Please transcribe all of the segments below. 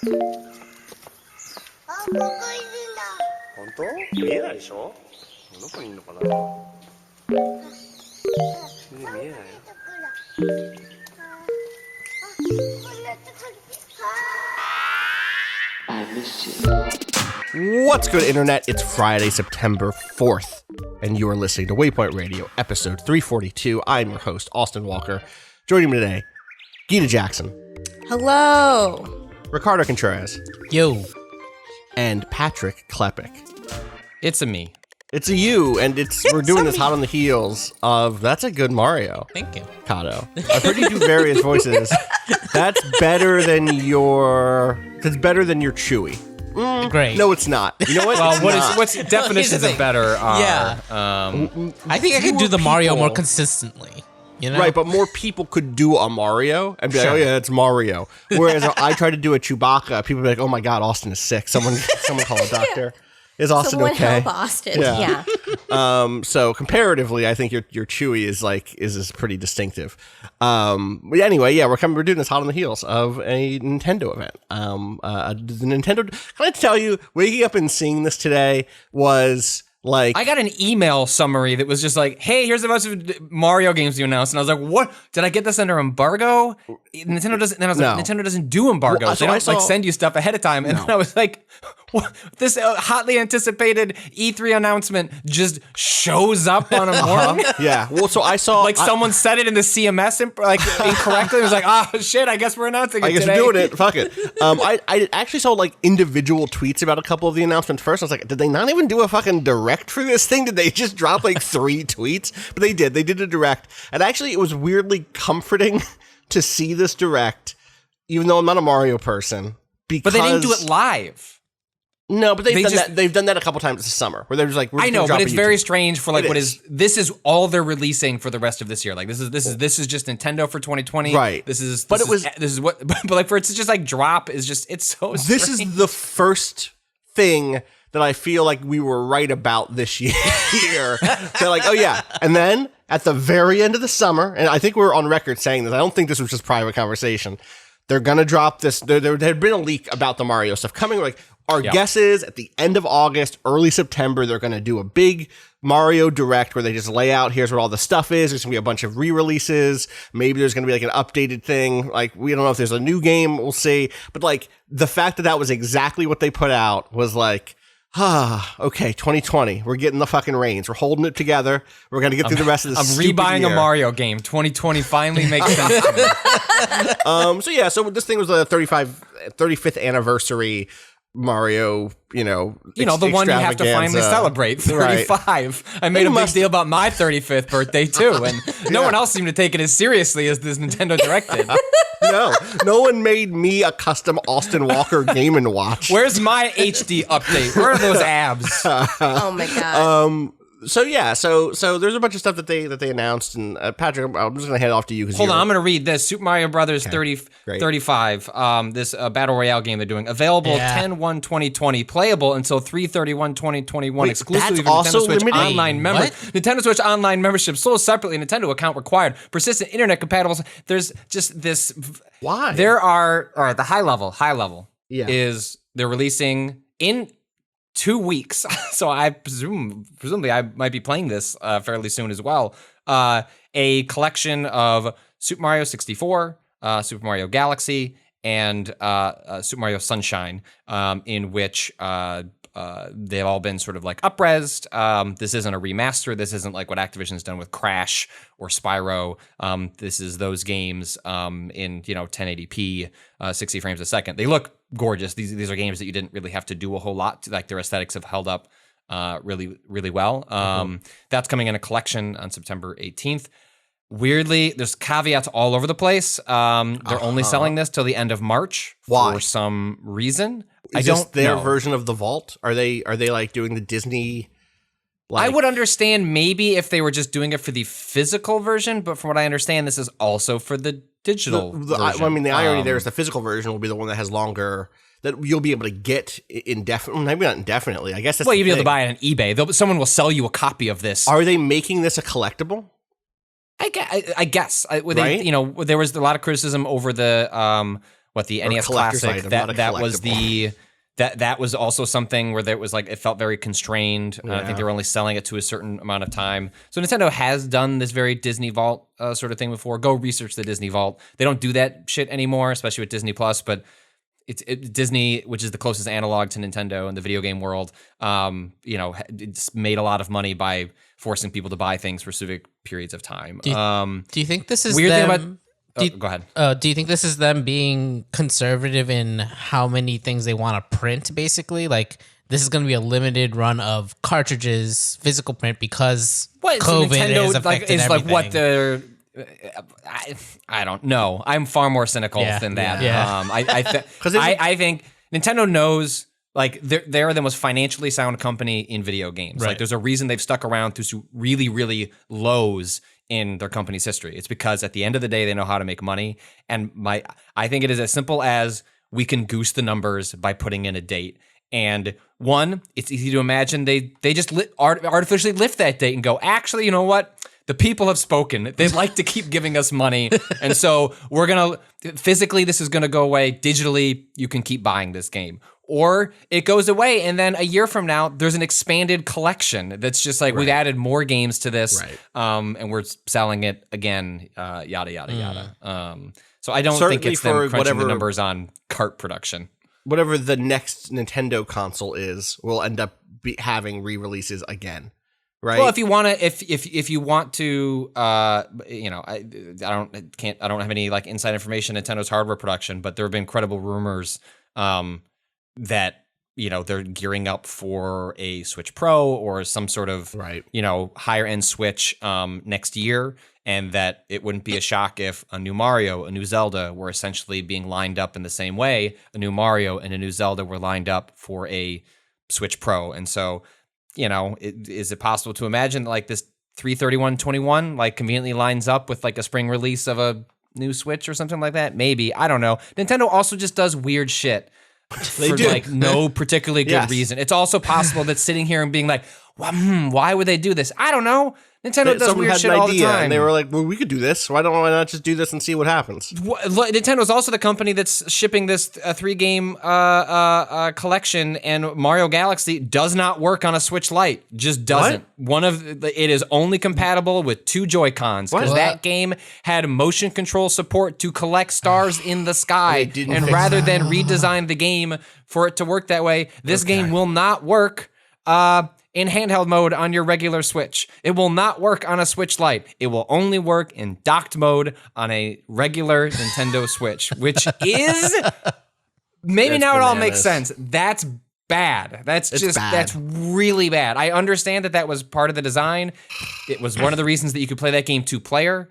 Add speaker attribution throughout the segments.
Speaker 1: 本当？見えないでしょ？どこにいるのかな？見えないよ。
Speaker 2: I miss you.
Speaker 3: What's good, Internet? It's Friday, September 4th, and you are listening to Waypoint Radio, episode 342. I'm your host, Austin Walker. Joining me today, Gita Jackson.
Speaker 4: Hello.
Speaker 3: Ricardo Contreras.
Speaker 5: Yo.
Speaker 3: And Patrick Klepek.
Speaker 5: It's a me.
Speaker 3: It's a you, and we're doing this hot on the heels of That's a Good Mario.
Speaker 5: Thank you.
Speaker 3: Cado. I've heard you do various voices. That's better than your Chewy.
Speaker 5: Great.
Speaker 3: No, it's not. You know what?
Speaker 5: Well, what's definitions of better are?
Speaker 4: Yeah.
Speaker 5: I think I could do the Mario more consistently. You know?
Speaker 3: Right, but more people could do a Mario and be like, oh yeah, it's Mario. Whereas I try to do a Chewbacca, people be like, oh my god, Austin is sick. Someone call a doctor. Is Austin
Speaker 4: Someone
Speaker 3: okay?
Speaker 4: help Austin.
Speaker 3: Yeah.
Speaker 4: Yeah.
Speaker 3: So comparatively, I think your Chewy is pretty distinctive. But anyway, yeah, we're doing this hot on the heels of a Nintendo event. The Nintendo. Can I tell you, waking up and seeing this today was like,
Speaker 5: I got an email summary that was just like, hey, here's a bunch of Mario games you announced. And I was like, what? Did I get this under embargo? Nintendo doesn't, and I was like, Nintendo doesn't do embargoes.
Speaker 3: Well, so
Speaker 5: they don't send you stuff ahead of time. And then I was like, what? This hotly anticipated E3 announcement just shows up on a morning?
Speaker 3: yeah. Well, so I saw
Speaker 5: someone said it in the CMS incorrectly. It was like, oh shit, I guess we're announcing it
Speaker 3: I guess
Speaker 5: today.
Speaker 3: we're doing it. Fuck it. I actually saw individual tweets about a couple of the announcements first. I was like, did they not even do a fucking direct for this thing? Did they just drop 3 tweets? But they did. They did a direct. And actually, it was weirdly comforting to see this direct, even though I'm not a Mario person.
Speaker 5: But they didn't do it live.
Speaker 3: No, but they've done that a couple times this summer, where they're just like,
Speaker 5: I know, but it's very strange for this is all they're releasing for the rest of this year. Like this is just Nintendo for 2020.
Speaker 3: Right.
Speaker 5: It's just like drop is just, it's so strange.
Speaker 3: This is the first thing that I feel like we were right about this year. They're like, oh yeah. And then at the very end of the summer, and I think we're on record saying this, I don't think this was just private conversation. They're going to drop this. There had been a leak about the Mario stuff coming. Like, our guess is at the end of August, early September, they're going to do a big Mario Direct where they just lay out, here's what all the stuff is. There's going to be a bunch of re-releases. Maybe there's going to be an updated thing. We don't know if there's a new game. We'll see. But the fact that was exactly what they put out was okay, 2020. We're getting the fucking reins. We're holding it together. We're going to get through the rest of this.
Speaker 5: I'm rebuying a Mario game. 2020 finally makes sense to me.
Speaker 3: So this thing was the 35th anniversary Mario,
Speaker 5: the one you have to finally celebrate, 35. Right. I made a big deal about my 35th birthday too, and no one else seemed to take it as seriously as this Nintendo Direct did.
Speaker 3: No one made me a custom Austin Walker Game & Watch.
Speaker 5: Where's my HD update? Where are those abs?
Speaker 4: Oh my god.
Speaker 3: So there's a bunch of stuff that they announced, and Patrick, I'm just gonna head off to you.
Speaker 5: Hold on, I'm gonna read this. Super Mario Brothers 35. This Battle Royale game they're doing. Available 10/1/2020. Playable until 3/31/2021. Exclusively for Nintendo Switch Online member. Nintendo Switch Online membership sold separately. Nintendo account required. Persistent internet compatible. There's just this.
Speaker 3: Why?
Speaker 5: There are all right. The high level.
Speaker 3: Yeah.
Speaker 5: Is they're releasing in 2 weeks, so I presumably I might be playing this fairly soon as well. A collection of Super Mario 64, Super Mario Galaxy, and Super Mario Sunshine, in which they've all been sort of up-resed. This isn't a remaster. This isn't like what Activision's done with Crash or Spyro. This is those games in 1080p, 60 frames a second. They look gorgeous. These are games that you didn't really have to do a whole lot to, their aesthetics have held up really, really well. That's coming in a collection on September 18th. Weirdly, there's caveats all over the place. They're only selling this till the end of March.
Speaker 3: Why?
Speaker 5: For some reason.
Speaker 3: Is this their version of the Vault? Are they doing the Disney?
Speaker 5: I would understand maybe if they were just doing it for the physical version, but from what I understand, this is also for the digital version.
Speaker 3: The irony there is the physical version will be the one that has longer, that you'll be able to get indefinitely. Maybe not indefinitely. I guess that's
Speaker 5: you'll be able to buy it on eBay. Someone will sell you a copy of this.
Speaker 3: Are they making this a collectible?
Speaker 5: I guess.
Speaker 3: Right?
Speaker 5: There was a lot of criticism over the the
Speaker 3: Or
Speaker 5: NES
Speaker 3: collector's
Speaker 5: Classic.
Speaker 3: item, not a
Speaker 5: That was
Speaker 3: collectible.
Speaker 5: that was also something where it was like it felt very constrained. I think they were only selling it to a certain amount of time. So Nintendo has done this very Disney Vault sort of thing before. Go research the Disney Vault. They don't do that shit anymore, especially with Disney Plus. But it's Disney, which is the closest analog to Nintendo in the video game world. It's made a lot of money by forcing people to buy things for specific periods of time.
Speaker 2: Do you think this is
Speaker 5: weird
Speaker 2: them?
Speaker 5: thing about? Go ahead.
Speaker 2: Do you think this is them being conservative in how many things they want to print, basically? Like, this is going to be a limited run of cartridges, physical print, because COVID has affected everything.
Speaker 5: What they're... I don't know. I'm far more cynical than that.
Speaker 2: Yeah.
Speaker 5: I think Nintendo knows... Like, they're the most financially sound company in video games.
Speaker 2: Right.
Speaker 5: Like, there's a reason they've stuck around through some really, really lows in their company's history. It's because at the end of the day, they know how to make money. And I think it is as simple as we can goose the numbers by putting in a date. And one, it's easy to imagine they just artificially lift that date and go, actually, you know what? The people have spoken. They'd like to keep giving us money. And so we're going to, physically, this is going to go away. Digitally, you can keep buying this game. Or it goes away, and then a year from now, there's an expanded collection that's just like, we've added more games to this, and we're selling it again, yada, yada, yada. So I don't think it's them crunching the numbers on Kart production.
Speaker 3: Whatever the next Nintendo console is, will end up having re-releases again, right?
Speaker 5: Well, if you want to, if you want to, I don't have any like inside information on Nintendo's hardware production, but there have been credible rumors, that, they're gearing up for a Switch Pro or some sort of, higher end Switch next year, and that it wouldn't be a shock if a new Mario, a new Zelda were essentially being lined up in the same way. A new Mario and a new Zelda were lined up for a Switch Pro. And so, is it possible to imagine like this 3/31/21 like conveniently lines up with like a spring release of a new Switch or something like that? Maybe. I don't know. Nintendo also just does weird shit.
Speaker 3: They
Speaker 5: for
Speaker 3: do.
Speaker 5: like no particularly good reason. It's also possible that sitting here and being like, why would they do this? I don't know. Nintendo does weird shit all the time.
Speaker 3: And they were like, well, we could do this. Why not just do this and see what happens?
Speaker 5: Nintendo's also the company that's shipping this 3-game collection, and Mario Galaxy does not work on a Switch Lite. Just doesn't. It is only compatible with 2 Joy-Cons, because that game had motion control support to collect stars in the sky. And rather than redesign the game for it to work that way, this game will not work in handheld mode on your regular Switch. It will not work on a Switch Lite. It will only work in docked mode on a regular Nintendo Switch, which is maybe
Speaker 3: That's
Speaker 5: now it all
Speaker 3: bananas.
Speaker 5: makes sense. That's bad. That's really bad. I understand that was part of the design. It was one of the reasons that you could play that game 2-player.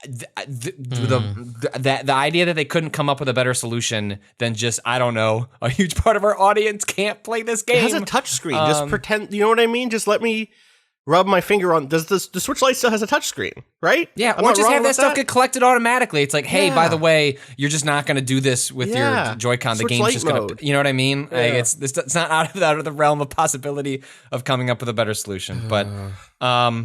Speaker 5: The idea that they couldn't come up with a better solution than just, I don't know, a huge part of our audience can't play this game.
Speaker 3: It has a touchscreen. Just pretend, you know what I mean? Just let me rub my finger on. The Switch Lite still has a touchscreen, right?
Speaker 5: Yeah,
Speaker 3: I'm
Speaker 5: or
Speaker 3: not
Speaker 5: just
Speaker 3: wrong
Speaker 5: have that
Speaker 3: with
Speaker 5: stuff get collected automatically. It's like, hey, by the way, you're just not going to do this with your Joy-Con. The
Speaker 3: Switch
Speaker 5: game's
Speaker 3: Lite
Speaker 5: just going to, you know what I mean?
Speaker 3: Yeah.
Speaker 5: Like, it's not out of the realm of possibility of coming up with a better solution. But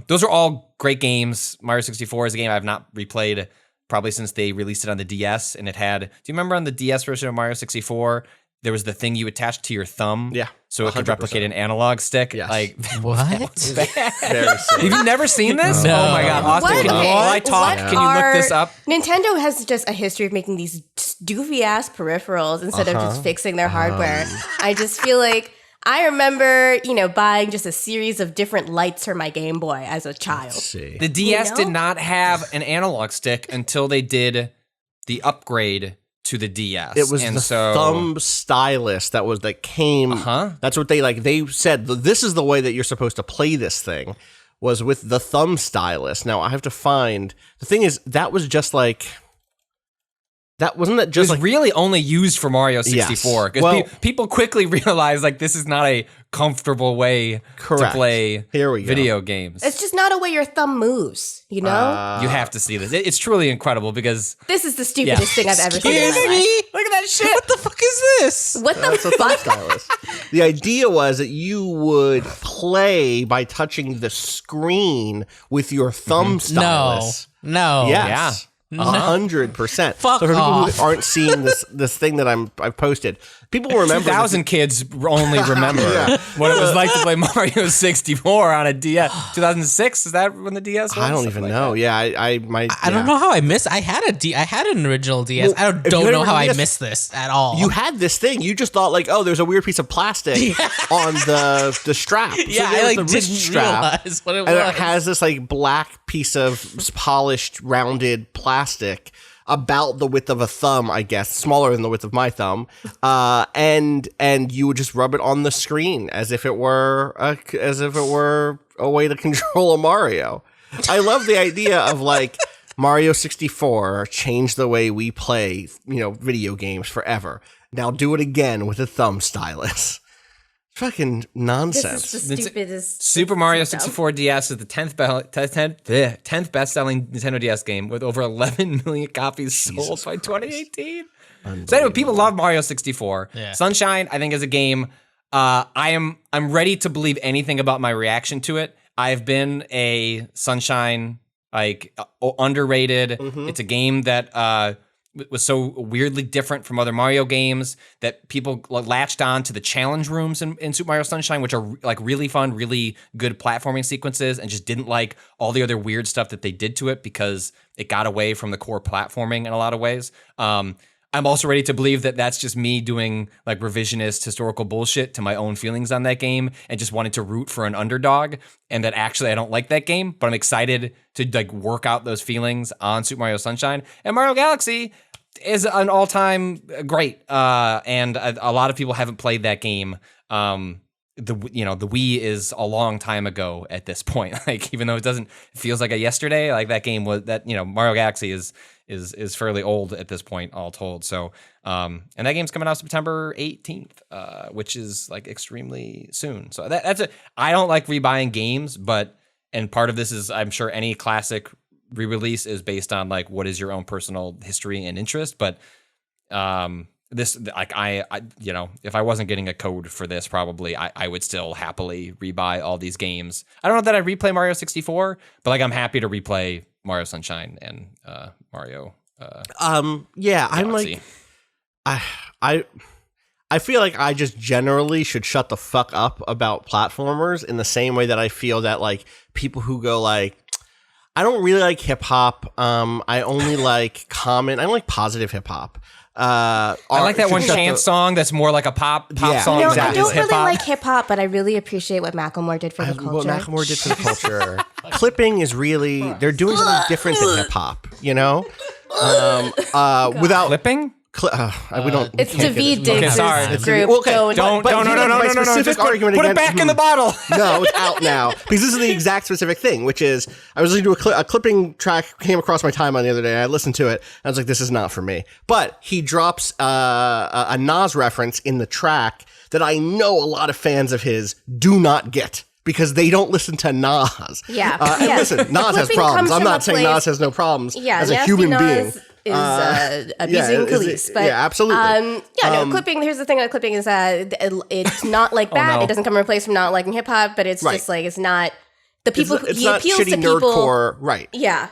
Speaker 5: those are all great games. Mario 64 is a game I've not replayed probably since they released it on the DS, and it had, do you remember on the DS version of Mario 64, there was the thing you attached to your thumb?
Speaker 3: Yeah.
Speaker 5: So it could
Speaker 3: 100%.
Speaker 5: replicate an analog stick?
Speaker 3: Yes.
Speaker 5: Like,
Speaker 2: What?
Speaker 3: Very silly.
Speaker 5: have you never seen this?
Speaker 2: No.
Speaker 5: Oh my God. Austin,
Speaker 4: What?
Speaker 5: can you,
Speaker 4: Okay,
Speaker 5: while I talk,
Speaker 4: what
Speaker 5: can you look this up?
Speaker 4: Nintendo has just a history of making these doofy ass peripherals instead of just fixing their hardware. I just feel like I remember, buying just a series of different lights for my Game Boy as a child.
Speaker 3: See.
Speaker 5: The DS
Speaker 4: You know?
Speaker 5: did not have an analog stick until they did the upgrade to the DS.
Speaker 3: It was the thumb stylus that came. That's what they said. This is the way that you're supposed to play this thing, was with the thumb stylus. Now I have to find, the thing is, that was just like, that wasn't that
Speaker 5: It
Speaker 3: just
Speaker 5: was
Speaker 3: like,
Speaker 5: really only used for Mario 64 because
Speaker 3: Well-
Speaker 5: people quickly realized like this is not a comfortable way to
Speaker 3: Correct.
Speaker 5: play
Speaker 3: Here we go.
Speaker 5: video games.
Speaker 4: It's just not a way your thumb moves, you know?
Speaker 5: You have to see this. It's truly incredible because
Speaker 4: This is the stupidest thing I've ever seen in my
Speaker 2: Excuse
Speaker 4: life.
Speaker 2: me?
Speaker 5: look at that shit.
Speaker 2: What the fuck is this?
Speaker 4: What the
Speaker 3: That's a thumb
Speaker 4: fuck?
Speaker 3: stylus. The idea was that you would play by touching the screen with your thumb stylus.
Speaker 2: No.
Speaker 3: Yes.
Speaker 5: Yeah.
Speaker 3: 100%.
Speaker 2: Fuck
Speaker 3: so for people
Speaker 2: off.
Speaker 3: who aren't seeing this thing that I've posted, people will remember.
Speaker 5: 2,000 kids only remember what it was like to play Mario 64 on a DS. 2006, is that when the DS was?
Speaker 3: I don't
Speaker 5: Something
Speaker 3: even
Speaker 5: like
Speaker 3: know.
Speaker 5: that.
Speaker 3: Yeah, I
Speaker 2: don't know how I missed. I had an original DS.
Speaker 3: Well,
Speaker 2: I
Speaker 3: if you
Speaker 2: don't
Speaker 3: had
Speaker 2: know
Speaker 3: an
Speaker 2: how I
Speaker 3: DS
Speaker 2: missed this at all.
Speaker 3: You had this thing. You just thought like, oh, there's a weird piece of plastic on the strap.
Speaker 2: yeah,
Speaker 3: there's
Speaker 2: I
Speaker 3: the wrist
Speaker 2: didn't
Speaker 3: strap,
Speaker 2: realize what it
Speaker 3: and
Speaker 2: was.
Speaker 3: it has this like black piece of polished, rounded plastic about the width of a thumb, I guess, smaller than the width of my thumb, and you would just rub it on the screen as if it were a way to control a Mario. I love the idea of like Mario 64 changed the way we play, video games forever. Now do it again with a thumb stylus. Fucking nonsense.
Speaker 4: This is the stupidest.
Speaker 5: Super Mario
Speaker 4: dumb.
Speaker 5: 64 DS is the 10th best-selling Nintendo DS game with over 11 million copies sold by 2018. So anyway, people love Mario 64.
Speaker 2: Yeah.
Speaker 5: Sunshine, I think, is a game. I'm ready to believe anything about my reaction to it. I've been a Sunshine underrated. It's a game that was so weirdly different from other Mario games that people latched on to the challenge rooms in Super Mario Sunshine, which are like really fun, really good platforming sequences, and just didn't like all the other weird stuff that they did to it because it got away from the core platforming in a lot of ways. I'm also ready to believe that that's just me doing like revisionist historical bullshit to my own feelings on that game and just wanting to root for an underdog, and that actually I don't like that game, but I'm excited to like work out those feelings on Super Mario Sunshine. And Mario Galaxy is an all-time great, and a lot of people haven't played that game. The Wii is a long time ago at this point. Like, even though it feels like a yesterday, like that game was that, Mario Galaxy is fairly old at this point, all told. So, and that game's coming out September 18th, which is like extremely soon. So that's it. I don't like rebuying games, and part of this is, I'm sure any classic re-release is based on like what is your own personal history and interest, but this, like, I if I wasn't getting a code for this, probably I would still happily rebuy all these games. I don't know that I replay Mario 64, but like I'm happy to replay Mario Sunshine and Mario.
Speaker 3: I'm
Speaker 5: Galaxy.
Speaker 3: like, I feel like I just generally should shut the fuck up about platformers in the same way that I feel that like people who go like, I don't really like hip hop. I only like I don't like positive hip hop.
Speaker 5: I like that one chant song that's more like a pop song.
Speaker 3: exactly.
Speaker 4: I don't really
Speaker 5: hip-hop.
Speaker 4: like hip hop, but I really appreciate what Macklemore did for the culture.
Speaker 3: What Macklemore did for the culture. Clipping is really, they're doing something different than hip hop, without
Speaker 5: Clipping?
Speaker 3: we don't.
Speaker 4: It's
Speaker 3: we can't
Speaker 4: David
Speaker 3: get it.
Speaker 4: Diggs'
Speaker 5: sorry.
Speaker 4: group.
Speaker 3: Okay,
Speaker 4: Don't.
Speaker 3: but my specific
Speaker 5: Just
Speaker 3: argument
Speaker 5: put it
Speaker 3: against-
Speaker 5: back in the bottle.
Speaker 3: No, it's out now because this is the exact specific thing, which is I was listening to a clipping track came across my timeline the other day. I listened to it. And I was like, this is not for me. But he drops a Nas reference in the track that I know a lot of fans of his do not get because they don't listen to Nas.
Speaker 4: Yeah.
Speaker 3: And listen, Nas has
Speaker 4: Clipping
Speaker 3: problems.
Speaker 4: comes
Speaker 3: I'm
Speaker 4: from
Speaker 3: not
Speaker 4: a
Speaker 3: saying
Speaker 4: place-
Speaker 3: Nas has no problems as a
Speaker 4: Nasty
Speaker 3: human
Speaker 4: Nas
Speaker 3: being.
Speaker 4: is abusing police. But,
Speaker 3: absolutely.
Speaker 4: clipping. Here's the thing about clipping is that it's not like that.
Speaker 5: no.
Speaker 4: It doesn't come from a place from not liking hip hop, but it's
Speaker 3: Right.
Speaker 4: just like it's not the people.
Speaker 3: It's
Speaker 4: he
Speaker 3: not
Speaker 4: appeals
Speaker 3: shitty
Speaker 4: to people.
Speaker 3: nerdcore, right?
Speaker 4: Yeah.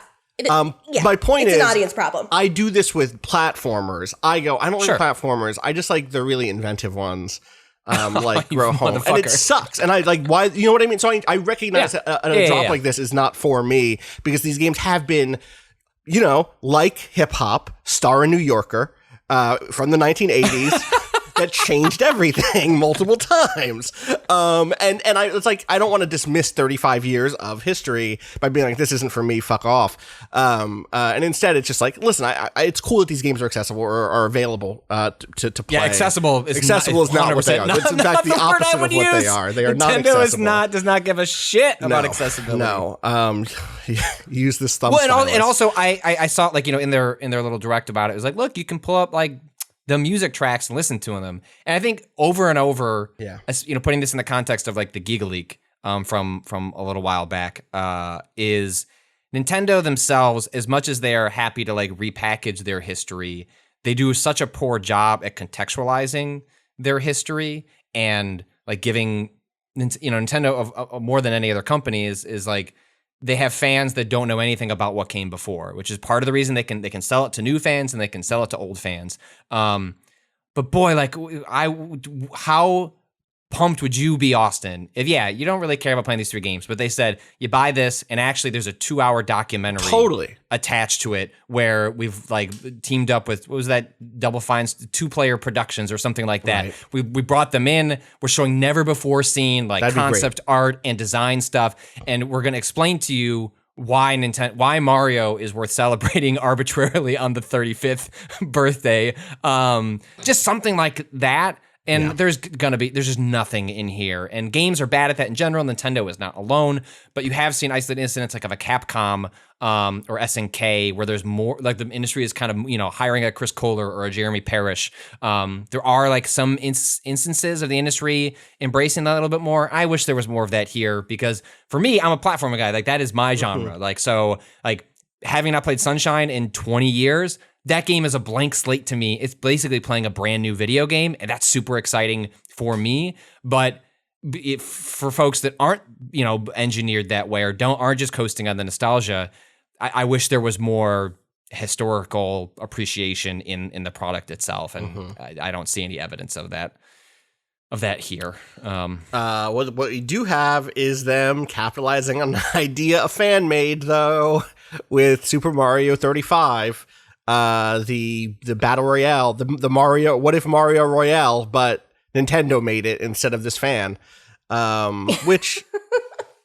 Speaker 3: My point
Speaker 4: it's
Speaker 3: is,
Speaker 4: an audience problem.
Speaker 3: I do this with platformers. I don't
Speaker 5: Sure.
Speaker 3: like platformers. I just like the really inventive ones. Like
Speaker 5: You
Speaker 3: Grow Home, and it
Speaker 5: motherfucker.
Speaker 3: sucks. And I like why you know what I mean. So I recognize
Speaker 5: Yeah.
Speaker 3: that a drop
Speaker 5: Yeah.
Speaker 3: like this is not for me because these games have been, like hip hop, Star a New Yorker from the 1980s. That changed everything multiple times. It's like, I don't want to dismiss 35 years of history by being like, this isn't for me, fuck off. And instead it's just like, listen, it's cool that these games are accessible or are available to play.
Speaker 5: Yeah, accessible is
Speaker 3: is not what they are. It's in fact the opposite of what they are. They are not
Speaker 5: Nintendo
Speaker 3: accessible.
Speaker 5: does not give a shit about accessibility.
Speaker 3: No. Use this thumb
Speaker 5: Well,
Speaker 3: stylus.
Speaker 5: and also I saw like in their little direct about it, it was like, look, you can pull up like the music tracks and listen to them. And I think over and over, putting this in the context of like the Giga Leak from a little while back, is Nintendo themselves, as much as they are happy to like repackage their history, they do such a poor job at contextualizing their history and like giving Nintendo of more than any other company is like they have fans that don't know anything about what came before, which is part of the reason they can sell it to new fans and they can sell it to old fans. But boy, like how pumped would you be, Austin, if you don't really care about playing these 3 games, but they said you buy this and actually there's a 2-hour documentary attached to it where we've like teamed up with, what was that, Double Fine's 2-player productions or something like that. Right. We brought them in. We're showing never before seen like concept art and design stuff, and we're going to explain to you why Mario is worth celebrating arbitrarily on the 35th birthday. Just something like that. And there's just nothing in here. And games are bad at that in general. Nintendo is not alone. But you have seen isolated incidents like of a Capcom or SNK where there's more, like the industry is kind of, hiring a Chris Kohler or a Jeremy Parrish. There are like some instances of the industry embracing that a little bit more. I wish there was more of that here because for me, I'm a platformer guy. Like that is my genre. Like, so like having not played Sunshine in 20 years, that game is a blank slate to me. It's basically playing a brand new video game, and that's super exciting for me. But for folks that aren't, engineered that way or aren't just coasting on the nostalgia, I wish there was more historical appreciation in the product itself, and I don't see any evidence of that here.
Speaker 3: What you do have is them capitalizing on the idea a fan made, though, with Super Mario 35. The Battle Royale, the Mario, what if Mario Royale, but Nintendo made it instead of this fan, which,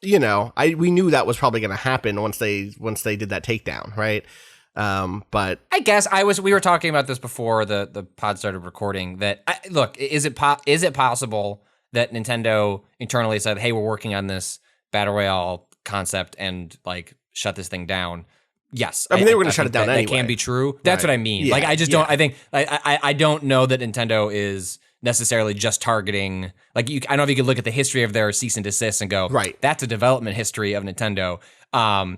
Speaker 3: we knew that was probably going to happen once they did that takedown, right? But
Speaker 5: I guess we were talking about this before the pod started recording that, look, is it possible that Nintendo internally said, hey, we're working on this Battle Royale concept and like shut this thing down? Yes.
Speaker 3: I mean, they were going to shut it down anyway.
Speaker 5: That can be true. That's what I mean. Yeah, like, I just don't, I think, I don't know that Nintendo is necessarily just targeting, like, I don't know if you could look at the history of their cease and desist and go, right, that's a development history of Nintendo.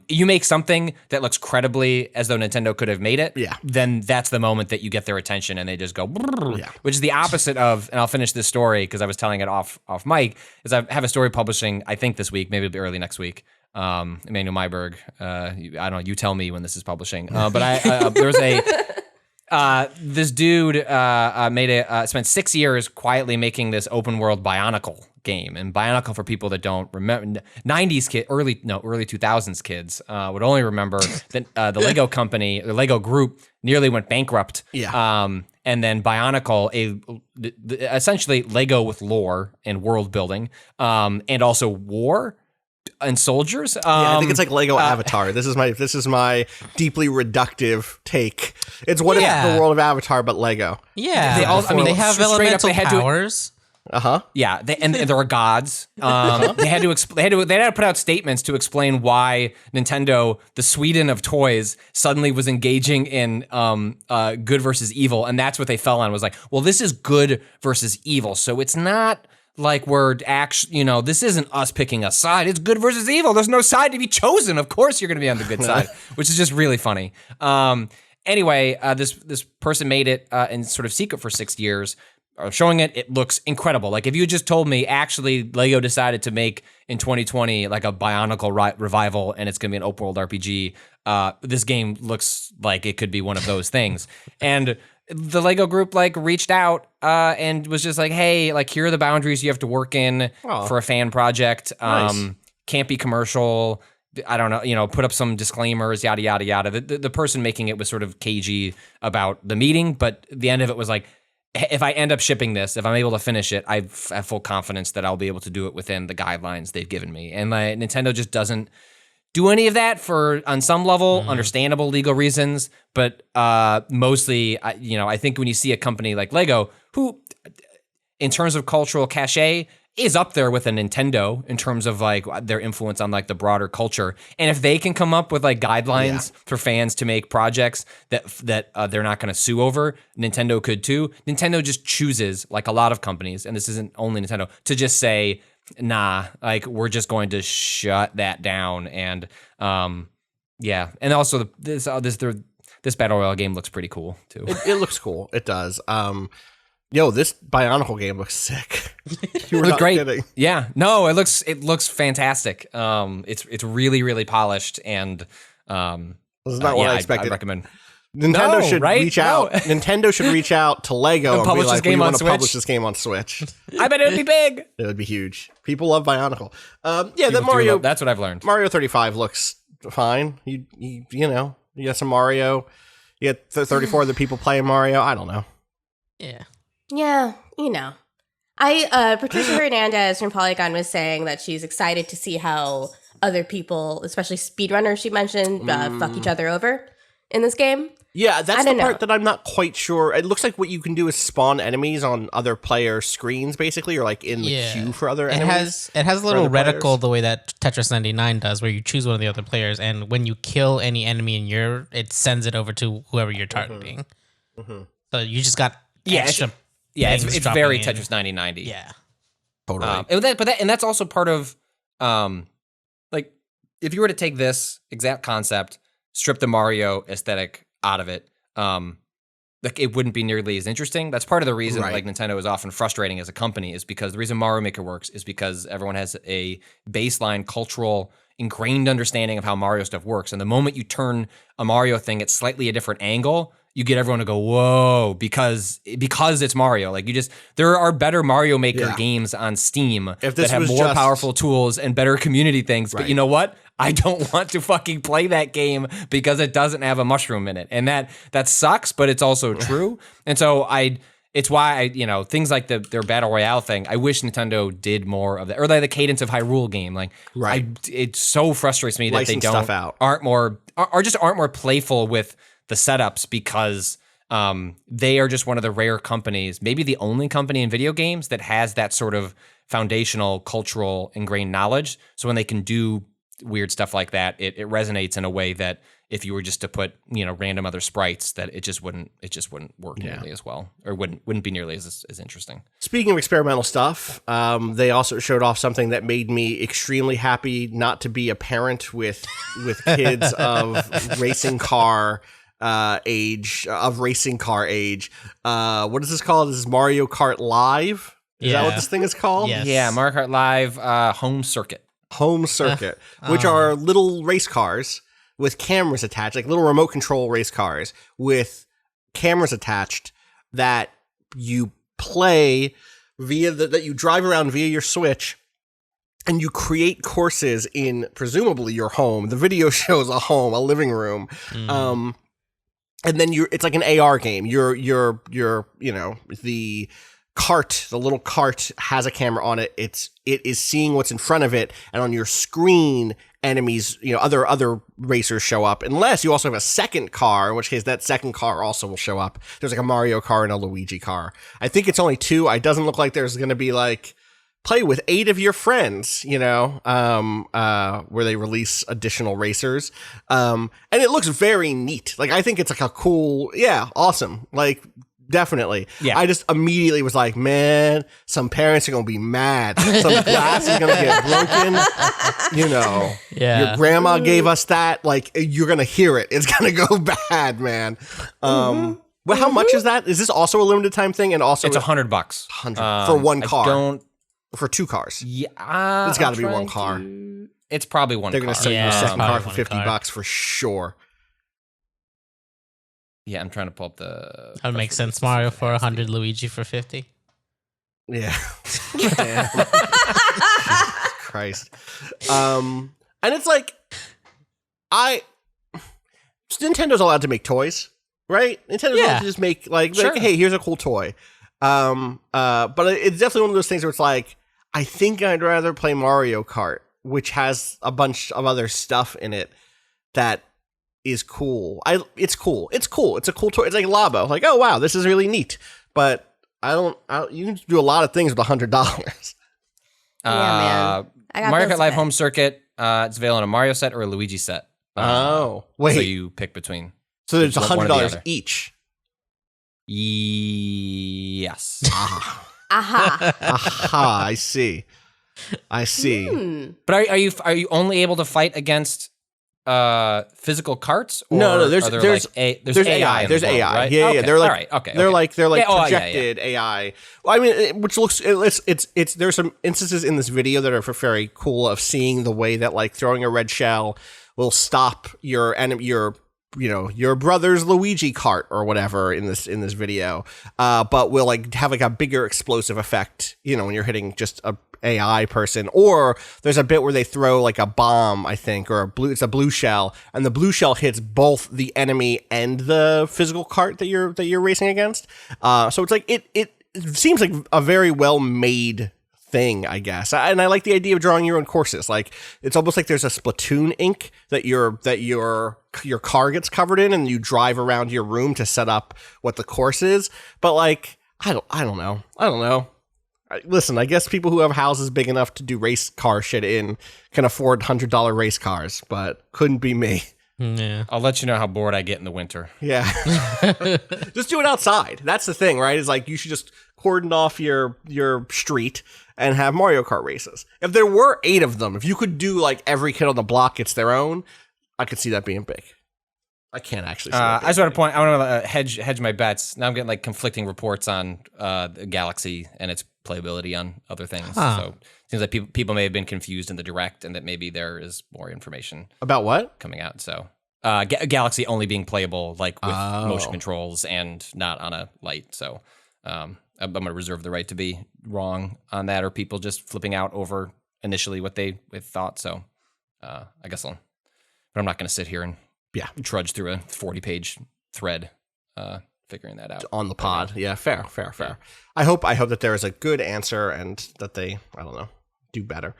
Speaker 5: You make something that looks credibly as though Nintendo could have made it, then that's the moment that you get their attention and they just go, which is the opposite of, and I'll finish this story because I was telling it off mic, is I have a story publishing, I think this week, maybe it'll be early next week. Emmanuel Myberg, I don't know, you tell me when this is publishing, but there was this dude spent 6 years quietly making this open world Bionicle game. And Bionicle, for people that don't remember, 90s kid, early 2000s kids would only remember that the Lego company, the Lego group, nearly went bankrupt. And then Bionicle, essentially Lego with lore and world building, and also war and soldiers.
Speaker 3: I think it's like Lego Avatar. This is my deeply reductive take. It's what if the world of Avatar but Lego?
Speaker 2: Yeah, they have elemental powers.
Speaker 5: Yeah, and there are gods. They had to put out statements to explain why Nintendo, the Sweden of toys, suddenly was engaging in good versus evil, and that's what they fell on. Was like, well, this is good versus evil, so it's not like we're actually, this isn't us picking a side. It's good versus evil. There's no side to be chosen. Of course, you're going to be on the good side, which is just really funny. Anyway, this person made it in sort of secret for 6 years. Showing it looks incredible. Like if you just told me actually Lego decided to make in 2020 like a Bionicle revival and it's going to be an open world RPG, this game looks like it could be one of those things. And the Lego group like reached out and was just like, hey, like here are the boundaries you have to work in for a fan project.
Speaker 3: Nice.
Speaker 5: Can't be commercial. I don't know, put up some disclaimers, yada, yada, yada. The person making it was sort of cagey about the meeting, but the end of it was like, if I end up shipping this, if I'm able to finish it, I have full confidence that I'll be able to do it within the guidelines they've given me. And like, Nintendo just doesn't do any of that for, on some level, understandable legal reasons. But mostly, I think when you see a company like Lego, who, in terms of cultural cachet, is up there with a Nintendo in terms of like their influence on like the broader culture. And if they can come up with like guidelines for fans to make projects that they're not going to sue over, Nintendo could too. Nintendo just chooses, like a lot of companies, and this isn't only Nintendo, to just say, nah, like we're just going to shut that down. And and also this Battle Royale game looks pretty cool too.
Speaker 3: It looks cool. It does. This Bionicle game looks sick. You were
Speaker 5: It looked
Speaker 3: not
Speaker 5: great.
Speaker 3: kidding.
Speaker 5: Yeah, no, it looks fantastic. It's really really polished, and
Speaker 3: This is not what I expected.
Speaker 5: I'd recommend.
Speaker 3: Nintendo
Speaker 5: No,
Speaker 3: should
Speaker 5: right?
Speaker 3: reach
Speaker 5: No.
Speaker 3: out. Nintendo should reach out to Lego and
Speaker 5: publish
Speaker 3: be
Speaker 5: this
Speaker 3: like, "We
Speaker 5: game on
Speaker 3: want to publish
Speaker 5: Switch?"
Speaker 3: this game on Switch."
Speaker 5: I bet it would be big.
Speaker 3: It would be huge. People love Bionicle. Yeah,
Speaker 5: People
Speaker 3: that
Speaker 5: do
Speaker 3: Mario.
Speaker 5: love- that's what I've learned.
Speaker 3: Mario 35 looks fine. You know, you got some Mario. You got 34 other people playing Mario. I don't know.
Speaker 2: Yeah.
Speaker 4: Yeah, you know. Patricia Hernandez from Polygon was saying that she's excited to see how other people, especially speedrunners she mentioned, fuck each other over in this game.
Speaker 3: Yeah, that's the
Speaker 4: don't
Speaker 3: part
Speaker 4: know.
Speaker 3: that I'm not quite sure. It looks like what you can do is spawn enemies on other player screens, basically, or like in the queue for other enemies.
Speaker 2: It has a little
Speaker 3: other
Speaker 2: reticle
Speaker 3: players.
Speaker 2: the way that Tetris 99 does, where you choose one of the other players, and when you kill any enemy it sends it over to whoever you're targeting. So you just got extra.
Speaker 5: It's
Speaker 2: things
Speaker 5: very
Speaker 2: dropping in.
Speaker 5: Tetris 9090.
Speaker 2: Yeah.
Speaker 3: Totally.
Speaker 5: And that's also part of, like, if you were to take this exact concept, strip the Mario aesthetic out of it, like it wouldn't be nearly as interesting. That's part of the reason,
Speaker 3: Right.
Speaker 5: like Nintendo is often frustrating as a company, is because the reason Mario Maker works is because everyone has a baseline cultural ingrained understanding of how Mario stuff works. And the moment you turn a Mario thing at slightly a different angle, you get everyone to go, whoa, because it's Mario. Like there are better Mario Maker
Speaker 3: Yeah.
Speaker 5: games on Steam
Speaker 3: If
Speaker 5: that
Speaker 3: this
Speaker 5: have
Speaker 3: was
Speaker 5: more
Speaker 3: just-
Speaker 5: powerful tools and better community things. But
Speaker 3: Right.
Speaker 5: you know what? I don't want to fucking play that game because it doesn't have a mushroom in it. And that sucks, but it's also true. And so it's why things like their Battle Royale thing, I wish Nintendo did more of that. Or like the Cadence of Hyrule game. Like
Speaker 3: Right.
Speaker 5: it so frustrates me that they
Speaker 3: License
Speaker 5: don't
Speaker 3: stuff out.
Speaker 5: aren't more playful with the setups, because they are just one of the rare companies, maybe the only company in video games that has that sort of foundational cultural ingrained knowledge. So when they can do weird stuff like that, it resonates in a way that if you were just to put random other sprites, that it just wouldn't work nearly as well, or wouldn't be nearly as interesting.
Speaker 3: Speaking of experimental stuff, they also showed off something that made me extremely happy not to be a parent with kids of racing car age. What is this called? This is Mario Kart Live. Is that what this thing is called?
Speaker 2: Yes.
Speaker 5: Yeah, Mario Kart Live home circuit.
Speaker 3: Home Circuit, which are little race cars with cameras attached, like little remote control race cars with cameras attached that you play that you drive around via your Switch, and you create courses in presumably your home. The video shows a home, a living room. And then it's like an AR game. You're the cart, the little cart has a camera on it. It is seeing what's in front of it, and on your screen, enemies, other racers show up. Unless you also have a second car, in which case that second car also will show up. There's like a Mario car and a Luigi car. I think it's only 2. It doesn't look like there's going to be like play with 8 of your friends, where they release additional racers. And it looks very neat. Like, I think it's like a cool, awesome. Like, definitely.
Speaker 5: Yeah.
Speaker 3: I just immediately was like, man, some parents are going to be mad. Some glass is going to get broken.
Speaker 2: Yeah.
Speaker 3: Your grandma gave us that. Like, you're going to hear it. It's going to go bad, man. Well, how much is that? Is this also a limited time thing? And also
Speaker 5: It's $100.
Speaker 3: 100 for one car. For 2 cars.
Speaker 5: Yeah,
Speaker 3: It's got to be one car.
Speaker 5: It's probably one.
Speaker 3: They're going to
Speaker 5: car.
Speaker 3: sell you a
Speaker 2: Yeah,
Speaker 3: second
Speaker 2: it's
Speaker 3: car
Speaker 2: probably
Speaker 3: for
Speaker 2: one
Speaker 3: $50
Speaker 2: car.
Speaker 3: for sure.
Speaker 5: Yeah, I'm trying to pull up the.
Speaker 2: That would make sense. Mario for 100, Luigi for 50.
Speaker 3: Yeah. Damn. Jesus Christ. And it's like, Nintendo's allowed to make toys, right? Nintendo's allowed to just make like,
Speaker 5: Sure.
Speaker 3: hey, here's a cool toy. But it's definitely one of those things where it's like, I think I'd rather play Mario Kart, which has a bunch of other stuff in it that is cool. It's cool. It's cool. It's a cool toy. It's like Labo. Like, oh wow, this is really neat. But you can do a lot of things with $100.
Speaker 4: man. I got
Speaker 5: Mario
Speaker 4: bills
Speaker 5: Kart
Speaker 4: to
Speaker 5: Live
Speaker 4: pay.
Speaker 5: Home Circuit. It's available in a Mario set or a Luigi set.
Speaker 3: Wait.
Speaker 5: So you pick between.
Speaker 3: So there's
Speaker 5: one or the
Speaker 3: $100
Speaker 5: other.
Speaker 3: each.
Speaker 5: Yes.
Speaker 4: Aha.
Speaker 3: Aha, I see.
Speaker 5: But are you only able to fight against physical carts? Or
Speaker 3: No, there's
Speaker 5: there's AI.
Speaker 3: There's
Speaker 5: in
Speaker 3: AI.
Speaker 5: the
Speaker 3: There's
Speaker 5: world,
Speaker 3: AI.
Speaker 5: right?
Speaker 3: Yeah,
Speaker 5: okay.
Speaker 3: yeah. They're like
Speaker 5: all right. Okay.
Speaker 3: they're
Speaker 5: okay.
Speaker 3: like
Speaker 5: Yeah,
Speaker 3: projected AI. Well, I mean, which looks it's there's some instances in this video that are very cool of seeing the way that like throwing a red shell will stop your enemy, your brother's Luigi cart or whatever in this video, but will like have like a bigger explosive effect, when you're hitting just a AI person. Or there's a bit where they throw like a bomb, I think, or it's a blue shell, and the blue shell hits both the enemy and the physical cart that you're racing against. So it's like it seems like a very well made thing, I guess. And I like the idea of drawing your own courses. Like it's almost like there's a Splatoon ink that your car gets covered in, and you drive around your room to set up what the course is. But like I don't know. Listen, I guess people who have houses big enough to do race car shit in can afford $100 race cars, but couldn't be me.
Speaker 2: Yeah.
Speaker 5: I'll let you know how bored I get in the winter.
Speaker 3: Yeah. Just do it outside. That's the thing, right? Is like you should just cordon off your street and have Mario Kart races. If there were 8 of them, if you could do like every kid on the block gets their own, I could see that being big. I can't actually see that
Speaker 5: I just want to point. I want to hedge my bets. Now I'm getting like conflicting reports on the Galaxy and its playability on other things. So it seems like people may have been confused in the direct, and that maybe there is more information
Speaker 3: about what
Speaker 5: coming out. So Galaxy only being playable like with motion controls and not on a light. So I'm going to reserve the right to be wrong on that, or people just flipping out over initially what they thought. So I guess but I'm not going to sit here and trudge through a 40-page thread figuring that out
Speaker 3: on the pod. Yeah, fair. I hope that there is a good answer and that they, I don't know, do better.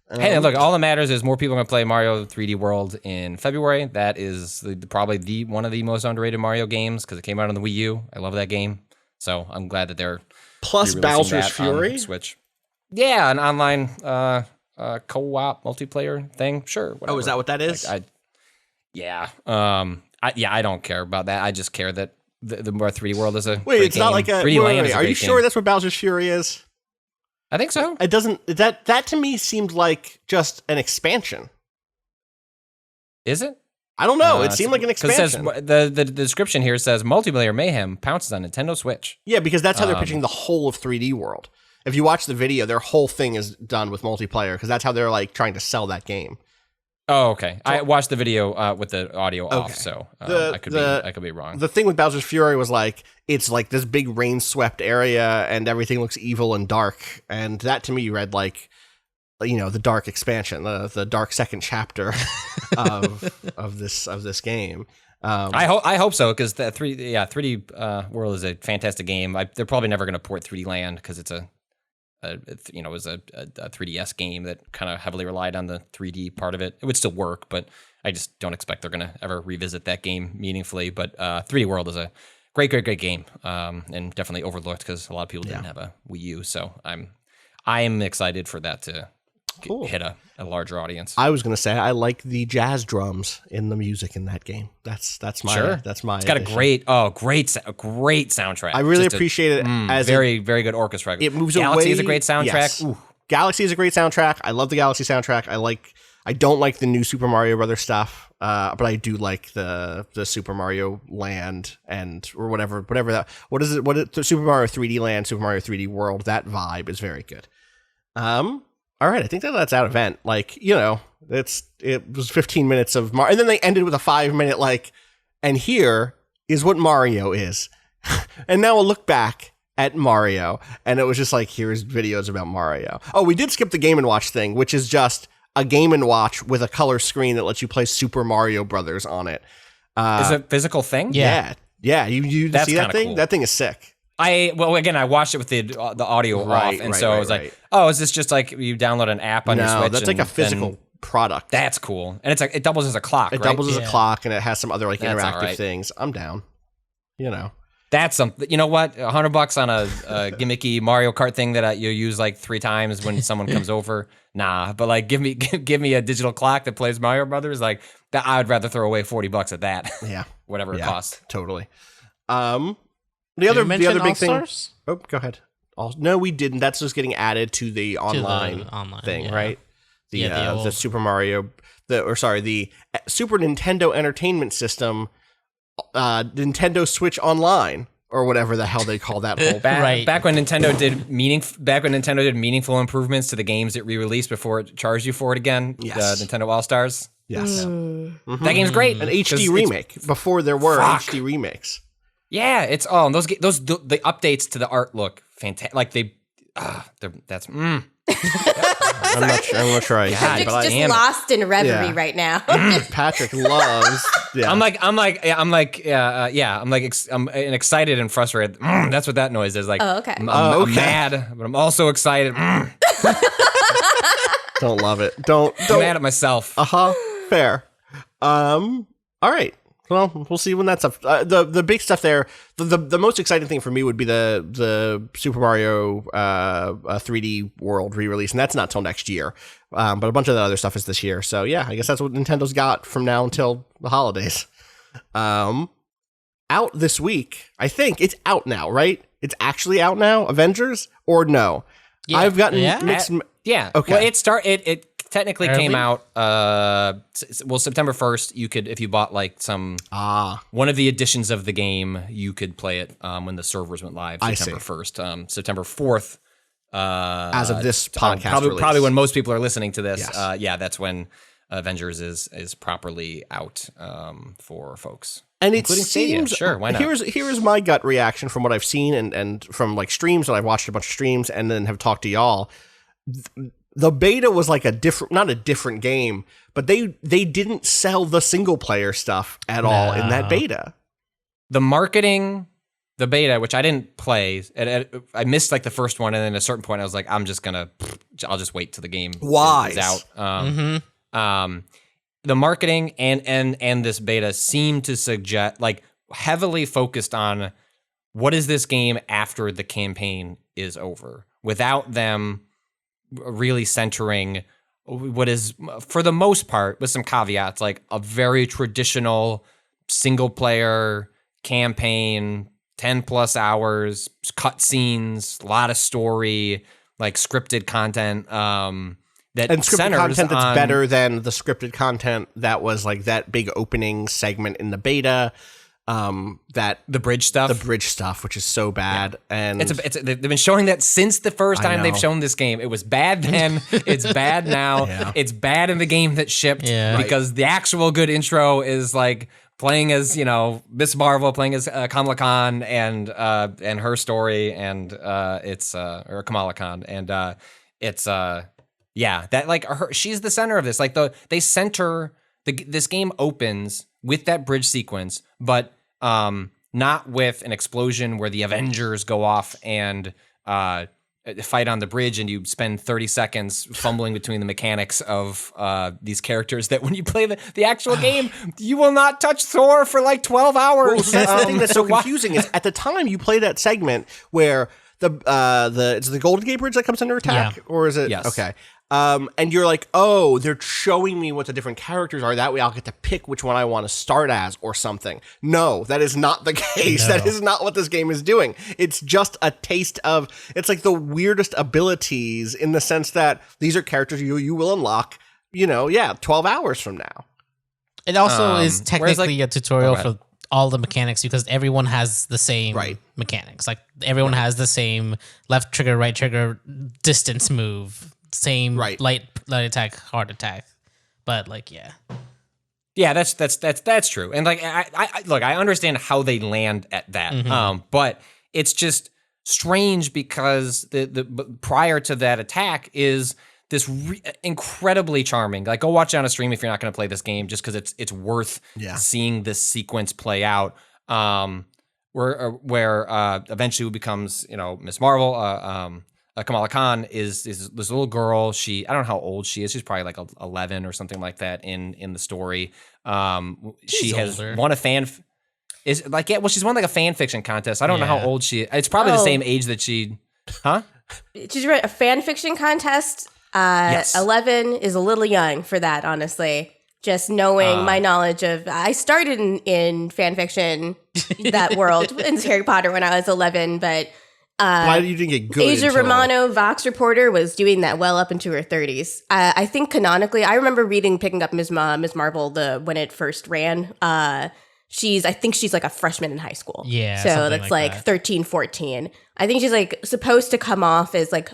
Speaker 5: Hey, look, all that matters is more people are going to play Mario 3D World in February. That is probably one of the most underrated Mario games because it came out on the Wii U. I love that game. So I'm glad that they're
Speaker 3: plus Bowser's Fury
Speaker 5: Switch. Yeah, an online co-op multiplayer thing. Sure. Whatever.
Speaker 3: Oh, is that what that is?
Speaker 5: I don't care about that. I just care that the more 3D World is a
Speaker 3: wait. It's
Speaker 5: game.
Speaker 3: not like a
Speaker 5: 3D Land.
Speaker 3: Wait, are you sure that's what Bowser's Fury is?
Speaker 5: I think so.
Speaker 3: It doesn't. That to me seemed like just an expansion.
Speaker 5: Is it?
Speaker 3: I don't know. It seemed like an expansion.
Speaker 5: It says, the description here says multiplayer mayhem pounces on Nintendo Switch.
Speaker 3: Yeah, because that's how they're pitching the whole of 3D World. If you watch the video, their whole thing is done with multiplayer because that's how they're like trying to sell that game.
Speaker 5: Oh, okay. I watched the video with the audio off, so I could be wrong.
Speaker 3: The thing with Bowser's Fury was like it's like this big rain-swept area and everything looks evil and dark, and that to me read like the dark expansion, the dark second chapter of this game.
Speaker 5: I hope so because the 3D World is a fantastic game. They're probably never going to port 3D Land because it's it was a 3DS game that kind of heavily relied on the 3D part of it. It would still work, but I just don't expect they're going to ever revisit that game meaningfully. But 3D World is a great game, and definitely overlooked because a lot of people didn't have a Wii U. So I'm excited for that to hit a larger audience.
Speaker 3: I was going to say I like the jazz drums in the music in that game. That's my It's got
Speaker 5: addition. A great soundtrack.
Speaker 3: I really appreciate it as
Speaker 5: very very good orchestra.
Speaker 3: It moves
Speaker 5: Galaxy
Speaker 3: away.
Speaker 5: is a great soundtrack.
Speaker 3: Yes. Galaxy is a great soundtrack. I love the Galaxy soundtrack. I don't like the new Super Mario Brothers stuff, but I do like the Super Mario Land or whatever that. What is it? Super Mario 3D Land, Super Mario 3D World. That vibe is very good. All right, I think that's out of event. Like, it was 15 minutes of Mario, and then they ended with a 5-minute and here is what Mario is. And now we'll look back at Mario, and it was just like, here's videos about Mario. Oh, we did skip the Game & Watch thing, which is just a Game & Watch with a color screen that lets you play Super Mario Brothers on it.
Speaker 5: Is it a physical thing?
Speaker 3: Yeah. You see that thing? Cool. That thing is sick.
Speaker 5: I watched it with the audio off, and so I was like, oh, is this just like you download an app on your Switch?
Speaker 3: No, that's like a physical product.
Speaker 5: That's cool, and it doubles as a clock.
Speaker 3: It doubles as a clock, and it has some other interactive things. I'm down.
Speaker 5: That's something. You know what? $100 on a gimmicky Mario Kart thing that you use 3 times when someone comes over. Nah, but give me a digital clock that plays Mario Brothers. That I would rather throw away $40 at that.
Speaker 3: Yeah,
Speaker 5: whatever it costs.
Speaker 3: Totally. The other big thing. Oh, go ahead. No, we didn't. That's just getting added to the online thing, right? the Super Mario, the Super Nintendo Entertainment System, Nintendo Switch Online, or whatever the hell they call that whole.
Speaker 5: Back when Nintendo did meaningful improvements to the games it re-released before it charged you for it again.
Speaker 3: Yes.
Speaker 5: The Nintendo All Stars.
Speaker 3: Yes.
Speaker 5: That game's great.
Speaker 3: An HD remake before there were HD remakes.
Speaker 5: Yeah, it's the updates to the art look fantastic. Like that's.
Speaker 3: I'm not sure I
Speaker 4: Patrick's
Speaker 3: but I
Speaker 4: just
Speaker 3: am.
Speaker 4: lost in reverie right now.
Speaker 3: Patrick loves. Yeah.
Speaker 5: I'm excited and frustrated. That's what that noise is like.
Speaker 4: Oh, okay.
Speaker 5: I'm mad, but I'm also excited.
Speaker 3: Don't love it. Don't.
Speaker 5: I'm mad at myself.
Speaker 3: Fair. All right. Well, we'll see when that's up. The big stuff there. The most exciting thing for me would be the Super Mario 3D World re-release, and that's not till next year. But a bunch of the other stuff is this year. So yeah, I guess that's what Nintendo's got from now until the holidays. Out this week. I think it's out now, right? It's actually out now. Avengers or no?
Speaker 2: Yeah.
Speaker 3: I've gotten mixed.
Speaker 5: Yeah.
Speaker 3: Okay.
Speaker 5: Well, it technically came out September 1st. You could, if you bought like one of the editions of the game, you could play it when the servers went live September 1st. September 4th,
Speaker 3: as of this podcast
Speaker 5: probably when most people are listening to this.
Speaker 3: Yes.
Speaker 5: That's when Avengers is properly out for folks.
Speaker 3: And it
Speaker 5: including Stadia.
Speaker 3: seems
Speaker 5: Sure, why not?
Speaker 3: Here's my gut reaction from what I've seen and from like streams that I've watched a bunch of streams and then have talked to y'all. The beta was like not a different game, but they didn't sell the single player stuff at all in that beta.
Speaker 5: The marketing, the beta, which I didn't play, I missed like the first one, and then at a certain point I was like, I'll just wait till the game is out. The marketing and this beta seem to suggest like heavily focused on what is this game after the campaign is over, without them really centering what is, for the most part, with some caveats, like a very traditional single player campaign, 10 plus hours, cutscenes, a lot of story, like scripted content. Scripted content that's better than the scripted content that was like that big opening segment in the beta. The bridge stuff, which is so bad, and they've been showing that since the first time they've shown this game. It was bad then, it's bad now, it's bad in the game that shipped because the actual good intro is like playing as Miss Marvel, playing as Kamala Khan and her story, and or Kamala Khan, and that like she's the center of this. Like they center this game opens with that bridge sequence, but not with an explosion where the Avengers go off and fight on the bridge and you spend 30 seconds fumbling between the mechanics of these characters that when you play the actual game, you will not touch Thor for like 12 hours.
Speaker 3: Well, that's the thing that's so confusing is at the time you play that segment where it's the Golden Gate Bridge that comes under attack, or is it?
Speaker 5: Yes.
Speaker 3: Okay. And you're like, oh, they're showing me what the different characters are. That way I'll get to pick which one I want to start as or something. No, that is not the case. No. That is not what this game is doing. It's just a taste of, it's like the weirdest abilities in the sense that these are characters you will unlock, 12 hours from now.
Speaker 2: It also is technically a tutorial for all the mechanics because everyone has the same mechanics. Like everyone has the same left trigger, right trigger, distance move. Same light attack, hard attack, but
Speaker 5: that's true. And like I understand how they land at that, but it's just strange because the prior to that attack is this incredibly charming. Like go watch it on a stream if you're not going to play this game, just because it's worth seeing this sequence play out. Where eventually becomes Miss Marvel. Kamala Khan is this little girl. I don't know how old she is. She's probably like 11 or something like that in the story. She has won a she's won like a fan fiction contest. I don't know how old she is. It's probably the same age that she,
Speaker 4: She's right, a fan fiction contest. Yes. 11 is a little young for that, honestly. Just knowing my knowledge of, I started in fan fiction, that world in Harry Potter when I was 11, but
Speaker 3: Why you didn't get good?
Speaker 4: Asia
Speaker 3: until-
Speaker 4: Romano, Vox reporter, was doing that well up into her 30s. I think canonically, I remember picking up Ms. Marvel when it first ran. I think she's like a freshman in high school.
Speaker 2: Yeah,
Speaker 4: so
Speaker 2: something
Speaker 4: that's
Speaker 2: like
Speaker 4: like
Speaker 2: that.
Speaker 4: 13, 14. I think she's like supposed to come off as like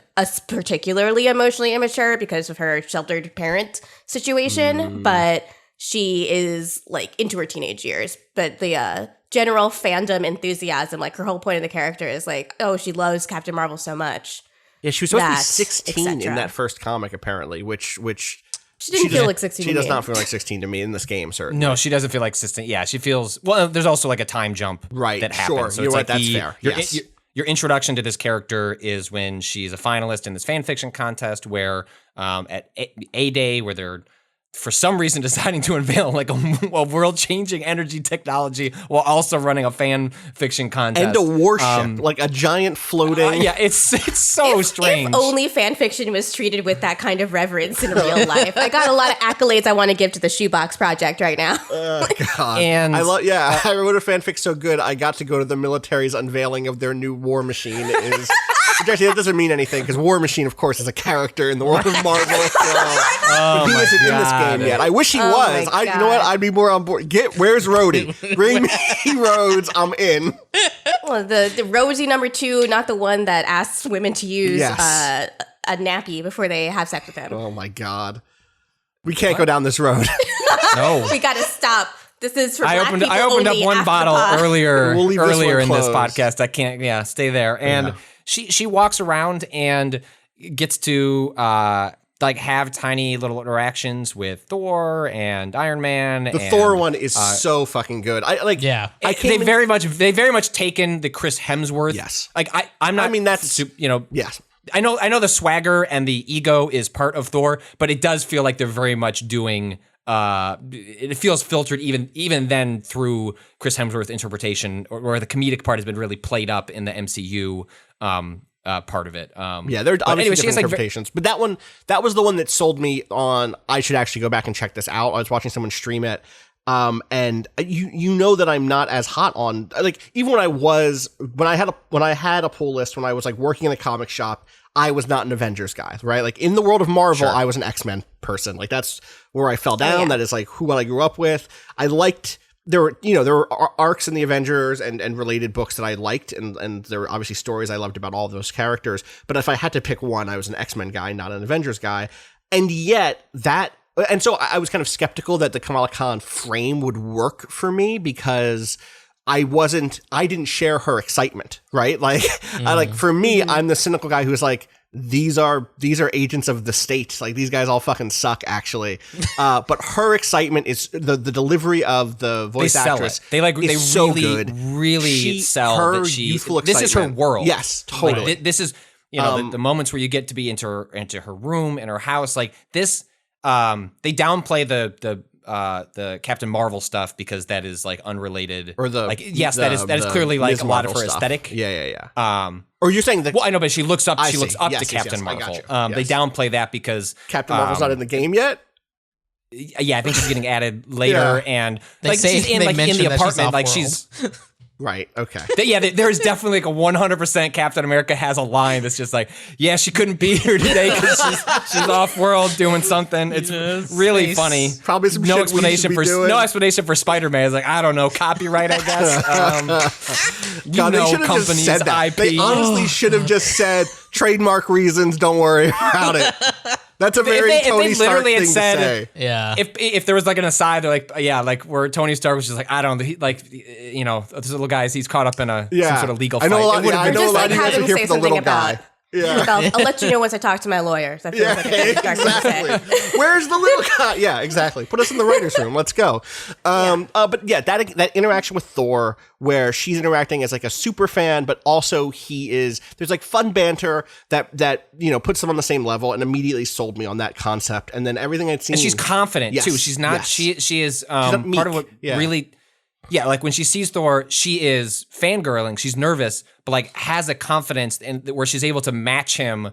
Speaker 4: particularly emotionally immature because of her sheltered parent situation, but she is like into her teenage years. But the general fandom enthusiasm, like her whole point of the character is like, oh, she loves Captain Marvel so much.
Speaker 3: Yeah, she was supposed to be
Speaker 4: That,
Speaker 3: 16 in
Speaker 4: etc.
Speaker 3: that first comic, apparently, which
Speaker 4: She didn't feel like 16
Speaker 3: she
Speaker 4: to
Speaker 3: does
Speaker 4: me.
Speaker 3: not feel like 16 to me in this game, certainly.
Speaker 5: No, she doesn't feel like consistent. Yeah, she feels well. There's also like a time jump,
Speaker 3: Right,
Speaker 5: That
Speaker 3: sure.
Speaker 5: happens. So
Speaker 3: You're
Speaker 5: it's
Speaker 3: right,
Speaker 5: like
Speaker 3: that's fair. Yes.
Speaker 5: Your introduction to this character is when she's a finalist in this fanfiction contest, where at a day where they're for some reason deciding to unveil like a world-changing energy technology while also running a fan fiction contest
Speaker 3: And a warship, like a giant floating.
Speaker 5: yeah, it's so strange.
Speaker 4: If only fan fiction was treated with that kind of reverence in real life. I got a lot of accolades I want to give to the Shoebox Project right now.
Speaker 3: God.
Speaker 5: And
Speaker 3: I wrote a fanfic so good, I got to go to the military's unveiling of their new war machine. Which actually, that doesn't mean anything, because War Machine, of course, is a character in the world of Marvel. But he isn't in this game yet. I wish he was.
Speaker 4: my
Speaker 3: You know what? I'd be more on board. Where's Rhodey? Bring me Rhodes. I'm in.
Speaker 4: Well, the Rosie #2, not the one that asks women to use
Speaker 3: Yes.
Speaker 4: a nappy before they have sex with him.
Speaker 3: Oh my God. We can't go down this road.
Speaker 5: no.
Speaker 4: We got to stop. This is for
Speaker 5: I
Speaker 4: black
Speaker 5: opened
Speaker 4: people
Speaker 5: up
Speaker 4: only
Speaker 5: one
Speaker 4: after
Speaker 5: bottle
Speaker 4: the pod.
Speaker 5: earlier
Speaker 3: We'll leave this one
Speaker 5: in this
Speaker 3: closed.
Speaker 5: podcast. I can't. Yeah, stay there. And she walks around and gets to like have tiny little interactions with Thor and Iron Man.
Speaker 3: The Thor one is so fucking good.
Speaker 5: They very much taken the Chris Hemsworth.
Speaker 3: Yes.
Speaker 5: Like I'm not.
Speaker 3: I mean, that's yes.
Speaker 5: I know the swagger and the ego is part of Thor, but it does feel like they're very much doing. It feels filtered even then through Chris Hemsworth interpretation, or the comedic part has been really played up in the MCU part of it.
Speaker 3: Yeah, there are obviously
Speaker 5: anyway,
Speaker 3: different interpretations, but that was the one that sold me on. I should actually go back and check this out. I was watching someone stream it. And you know that I'm not as hot on, like, even when I had a pull list, when I was like working in a comic shop, I was not an Avengers guy, right? Like in the world of Marvel, I was an X-Men person. Like that's where I fell down. That is like who I grew up with. I liked, there were arcs in the Avengers and related books that I liked. And there were obviously stories I loved about all of those characters. But if I had to pick one, I was an X-Men guy, not an Avengers guy. And yet and so I was kind of skeptical that the Kamala Khan frame would work for me because I didn't share her excitement, right? Like, for me, I'm the cynical guy who's like, these are agents of the state. Like these guys all fucking suck, actually. But her excitement is the delivery of the voice actress.
Speaker 5: They
Speaker 3: so good.
Speaker 5: Really sell
Speaker 3: her
Speaker 5: that she.
Speaker 3: youthful
Speaker 5: This is her
Speaker 3: excitement.
Speaker 5: world.
Speaker 3: Yes, totally.
Speaker 5: Like, this is the moments where you get to be into her room in her house. Like this, they downplay the Captain Marvel stuff because that is like unrelated. Or that is clearly like a lot of her
Speaker 3: stuff.
Speaker 5: aesthetic.
Speaker 3: Yeah. Or you're saying that?
Speaker 5: Well, I know, but she looks up. She looks up
Speaker 3: Yes,
Speaker 5: to
Speaker 3: yes,
Speaker 5: Captain
Speaker 3: yes, I
Speaker 5: Marvel.
Speaker 3: got you.
Speaker 5: They
Speaker 3: Yes.
Speaker 5: downplay that because
Speaker 3: Captain Marvel's not in the game yet?
Speaker 5: Yeah, I think she's getting added later, and
Speaker 2: They
Speaker 5: like
Speaker 2: say-
Speaker 5: she's in
Speaker 2: they
Speaker 5: like in
Speaker 2: mention
Speaker 5: the
Speaker 2: that she's
Speaker 5: apartment, like
Speaker 2: off-world.
Speaker 5: she's.
Speaker 3: Right. Okay.
Speaker 5: There is definitely like a 100% Captain America has a line that's just like, yeah, she couldn't be here today because she's off world doing something. It's really funny.
Speaker 3: Probably some shit we should be doing.
Speaker 5: No explanation for Spider-Man. It's like, I don't know, copyright, I guess.
Speaker 3: God, they should have just said that.
Speaker 5: IP.
Speaker 3: They honestly should have just said trademark reasons. Don't worry about it. That's a very Tony Stark thing to say.
Speaker 2: Yeah.
Speaker 5: If there was like an aside, they're like, yeah, like where Tony Stark was just like, I don't know, this little guy, he's caught up in some sort of legal fight.
Speaker 3: I know a lot of you guys are
Speaker 4: having
Speaker 3: here
Speaker 4: say
Speaker 3: for the little
Speaker 4: something about-
Speaker 3: guy. Yeah.
Speaker 4: I'll let you know once I talk to my lawyers. I feel like it's a dark thing to say.
Speaker 3: Where's the little guy? Yeah, exactly. Put us in the writer's room. Let's go. But yeah, that interaction with Thor, where she's interacting as like a super fan, but also there's like fun banter that puts them on the same level, and immediately sold me on that concept. And then everything I'd seen,
Speaker 5: And she's confident
Speaker 3: Yes,
Speaker 5: too. She's not.
Speaker 3: yes.
Speaker 5: She is
Speaker 3: not
Speaker 5: part of
Speaker 3: meek.
Speaker 5: what
Speaker 3: Yeah.
Speaker 5: really. Yeah, like when she sees Thor, she is fangirling. She's nervous, but like has a confidence where she's able to match him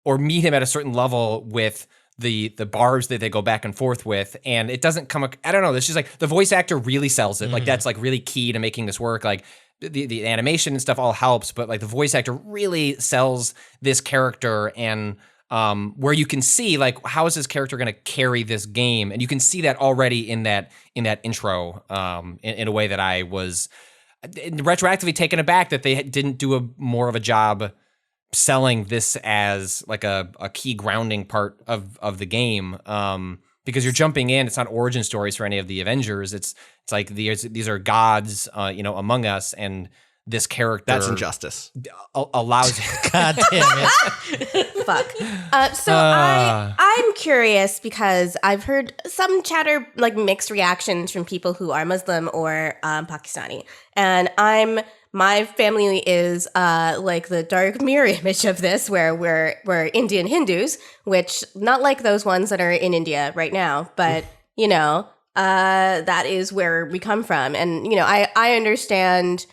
Speaker 5: or meet him at a certain level with the barbs that they go back and forth with, and it doesn't come. I don't know. It's just like the voice actor really sells it. Like that's like really key to making this work. Like the animation and stuff all helps, but like the voice actor really sells this character, and where you can see like how is this character going to carry this game, and you can see that already in that intro in a way that I was retroactively taken aback that they didn't do a more of a job selling this as like a key grounding part of the game, because you're jumping in. It's not origin stories for any of the Avengers. It's like these are gods, among us, and this character
Speaker 3: That's injustice.
Speaker 5: Allows.
Speaker 2: God damn it.
Speaker 4: Fuck. I'm curious because I've heard some chatter, like mixed reactions from people who are Muslim or Pakistani, and my family is like the dark mirror image of this, where we're Indian Hindus, which not like those ones that are in India right now, but that is where we come from, and I understand.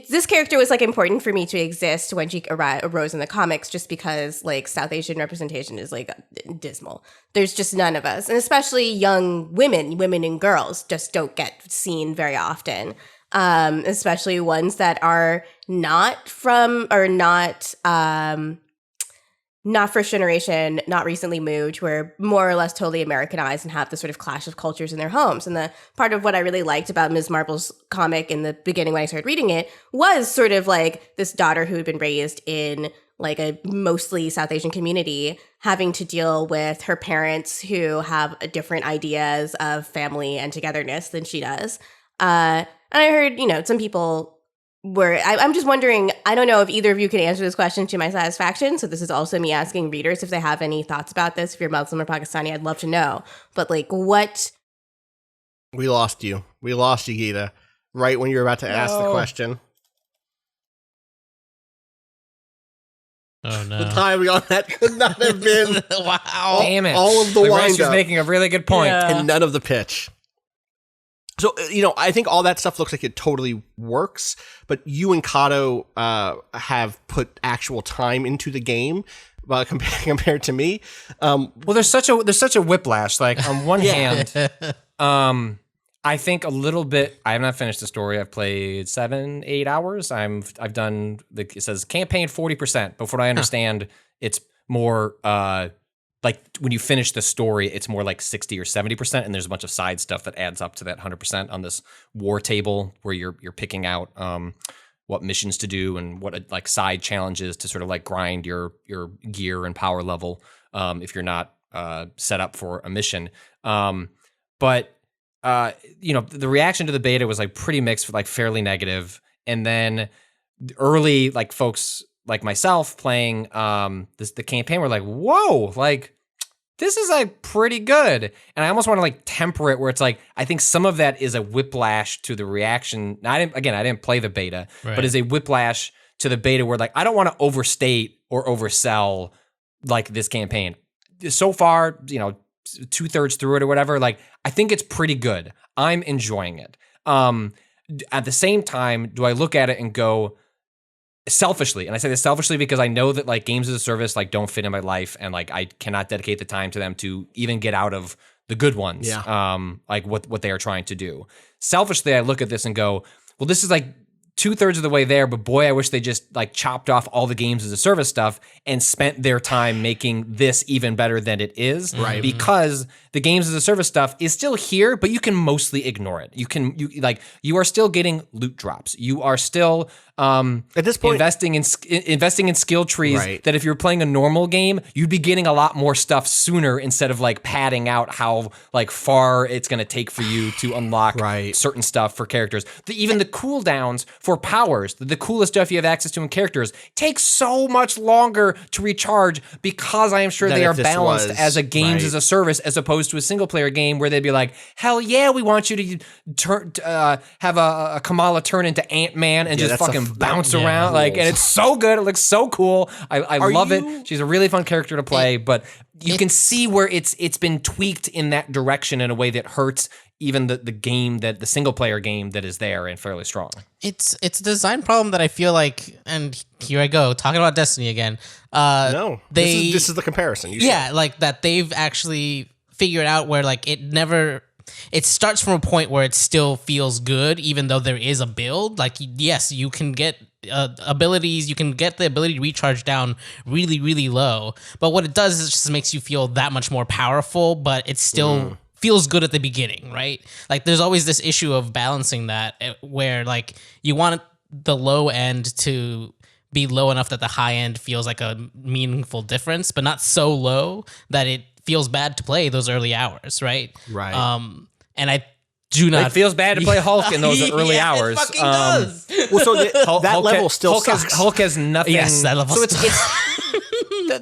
Speaker 4: This character was like important for me to exist when she arose in the comics, just because like South Asian representation is like dismal. There's just none of us, and especially young women and girls just don't get seen very often. Especially ones that are not from or not first generation, not recently moved, who are more or less totally Americanized and have the sort of clash of cultures in their homes. And the part of what I really liked about Ms. Marvel's comic in the beginning when I started reading it was sort of like this daughter who had been raised in like a mostly South Asian community, having to deal with her parents who have different ideas of family and togetherness than she does. And I heard, some people I'm just wondering, I don't know if either of you can answer this question to my satisfaction. So this is also me asking readers if they have any thoughts about this. If you're Muslim or Pakistani, I'd love to know. But like, what?
Speaker 3: We lost you. We lost you, Gita, right when you were about to ask the question.
Speaker 2: Oh, no.
Speaker 3: The timing on that could not have been.
Speaker 2: Wow.
Speaker 5: Damn it.
Speaker 3: All of the
Speaker 5: Ryan's
Speaker 3: wind-up.
Speaker 5: making a really good point.
Speaker 2: Yeah.
Speaker 3: And none of the pitch. So, I think all that stuff looks like it totally works, but you and Cado have put actual time into the game compared to me.
Speaker 5: Well, there's such a whiplash. Like on one hand, I think a little bit. I have not finished the story. I've played 7-8 hours. I've done it says campaign 40%, but from what I understand, it's more like when you finish the story, it's more like 60 or 70%, and there's a bunch of side stuff that adds up to that 100% on this war table where you're picking out what missions to do and what like side challenges to sort of like grind your gear and power level if you're not set up for a mission. But the reaction to the beta was like pretty mixed, like fairly negative, and then early like folks like myself playing the campaign were like, whoa, like this is like pretty good. And I almost want to like temper it where it's like, I think some of that is a whiplash to the reaction. I didn't play the beta,
Speaker 2: Right.
Speaker 5: but is a whiplash to the beta where like, I don't want to overstate or oversell like this campaign. So far, 2/3 through it or whatever, like I think it's pretty good. I'm enjoying it. At the same time, do I look at it and go, selfishly, and I say this selfishly because I know that like games as a service like don't fit in my life, and like I cannot dedicate the time to them to even get out of the good ones.
Speaker 3: Yeah.
Speaker 5: Like what they are trying to do. Selfishly, I look at this and go, well, this is like 2/3 of the way there, but boy, I wish they just like chopped off all the games as a service stuff and spent their time making this even better than it is.
Speaker 3: Right.
Speaker 5: Because the games as a service stuff is still here, but you can mostly ignore it. You are still getting loot drops. You are still
Speaker 3: At this point,
Speaker 5: investing in skill trees.
Speaker 3: Right.
Speaker 5: That if you're playing a normal game, you'd be getting a lot more stuff sooner instead of like padding out how like far it's going to take for you to unlock
Speaker 3: Right.
Speaker 5: certain stuff for characters. Even the cooldowns for powers, the coolest stuff you have access to in characters, takes so much longer to recharge because I am sure
Speaker 3: Than
Speaker 5: they
Speaker 3: if
Speaker 5: are
Speaker 3: this
Speaker 5: balanced
Speaker 3: was-
Speaker 5: as a games
Speaker 3: right.
Speaker 5: as a service as opposed to a single player game where they'd be like, hell yeah, we want you to have a Kamala turn into Ant-Man and
Speaker 3: Yeah,
Speaker 5: just
Speaker 3: that's
Speaker 5: fucking bounce
Speaker 2: yeah,
Speaker 5: around.
Speaker 3: rules.
Speaker 5: Like, and it's so good. It looks so cool. I love
Speaker 3: you-
Speaker 5: it. She's a really fun character to play, but you can see where it's been tweaked in that direction in a way that hurts even the game that the single player game that is there and fairly strong.
Speaker 2: It's a design problem that I feel like, and here I go talking about Destiny again.
Speaker 3: No, this is the comparison.
Speaker 2: Like that they've actually figured out where like it starts from a point where it still feels good, even though there is a build. Like, yes, you can get abilities, you can get the ability to recharge down really, really low. But what it does is it just makes you feel that much more powerful, but it still feels good at the beginning, right? Like, there's always this issue of balancing that where, like, you want the low end to be low enough that the high end feels like a meaningful difference, but not so low that it feels bad to play those early hours, right?
Speaker 3: Right.
Speaker 2: And I do not.
Speaker 5: It feels bad to play Hulk in those early hours.
Speaker 2: It fucking does.
Speaker 3: Well, so that level still sucks.
Speaker 5: Hulk has nothing.
Speaker 2: Yes, that level.
Speaker 5: So it's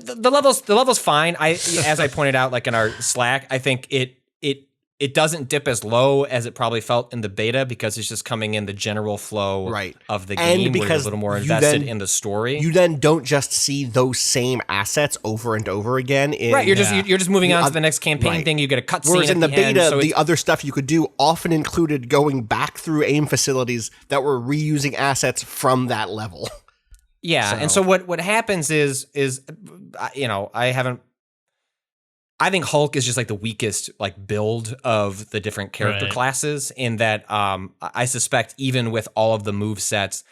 Speaker 5: the level's fine. As I pointed out, like in our Slack, I think it doesn't dip as low as it probably felt in the beta because it's just coming in the general flow of the game,
Speaker 3: and because
Speaker 5: where you're a little more invested in the story.
Speaker 3: You then don't just see those same assets over and over again.
Speaker 5: You're just moving on to the next campaign thing. You get a cutscene.
Speaker 3: Whereas in the beta,
Speaker 5: end, so
Speaker 3: the other stuff you could do often included going back through aim facilities that were reusing assets from that level.
Speaker 5: Yeah, and so what happens is I think Hulk is just like the weakest like build of the different character classes in that I suspect even with all of the move sets,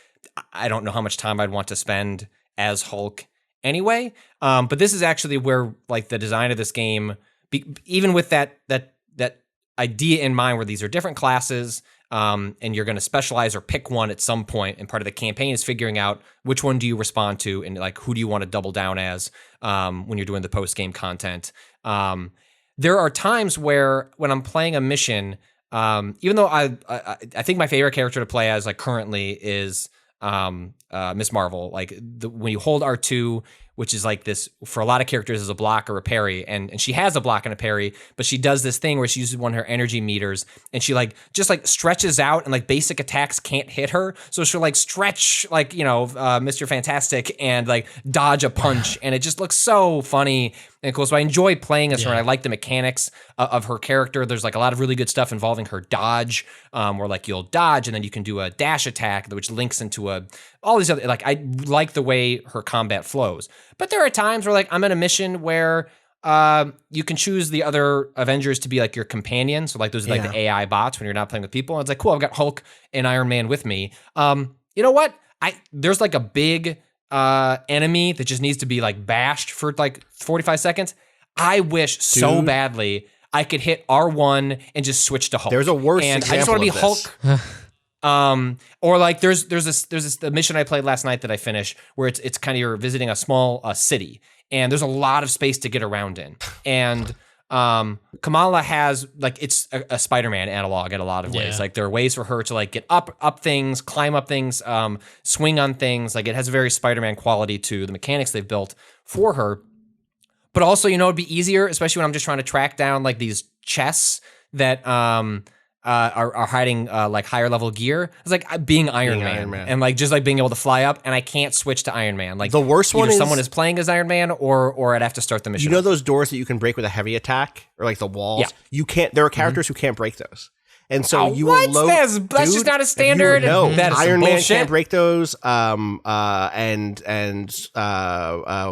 Speaker 5: I don't know how much time I'd want to spend as Hulk anyway. But this is actually where like the design of this game, even with that idea in mind where these are different classes and you're going to specialize or pick one at some point, and part of the campaign is figuring out which one do you respond to and like who do you want to double down as when you're doing the post-game content. There are times when I'm playing a mission, even though I think my favorite character to play as like currently is Miss Marvel. Like when you hold R2, which is like this for a lot of characters is a block or a parry, and she has a block and a parry, but she does this thing where she uses one of her energy meters and she like just like stretches out and like basic attacks can't hit her, so she'll like stretch like Mr. Fantastic and like dodge a punch, and it just looks so funny and cool. So I enjoy playing as her, and I like the mechanics of her character. There's like a lot of really good stuff involving her dodge, where like you'll dodge and then you can do a dash attack, which links into all these other, like I like the way her combat flows. But there are times where like I'm in a mission where you can choose the other Avengers to be like your companion. So like those are like the AI bots when you're not playing with people. And it's like, cool, I've got Hulk and Iron Man with me. You know what? There's like a big enemy that just needs to be like bashed for like 45 seconds. I wish so badly I could hit R1 and just switch to Hulk.
Speaker 3: There's a worse
Speaker 5: and
Speaker 3: example
Speaker 5: I just want to be
Speaker 3: of
Speaker 5: Hulk. Or like there's this mission I played last night that I finished where it's kind of you're visiting a small city and there's a lot of space to get around in, and Kamala has like it's a Spider-Man analog in a lot of ways. Like there are ways for her to like get up things, climb up things, swing on things. Like it has a very Spider-Man quality to the mechanics they've built for her. But also, it'd be easier, especially when I'm just trying to track down like these chests that are hiding like higher level gear. It's like being Iron Man and like just like being able to fly up, and I can't switch to Iron Man. Like
Speaker 3: the worst one is
Speaker 5: someone is playing as Iron Man or I'd have to start the mission.
Speaker 3: You know those doors that you can break with a heavy attack or like the walls?
Speaker 5: Yeah.
Speaker 3: You can't. There are characters who can't break those. And so you will load.
Speaker 5: That's just not a standard.
Speaker 3: No,
Speaker 5: that is
Speaker 3: Iron Man
Speaker 5: bullshit.
Speaker 3: can't break those. And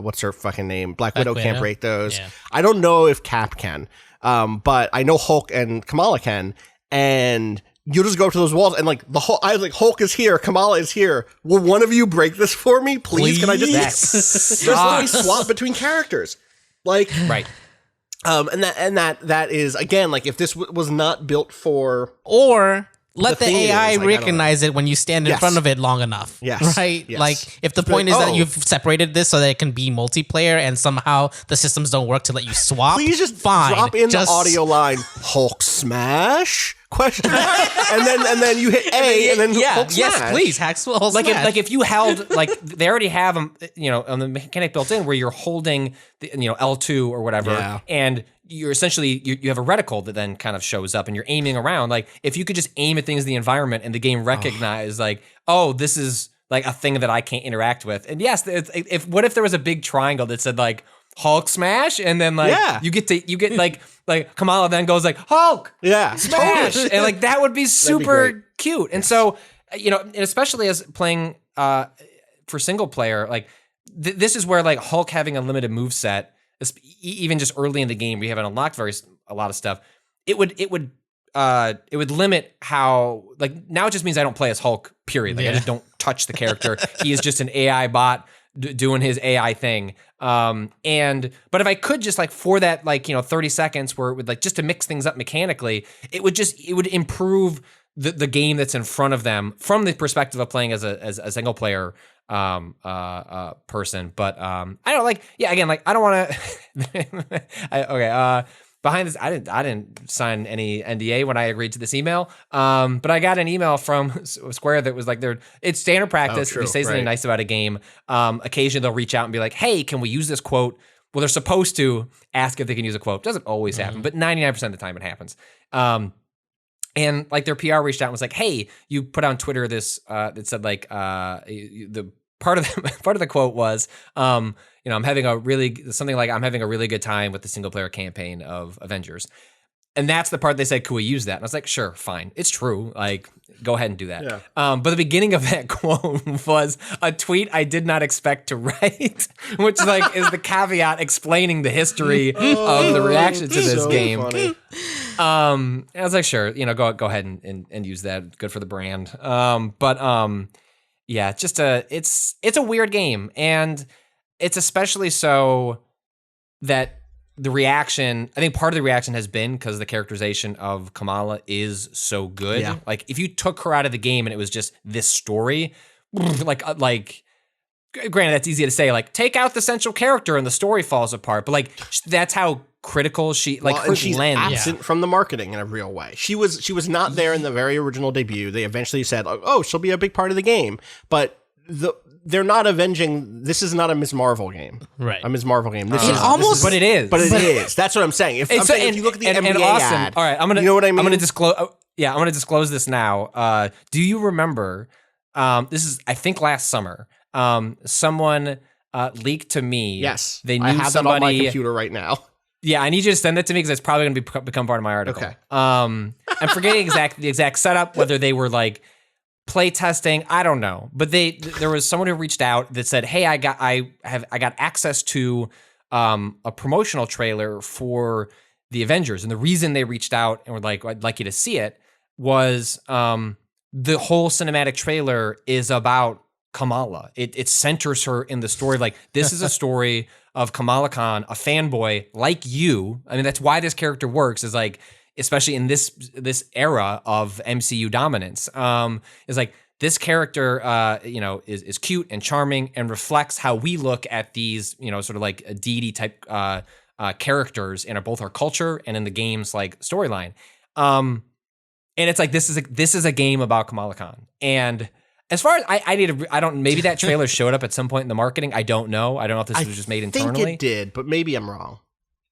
Speaker 3: what's her fucking name? Black Widow can't break those.
Speaker 2: Yeah.
Speaker 3: I don't know if Cap can, but I know Hulk and Kamala can. And you'll just go up to those walls and like I was like, Hulk is here, Kamala is here. Will one of you break this for me, please? Can I just let me swap between characters? Like
Speaker 5: right.
Speaker 3: And that is again like if this was not built for
Speaker 2: or let the AI
Speaker 3: is, like,
Speaker 2: recognize it when you stand in front of it long enough.
Speaker 3: Yes.
Speaker 2: Right?
Speaker 3: Yes.
Speaker 2: Like if the point is that you've separated this so that it can be multiplayer and somehow the systems don't work to let you swap.
Speaker 3: Please just
Speaker 2: fine.
Speaker 3: drop in the audio line Hulk smash ? and then you hit A and then Hulk smash.
Speaker 2: Yes, please, Haxwell smash.
Speaker 5: Like if you held like they already have them, on the mechanic built in where you're holding the, L2 or whatever, and you're essentially you have a reticle that then kind of shows up and you're aiming around. Like if you could just aim at things in the environment and the game recognize like, oh, this is like a thing that I can't interact with. And yes, what if there was a big triangle that said like Hulk smash, and then like you get like Kamala then goes like Hulk smash, and like that would be super cute. And so and especially as playing for single player, like this is where like Hulk having a limited move set, even just early in the game, we haven't unlocked a lot of stuff. It would limit how, like, now it just means I don't play as Hulk, period. Like I just don't touch the character. He is just an AI bot doing his AI thing. But if I could just like for that, like, 30 seconds where it would like just to mix things up mechanically, it would improve the game that's in front of them from the perspective of playing as a single player person. But I don't like, again, like I don't want to, behind this, I didn't sign any NDA when I agreed to this email. But I got an email from Square that was like, it's standard practice. If you say something nice about a game, occasionally they'll reach out and be like, hey, can we use this quote? Well, they're supposed to ask if they can use a quote. Doesn't always happen, but 99% of the time it happens. And like their PR reached out and was like, hey, you put on Twitter this, that said like, the part of the quote was, I'm having a really good time with the single player campaign of Avengers. And that's the part they said, could we use that? And I was like, sure, fine. It's true. Like, go ahead and do that. Yeah. But the beginning of that quote was a tweet I did not expect to write, which like is the caveat explaining the history of the reaction to this game. Funny. And I was like, sure, go ahead and use that. Good for the brand. Yeah, just it's a weird game, and it's especially so that the reaction, I think part of the reaction has been because the characterization of Kamala is so good. Yeah. Like if you took her out of the game and it was just this story, like granted that's easy to say, like take out the central character and the story falls apart, but like that's how critical she's
Speaker 3: absent from the marketing in a real way. She was not there in the very original debut. They eventually said, oh, she'll be a big part of the game, but they're not avenging. This is not a Ms. Marvel game,
Speaker 2: right?
Speaker 3: A Ms. Marvel game.
Speaker 5: But it is.
Speaker 3: But it is. That's what I'm saying. If you look at the NBA ad,
Speaker 5: all right, I'm gonna.
Speaker 3: You know what I mean?
Speaker 5: I'm gonna disclose. I'm gonna disclose this now. Do you remember? This is, I think, last summer. Someone leaked to me.
Speaker 3: Yes,
Speaker 5: they knew
Speaker 3: I have
Speaker 5: somebody
Speaker 3: that on my computer right now.
Speaker 5: Yeah, I need you to send that to me because it's probably going to become part of my article. Okay. I'm forgetting the exact setup, whether they were like play testing, I don't know. But there was someone who reached out that said, "Hey, I got access to a promotional trailer for the Avengers." And the reason they reached out and were like, "I'd like you to see it," was the whole cinematic trailer is about Kamala. It centers her in the story. Like, this is a story of Kamala Khan, a fanboy like you. I mean, that's why this character works, is like, especially in this era of MCU dominance, is like this character, is cute and charming and reflects how we look at these, sort of like a deity type characters in both our culture and in the game's like storyline. And it's like, this is a game about Kamala Khan. And as far as maybe that trailer showed up at some point in the marketing. I don't know. I don't know if this was just made internally.
Speaker 3: I think it did, but maybe I'm wrong.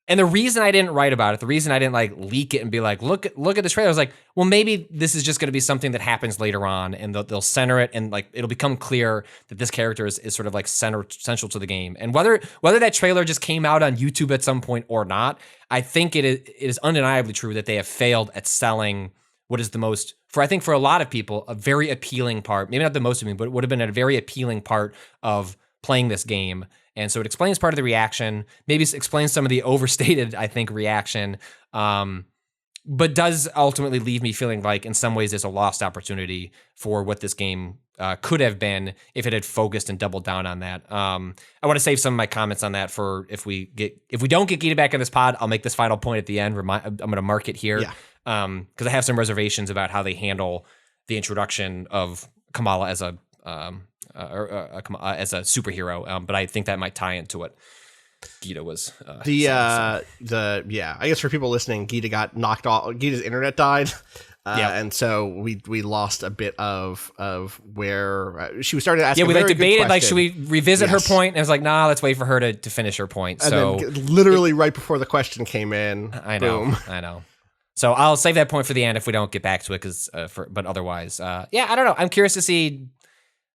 Speaker 5: And the reason I didn't write about it, the reason I didn't like leak it and be like, look at the trailer, I was like, well, maybe this is just going to be something that happens later on, and they'll center it, and like it'll become clear that this character is sort of like central to the game. And whether that trailer just came out on YouTube at some point or not, I think it is undeniably true that they have failed at selling what is the most, I think for a lot of people, a very appealing part, maybe not the most of me, but it would have been a very appealing part of playing this game. And so it explains part of the reaction, maybe explains some of the overstated, I think, reaction, but does ultimately leave me feeling like in some ways there's a lost opportunity for what this game could have been if it had focused and doubled down on that. I want to save some of my comments on that for if we don't get Gita back in this pod, I'll make this final point at the end. I'm going to mark it here. Yeah. Because I have some reservations about how they handle the introduction of Kamala as a superhero, but I think that might tie into what Gita was.
Speaker 3: I guess for people listening, Gita got knocked off. Gita's internet died, and so we lost a bit of where she was starting to ask. Yeah,
Speaker 5: we like debated like, should we revisit her point? And I was like, nah, let's wait for her to finish her point.
Speaker 3: And then literally right before the question came in,
Speaker 5: I know. So I'll save that point for the end if we don't get back to it, but otherwise, I don't know. I'm curious to see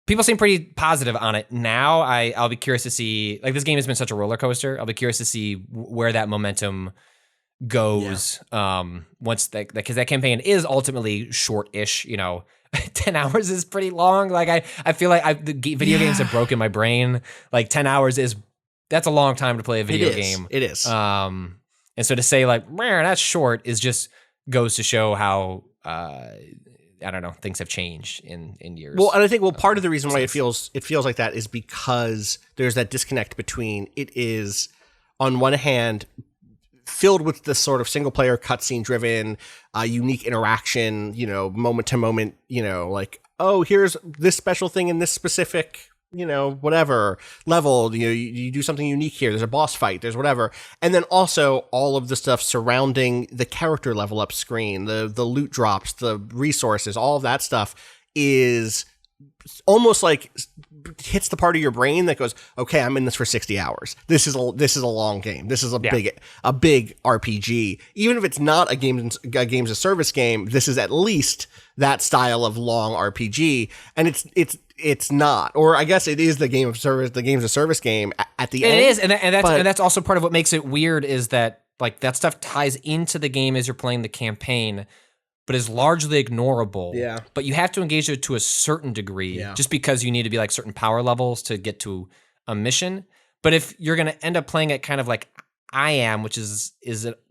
Speaker 5: people seem pretty positive on it now. I'll be curious to see, like, this game has been such a roller coaster. I'll be curious to see where that momentum goes. Once that, because that campaign is ultimately short-ish, 10 hours is pretty long. Like I feel like video games have broken my brain. Like 10 hours that's a long time to play a video game.
Speaker 3: It is.
Speaker 5: And so to say like, man, that's short is just goes to show how, I don't know, things have changed in years.
Speaker 3: Well, and I think part of the reason why it feels like that is because there's that disconnect between it is on one hand filled with this sort of single player cutscene driven, unique interaction, moment to moment, like, oh, here's this special thing in this specific, whatever level, you do something unique here. There's a boss fight, there's whatever. And then also all of the stuff surrounding the character level up screen, the loot drops, the resources, all of that stuff is almost like hits the part of your brain that goes, okay, I'm in this for 60 hours. This is a long game. This is a big RPG. Even if it's not a games of service game, this is at least that style of long RPG. And it's not, or I guess it is the games of service game at the end.
Speaker 5: It is, and that's also part of what makes it weird is that like that stuff ties into the game as you're playing the campaign, but is largely ignorable.
Speaker 3: Yeah.
Speaker 5: But you have to engage it to a certain degree, just because you need to be like certain power levels to get to a mission. But if you're going to end up playing it kind of like I am, which is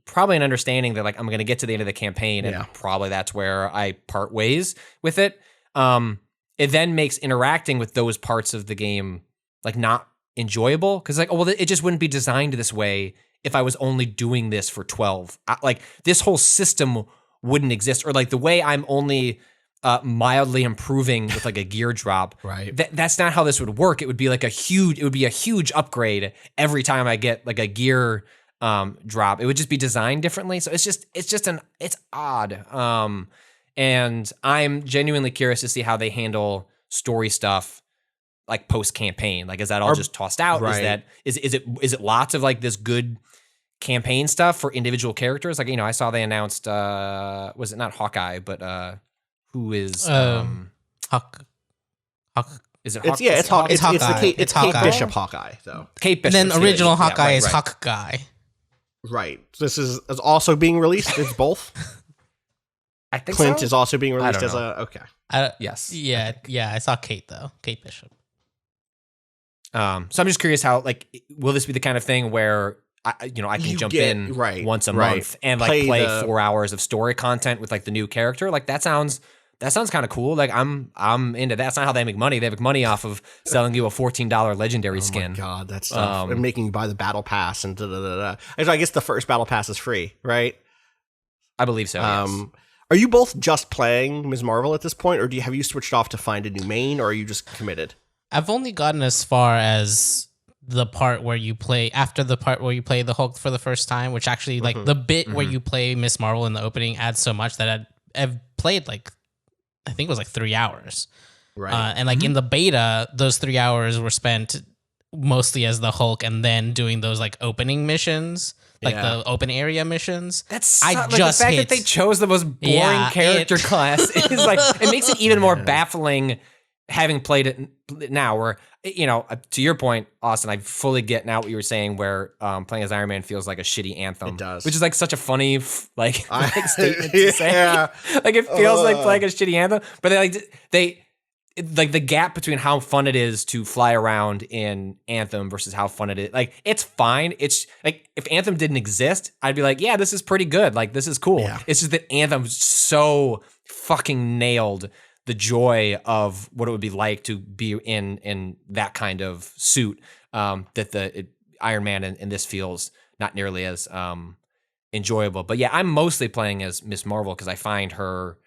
Speaker 5: probably an understanding that like I'm going to get to the end of the campaign, and probably that's where I part ways with it. It then makes interacting with those parts of the game like not enjoyable because like, oh well, it just wouldn't be designed this way if I was only doing this for 12. Like this whole system wouldn't exist, or like the way I'm only mildly improving with like a gear drop.
Speaker 3: Right.
Speaker 5: That's not how this would work. It would be a huge upgrade every time I get like a gear drop. It would just be designed differently. So it's odd. And I'm genuinely curious to see how they handle story stuff like post campaign. Like, is that all just tossed out?
Speaker 3: Right.
Speaker 5: Is it lots of like this good campaign stuff for individual characters? Like, I saw they announced, was it not Hawkeye, but who is
Speaker 2: Hawk.
Speaker 5: Is it?
Speaker 3: It's Hawkeye. It's Kate
Speaker 2: Hawkeye.
Speaker 3: Bishop Hawkeye though.
Speaker 5: Kate Bishop.
Speaker 2: And then original Hawkeye is
Speaker 5: right.
Speaker 2: Hawkeye.
Speaker 3: Right. This is also being released. It's both.
Speaker 5: I think
Speaker 3: Clint
Speaker 5: so?
Speaker 3: is also being released
Speaker 5: don't
Speaker 3: as
Speaker 5: know.
Speaker 3: okay.
Speaker 5: Yes.
Speaker 2: Yeah. I saw Kate though. Kate Bishop.
Speaker 5: So I'm just curious how like will this be the kind of thing where I can jump in once a month and like play 4 hours of story content with like the new character? Like that sounds kind of cool. Like I'm into that. That's not how they make money. They make money off of selling you a $14 legendary skin.
Speaker 3: Oh my God, that stuff. And making you buy the battle pass and da-da-da-da. Actually, I guess the first battle pass is free, right?
Speaker 5: I believe so. Yes.
Speaker 3: Are you both just playing Ms. Marvel at this point, or have you switched off to find a new main, or are you just committed?
Speaker 2: I've only gotten as far as the part where you play the Hulk for the first time, which actually like the bit where you play Ms. Marvel in the opening adds so much that I've played like I think it was like 3 hours.
Speaker 3: Right.
Speaker 2: And like in the beta, those 3 hours were spent mostly as the Hulk and then doing those like opening missions, like the open area missions.
Speaker 5: That's
Speaker 2: the fact
Speaker 5: that they chose the most boring character class is like it makes it even more baffling having played it now. Where to your point, Austin, I fully get now what you were saying. Where playing as Iron Man feels like a shitty Anthem. It does, which is like such a funny statement to say. Like it feels like playing a shitty Anthem, but they like the gap between how fun it is to fly around in Anthem versus how fun it is. Like, it's fine. It's like, if Anthem didn't exist, I'd be like, yeah, this is pretty good. Like, this is cool. Yeah. It's just that Anthem so fucking nailed the joy of what it would be like to be in that kind of suit, that Iron Man in this feels not nearly as enjoyable. But yeah, I'm mostly playing as Ms. Marvel because I find her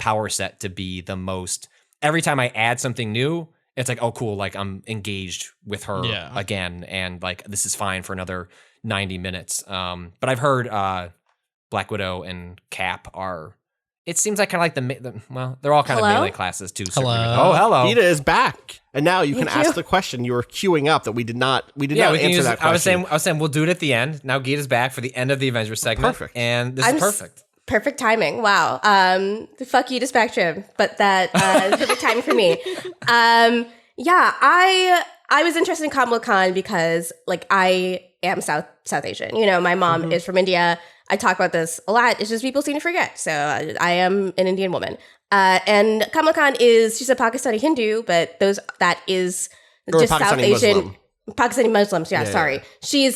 Speaker 5: power set to be the most... Every time I add something new, it's like, oh, cool. Like I'm engaged with her again. And like, this is fine for another 90 minutes. But I've heard Black Widow and Cap it seems like kind of like they're all kind of melee classes too. Oh, hello.
Speaker 3: Gita is back. And now you can ask the question you were queuing up that we did not answer that question.
Speaker 5: I was saying we'll do it at the end. Now Gita's back for the end of the Avengers segment.
Speaker 3: Perfect.
Speaker 5: And this is perfect.
Speaker 4: Perfect timing. Wow. Fuck you to Spectrum, but that is perfect timing for me. Yeah, I was interested in Comic-Con because like I am South Asian. You know, my mom is from India. I talk about this a lot. It's just people seem to forget. So I am an Indian woman. And Comic-Con she's a Pakistani Hindu, but that is
Speaker 3: Or
Speaker 4: just
Speaker 3: Pakistani
Speaker 4: South Asian
Speaker 3: Muslim.
Speaker 4: Pakistani Muslims. Yeah, sorry.
Speaker 3: yeah.
Speaker 4: She's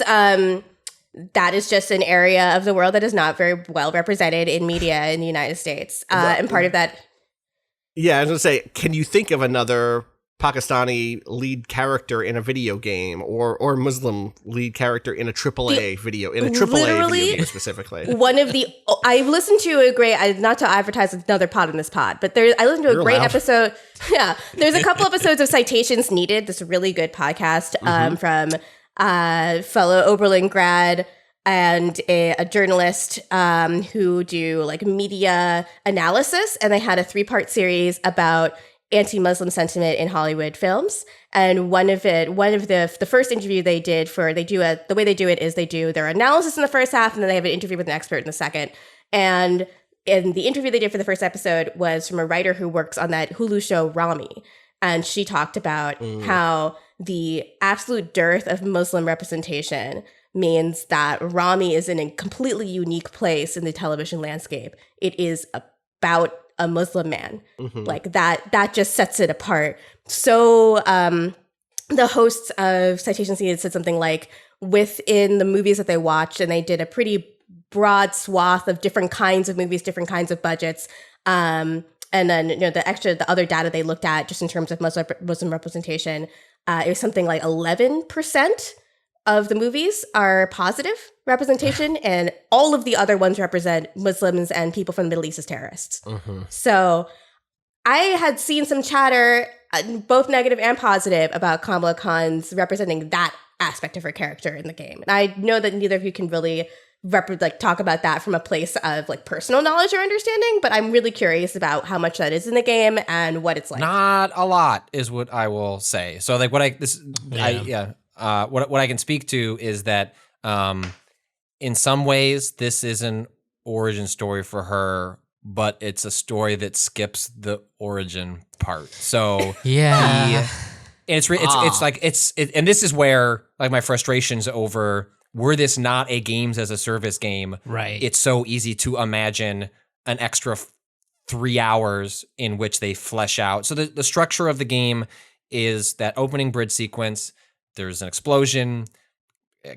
Speaker 4: that is just an area of the world that is not very well represented in media in the United States. And part of that.
Speaker 3: Yeah, I was gonna say, can you think of another Pakistani lead character in a video game, or Muslim lead character in a AAA video game specifically?
Speaker 4: One of the I listened to a great, not to advertise another pod in this pod, but I listened to a great episode. Yeah, there's a couple episodes of Citations Needed. This really good podcast from fellow Oberlin grad and a journalist who do like media analysis, and they had a 3-part series about anti-Muslim sentiment in Hollywood films. And one of the first interview they did the way they do it is they do their analysis in the first half, and then they have an interview with an expert in the second. And in the interview they did for the first episode was from a writer who works on that Hulu show Rami. And she talked about how the absolute dearth of Muslim representation means that Rami is in a completely unique place in the television landscape. It is about a Muslim man. Like that just sets it apart. So the hosts of Citations Needed said something like, within the movies that they watched, and they did a pretty broad swath of different kinds of movies, different kinds of budgets. And then, the other data they looked at just in terms of Muslim representation, it was something like 11% of the movies are positive representation, and all of the other ones represent Muslims and people from the Middle East as terrorists. So I had seen some chatter, both negative and positive, about Kamala Khan's representing that aspect of her character in the game. And I know that neither of you can really talk about that from a place of like personal knowledge or understanding, but I'm really curious about how much that is in the game and what it's like.
Speaker 5: Not a lot is what I will say. So like what I can speak to is that in some ways this is an origin story for her, but it's a story that skips the origin part. So
Speaker 2: Yeah.
Speaker 5: and and this is where like my frustrations over, were this not a games as a service game,
Speaker 2: Right.
Speaker 5: it's so easy to imagine an extra 3 hours in which they flesh out. So the structure of the game is that opening bridge sequence. There's an explosion.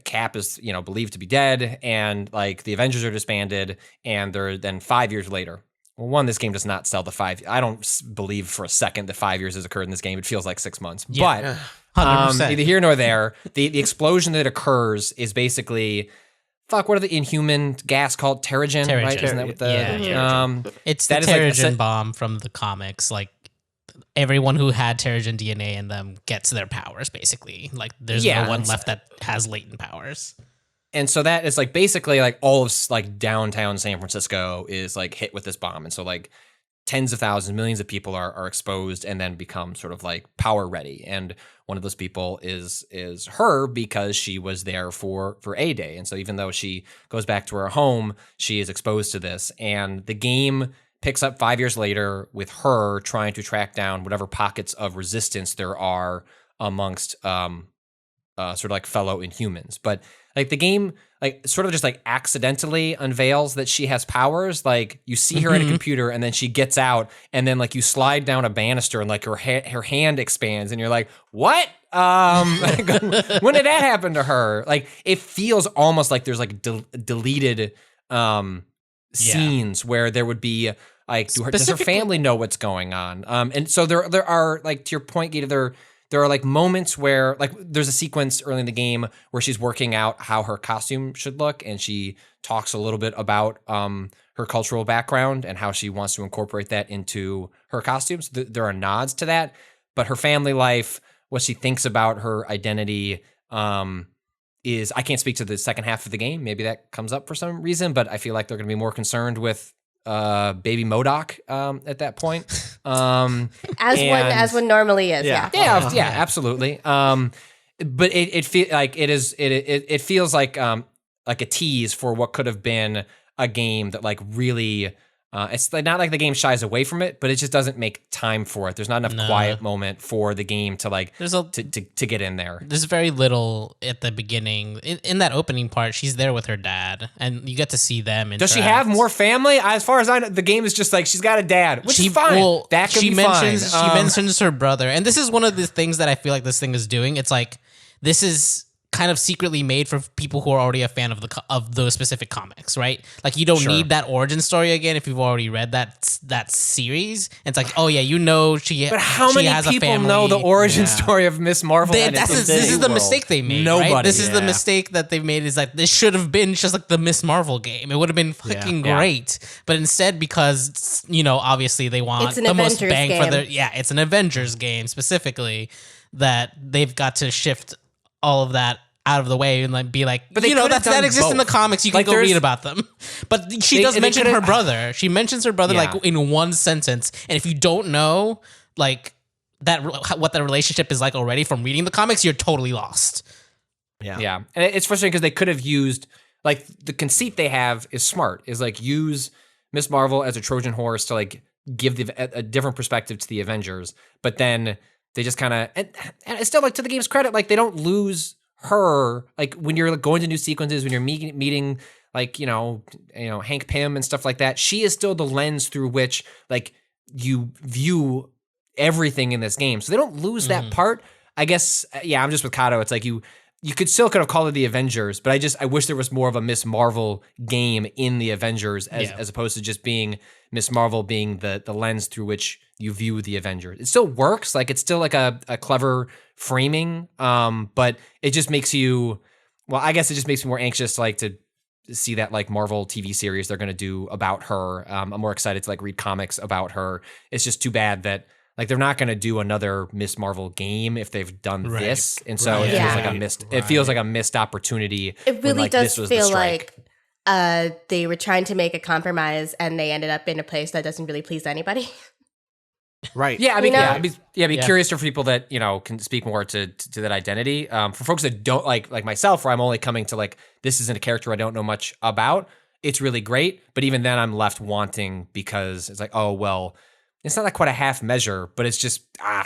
Speaker 5: Cap is, believed to be dead, and like the Avengers are disbanded, and they're then 5 years later. Well, one, this game does not sell the 5. I don't believe for a second that 5 years has occurred in this game. It feels like 6 months.
Speaker 2: Yeah.
Speaker 5: But
Speaker 2: 100%.
Speaker 5: neither here nor there. The explosion that occurs is basically, what are the inhuman gas called? Terrigen, right?
Speaker 2: Terrigen.
Speaker 5: Isn't that what the
Speaker 2: Yeah. It's the
Speaker 5: that is like
Speaker 2: Terrigen bomb from the comics. Like everyone who had Terrigen DNA in them gets their powers, basically. Like there's no one left that has latent powers.
Speaker 5: And so that is like basically like all of like downtown San Francisco is like hit with this bomb. And so like tens of thousands, millions of people are exposed and then become sort of like power ready. And one of those people is her, because she was there for A-Day. And so even though she goes back to her home, she is exposed to this. And the game picks up 5 years later with her trying to track down whatever pockets of resistance there are amongst sort of like fellow Inhumans. But like the game like sort of just like accidentally unveils that she has powers. Like you see her in a computer and then she gets out, and then like you slide down a banister and like her hand expands and you're like, what? When did that happen to her? Like it feels almost like there's like deleted scenes where there would be like, does her family know what's going on? And so there are, like, to your point, Gita, there are like moments where like there's a sequence early in the game where she's working out how her costume should look, and she talks a little bit about her cultural background and how she wants to incorporate that into her costumes. There are nods to that, but her family life, what she thinks about her identity, is, I can't speak to the second half of the game. Maybe that comes up for some reason, but I feel like they're going to be more concerned with baby MODOK at that point.
Speaker 4: As one normally is. Yeah,
Speaker 5: absolutely. But it feels like a tease for what could have been a game that like really It's like, not like the game shies away from it, but it just doesn't make time for it. There's not enough quiet moment for the game to like to get in there.
Speaker 2: There's very little at the beginning. In that opening part, she's there with her dad, and you get to see them.
Speaker 5: Does she have more family? As far as I know, the game is just like she's got a dad, which is fine.
Speaker 2: Well,
Speaker 5: that can be
Speaker 2: fine.
Speaker 5: She
Speaker 2: She mentions her brother, and this is one of the things that I feel like this thing is doing. It's like this is kind of secretly made for people who are already a fan of those specific comics, right? Like you don't need that origin story again if you've already read that series. It's like, oh yeah, you know
Speaker 5: But how many people know the origin story of Miss Marvel?
Speaker 2: This is the mistake they made.
Speaker 5: Nobody.
Speaker 2: Right? This is the mistake that they've made. Is like this should have been just like the Miss Marvel game. It would have been fucking great. But instead, because obviously they want the most bang for their it's an Avengers game specifically, that they've got to shift all of that out of the way and like be like, but that exists in the comics. You can go read about them. But she does mention her brother. She mentions her brother like in one sentence. And if you don't know like that what that relationship is like already from reading the comics, you're totally lost.
Speaker 5: Yeah. And it's frustrating because they could have used like the conceit they have is smart. Is like use Miss Marvel as a Trojan horse to like give a different perspective to the Avengers. But then they just kind of and it's still like to the game's credit, like they don't lose her, like when you're going to new sequences, when you're meeting like Hank Pym and stuff like that, she is still the lens through which like you view everything in this game. So they don't lose that part. I guess I'm just with Cado. It's like you could have called it the Avengers, but I wish there was more of a Miss Marvel game in the Avengers as opposed to just being Miss Marvel being the lens through which you view the Avengers. It still works, like it's still like a clever framing, but it just makes you, I guess it just makes me more anxious like to see that like Marvel TV series they're going to do about her. I'm more excited to like read comics about her. It's just too bad that like they're not going to do another Miss Marvel game if they've done this, and so it feels like a missed. It feels like a missed opportunity.
Speaker 4: It really does feel like they were trying to make a compromise, and they ended up in a place that doesn't really please anybody.
Speaker 3: Right.
Speaker 5: Yeah, I'd be curious for people that can speak more to that identity. For folks that don't like myself, where I'm only coming to like this isn't a character I don't know much about. It's really great, but even then I'm left wanting because it's like, oh well, it's not like quite a half measure, but it's just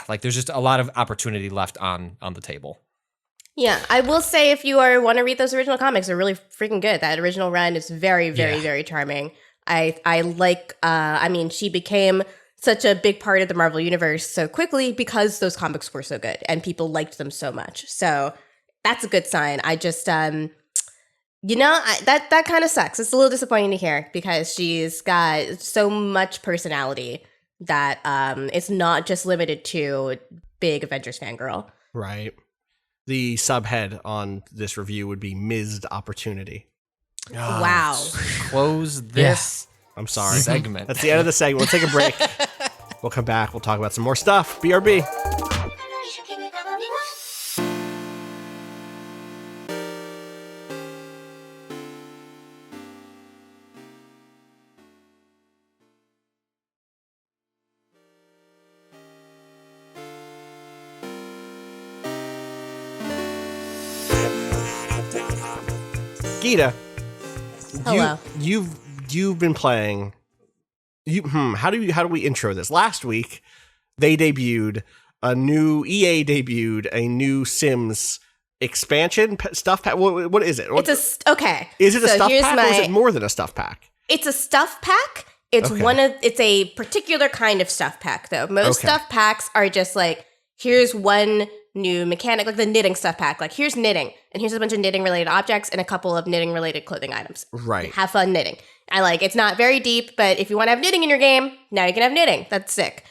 Speaker 5: like there's just a lot of opportunity left on the table. Yeah,
Speaker 4: I will say if you want to read those original comics, they're really freaking good. That original run is very, very, very charming. I like. She became such a big part of the Marvel Universe so quickly because those comics were so good and people liked them so much. So that's a good sign. I just, that kind of sucks. It's a little disappointing to hear because she's got so much personality that it's not just limited to big Avengers fangirl.
Speaker 3: Right. The subhead on this review would be missed opportunity.
Speaker 4: Wow.
Speaker 5: Close this.
Speaker 3: I'm sorry.
Speaker 5: Segment.
Speaker 3: That's the end of the segment. We'll take a break. We'll come back. We'll talk about some more stuff. BRB. Gita.
Speaker 4: Hello.
Speaker 3: You've been playing. How do we intro this? Last week, EA debuted a new Sims expansion stuff pack. What is it?
Speaker 4: Okay.
Speaker 3: Is it a stuff pack or is it more than a stuff pack?
Speaker 4: It's a stuff pack. It's it's a particular kind of stuff pack though. Most stuff packs are just like, here's one new mechanic, like the knitting stuff pack. Like here's knitting, and here's a bunch of knitting related objects and a couple of knitting related clothing items.
Speaker 3: Right.
Speaker 4: Have fun knitting. It's not very deep, but if you want to have knitting in your game, now you can have knitting. That's sick.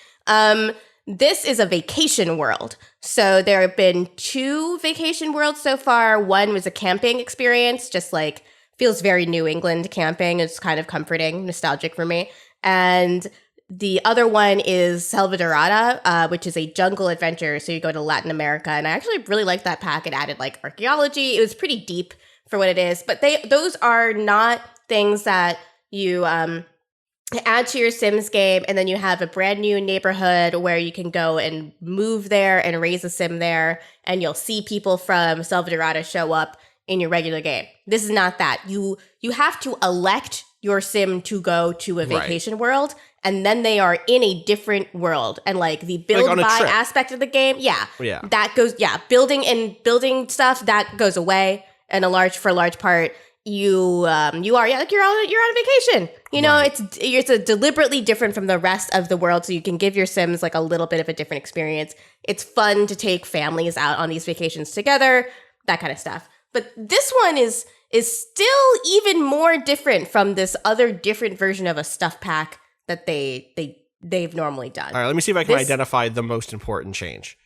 Speaker 4: This is a vacation world. So there have been 2 vacation worlds so far. One was a camping experience, just like feels very New England camping. It's kind of comforting, nostalgic for me. And the other one is Selvadorada, which is a jungle adventure. So you go to Latin America. And I actually really liked that pack. It added like archaeology. It was pretty deep for what it is. But those are not things that you add to your Sims game, and then you have a brand new neighborhood where you can go and move there and raise a Sim there, and you'll see people from Selvadorada show up in your regular game. This is not that. You have to elect your sim to go to a vacation world, and then they are in a different world, and like the build buy aspect of the game, that goes, building stuff that goes away, and for a large part, you're on vacation. You know, it's a deliberately different from the rest of the world, so you can give your sims like a little bit of a different experience. It's fun to take families out on these vacations together, that kind of stuff. But this one is still even more different from this other different version of a stuff pack that they've normally done.
Speaker 3: All right, let me see if I can identify the most important change.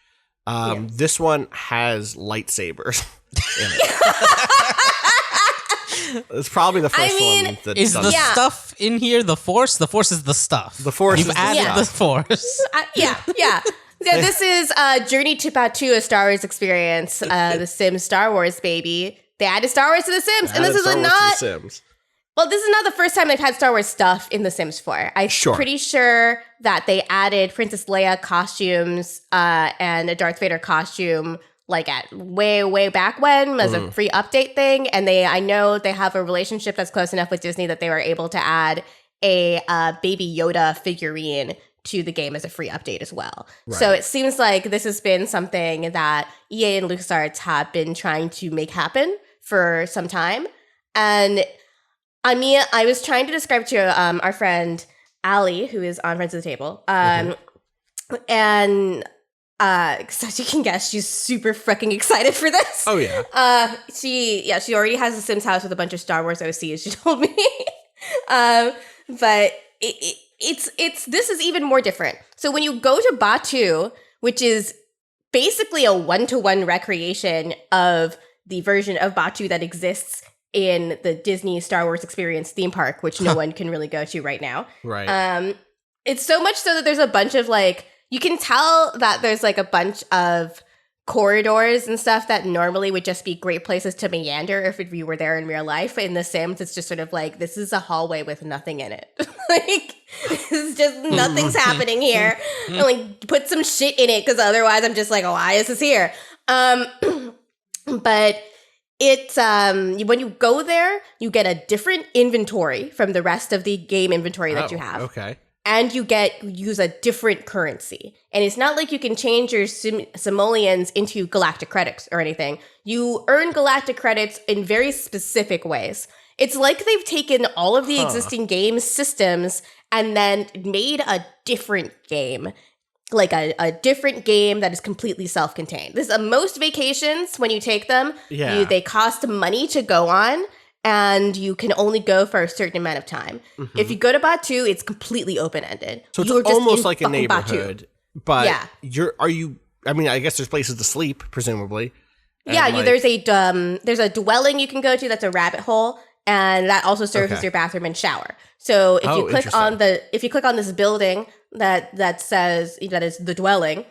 Speaker 3: This one has lightsabers in it. It's probably the first one that
Speaker 2: is the stuff in here the Force? The Force is the stuff.
Speaker 3: The Force
Speaker 2: You've added the Force.
Speaker 4: This is Journey to Batuu, a Star Wars experience. The Sims Star Wars, baby. They added Star Wars to The Sims, and this is not. Well, this is not the first time they've had Star Wars stuff in The Sims 4. I'm pretty sure that they added Princess Leia costumes and a Darth Vader costume like at way back when as a free update thing. And I know they have a relationship that's close enough with Disney that they were able to add a Baby Yoda figurine to the game as a free update as well. Right. So it seems like this has been something that EA and LucasArts have been trying to make happen for some time. And I mean, I was trying to describe to our friend Allie, who is on Friends of the Table, and as you can guess, she's super freaking excited for this.
Speaker 3: Oh yeah.
Speaker 4: She already has a Sims house with a bunch of Star Wars OCs. She told me, but this is even more different. So when you go to Batuu, which is basically a 1-to-1 recreation of the version of Batuu that exists in the Disney Star Wars Experience theme park, which no one can really go to right now.
Speaker 3: Right.
Speaker 4: It's so much so that there's a bunch of like, you can tell that there's like a bunch of corridors and stuff that normally would just be great places to meander if you were there in real life. In The Sims, it's just sort of like, this is a hallway with nothing in it. Like, this is just, nothing's happening here. And like, put some shit in it, because otherwise I'm just like, oh, why is this here? But it's, when you go there, you get a different inventory from the rest of the game inventory that you have.
Speaker 3: Okay.
Speaker 4: And you use a different currency. And it's not like you can change your simoleons into galactic credits or anything. You earn galactic credits in very specific ways. It's like they've taken all of the existing game systems and then made a different game. Like a different game that is completely self-contained. Most vacations, when you take them, they cost money to go on. And you can only go for a certain amount of time. Mm-hmm. If you go to Batuu, it's completely open-ended.
Speaker 3: So it's almost like a neighborhood. But I guess there's places to sleep, presumably.
Speaker 4: Yeah, there's a dwelling you can go to that's a rabbit hole, and that also serves as your bathroom and shower. So if you click on this building that says that is the dwelling,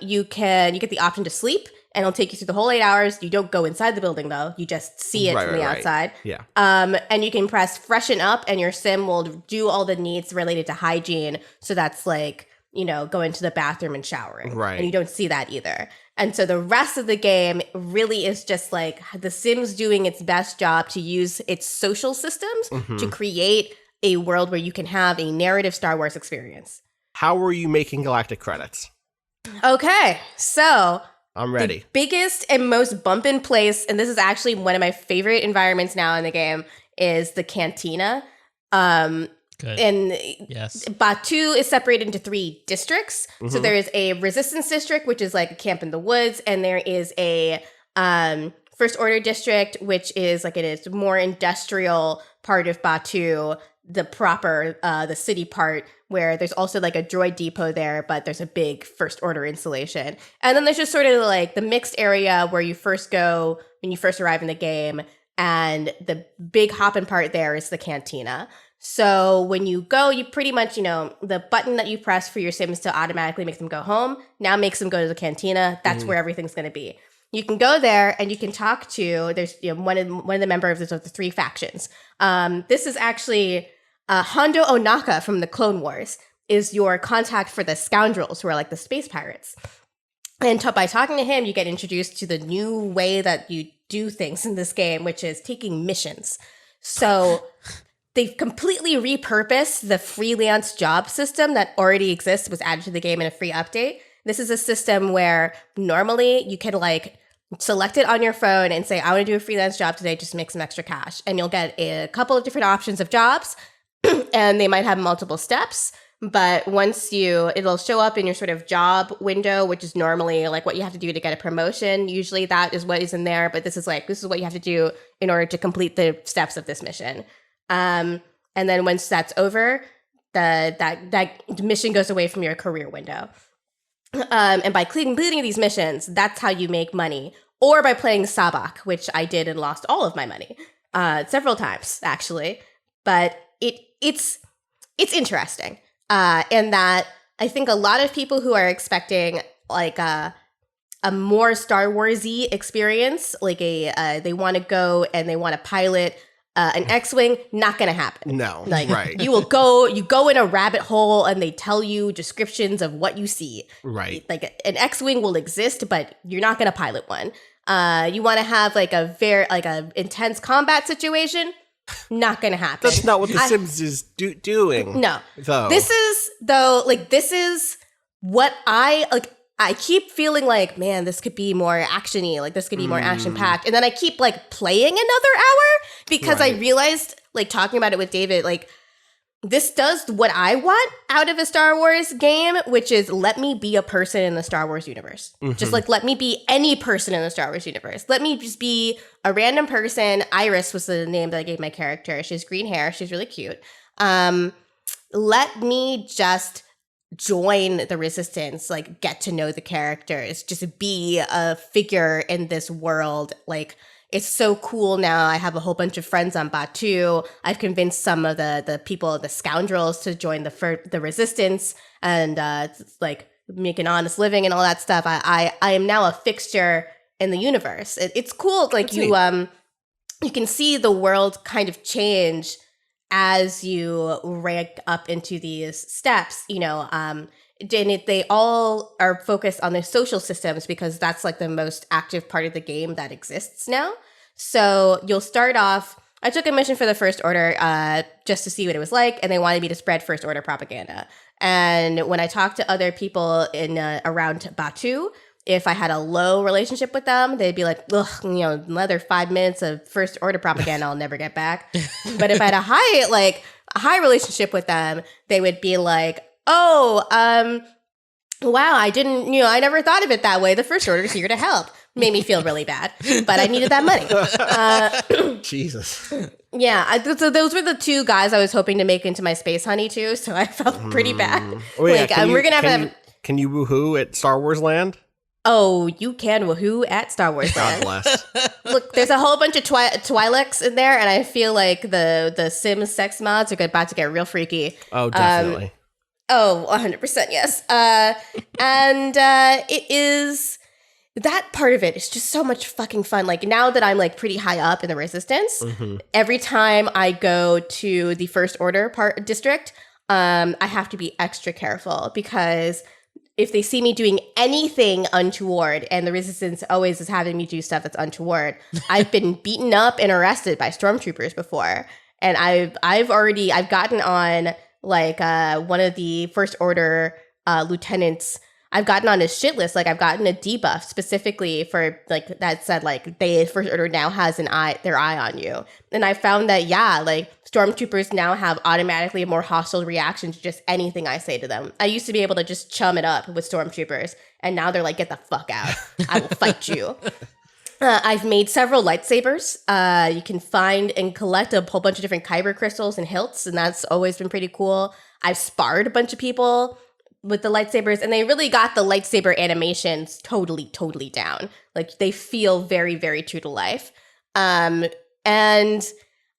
Speaker 4: you get the option to sleep. And it'll take you through the whole 8 hours. You don't go inside the building, though. You just see it from the outside.
Speaker 3: Yeah.
Speaker 4: And you can press freshen up, and your sim will do all the needs related to hygiene. So that's like, going to the bathroom and showering.
Speaker 3: Right.
Speaker 4: And you don't see that either. And so the rest of the game really is just like the Sims doing its best job to use its social systems to create a world where you can have a narrative Star Wars experience.
Speaker 3: How are you making galactic credits?
Speaker 4: Okay, so
Speaker 3: I'm ready.
Speaker 4: The biggest and most bump-in place, and this is actually one of my favorite environments now in the game, is the cantina.
Speaker 2: Good.
Speaker 4: And
Speaker 2: yes.
Speaker 4: Batuu is separated into 3 districts. Mm-hmm. So there is a resistance district, which is like a camp in the woods, and there is a first order district, which is like it is more industrial part of Batuu, the city part, where there's also like a droid depot there, but there's a big first order installation. And then there's just sort of like the mixed area where you first go when you first arrive in the game, and the big hopping part there is the cantina. So when you go, you pretty much, the button that you press for your Sims to automatically make them go home now makes them go to the cantina. That's where everything's going to be. You can go there and you can talk to, there's one of the members of the 3 factions. This is actually Hondo Onaka from the Clone Wars is your contact for the scoundrels, who are like the space pirates. And by talking to him, you get introduced to the new way that you do things in this game, which is taking missions. So they've completely repurposed the freelance job system that already exists, was added to the game in a free update. This is a system where normally you can like select it on your phone and say, I want to do a freelance job today, just make some extra cash. And you'll get a couple of different options of jobs and they might have multiple steps. But once it'll show up in your sort of job window, which is normally like what you have to do to get a promotion. Usually that is what is in there. But this is what you have to do in order to complete the steps of this mission. And then once that's over, that mission goes away from your career window. And by completing these missions, that's how you make money. Or by playing Sabak, which I did and lost all of my money several times, actually. But it's interesting. And that I think a lot of people who are expecting like a more Star Wars-y experience, like they want to go and they want to pilot an X-Wing, not going to happen.
Speaker 3: No,
Speaker 4: like,
Speaker 3: right.
Speaker 4: You go in a rabbit hole and they tell you descriptions of what you see.
Speaker 3: Right.
Speaker 4: Like an X-Wing will exist, but you're not going to pilot one. You want to have like a intense combat situation, not going to happen.
Speaker 3: That's not what The Sims is doing.
Speaker 4: No.
Speaker 3: Though.
Speaker 4: This is what I keep feeling like, man, this could be more action-y, like this could be more action-packed. And then I keep like playing another hour because I realized, like talking about it with David, like this does what I want out of a Star Wars game, which is let me be a person in the Star Wars universe. Just like let me be any person in the Star Wars universe. Let me just be a random person. Iris was the name that I gave my character. She has green hair. She's really cute. Let me just join the Resistance, like get to know the characters, just be a figure in this world. Like it's so cool now. I have a whole bunch of friends on Batu. I've convinced some of the people, the scoundrels, to join the Resistance and like make an honest living and all that stuff. I am now a fixture in the universe. It's cool. Like you can see the world kind of change as you rank up into these steps, and they all are focused on the social systems because that's like the most active part of the game that exists now. So you'll start off, I took a mission for the First Order just to see what it was like, and they wanted me to spread First Order propaganda. And when I talked to other people in around Batu, if I had a low relationship with them, they'd be like, ugh, another 5 minutes of First Order propaganda I'll never get back. But if I had a high relationship with them, they would be like, oh, wow, I never thought of it that way. The First Order is here to help. Made me feel really bad, but I needed that money.
Speaker 3: Jesus.
Speaker 4: Yeah, so those were the two guys I was hoping to make into my space honey too, so I felt pretty bad.
Speaker 3: Oh, yeah.
Speaker 4: We're going to have
Speaker 3: Can you woohoo at Star Wars Land?
Speaker 4: Oh, you can woohoo at Star Wars Land.
Speaker 3: God bless.
Speaker 4: Look, there's a whole bunch of Twi'leks in there, and I feel like the Sims sex mods are about to get real freaky.
Speaker 3: Oh, definitely.
Speaker 4: 100%, yes. And it is... That part of it is just so much fucking fun. Like, now that I'm, like, pretty high up in the Resistance, every time I go to the First Order district, I have to be extra careful because... if they see me doing anything untoward, and the Resistance always is having me do stuff that's untoward, I've been beaten up and arrested by stormtroopers before. And I've gotten on like one of the First Order lieutenants. I've gotten on his shit list. Like I've gotten a debuff specifically for like that said like the First Order now has their eye on you. And I found that like stormtroopers now have automatically a more hostile reaction to just anything I say to them. I used to be able to just chum it up with stormtroopers, and now they're like, get the fuck out. I will fight you. I've made several lightsabers. You can find and collect a whole bunch of different kyber crystals and hilts, and that's always been pretty cool. I've sparred a bunch of people with the lightsabers, and they really got the lightsaber animations totally down. Like they feel very, very true to life. And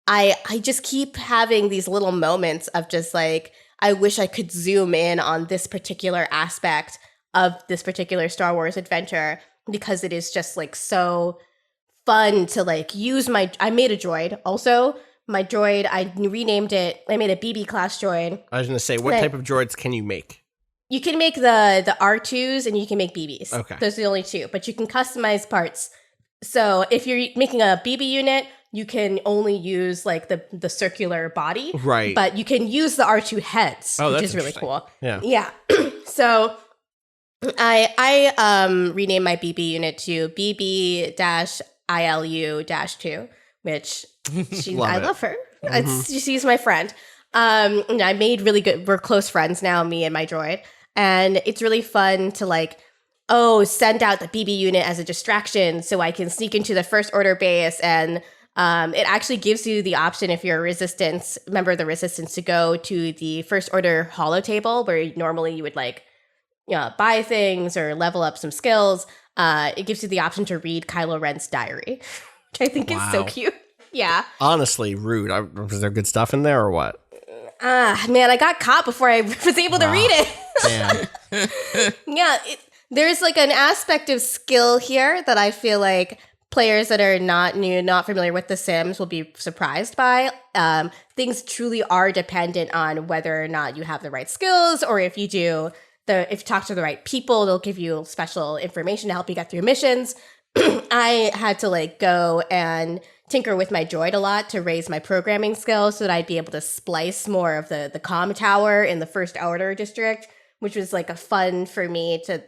Speaker 4: I just keep having these little moments of just like, I wish I could zoom in on this particular aspect of this particular Star Wars adventure, because it is just like so fun to like use I made a droid also. My droid, I renamed it. I made a BB class droid.
Speaker 3: I was going to say, what type of droids can you make?
Speaker 4: You can make the R2s and you can make BBs.
Speaker 3: Okay.
Speaker 4: Those are the only two, but you can customize parts. So if you're making a BB unit, you can only use like the circular body.
Speaker 3: Right.
Speaker 4: But you can use the R2 heads,
Speaker 3: Oh,
Speaker 4: which
Speaker 3: that's
Speaker 4: is really
Speaker 3: interesting.
Speaker 4: cool.
Speaker 3: Yeah.
Speaker 4: Yeah. So I renamed my BB unit to BB-ILU-2, which I love her. She's my friend. And I made really good, we're close friends now, me and my droid. And it's really fun to like, send out the BB unit as a distraction so I can sneak into the First Order base. And it actually gives you the option, if you're a Resistance, member of the Resistance, to go to the First Order holo table where normally you would like, buy things or level up some skills. It gives you the option to read Kylo Ren's diary, which I think is so cute. Yeah.
Speaker 3: Honestly, rude. Was there good stuff in there or what?
Speaker 4: Man, I got caught before I was able to read it.
Speaker 3: Damn.
Speaker 4: Yeah, there's like an aspect of skill here that I feel like players that are not familiar with The Sims will be surprised by. Things truly are dependent on whether or not you have the right skills, or if you do, if you talk to the right people, they'll give you special information to help you get through missions. I had to like go and tinker with my droid a lot to raise my programming skills so that I'd be able to splice more of the comm tower in the First Order district, which was like a fun for me to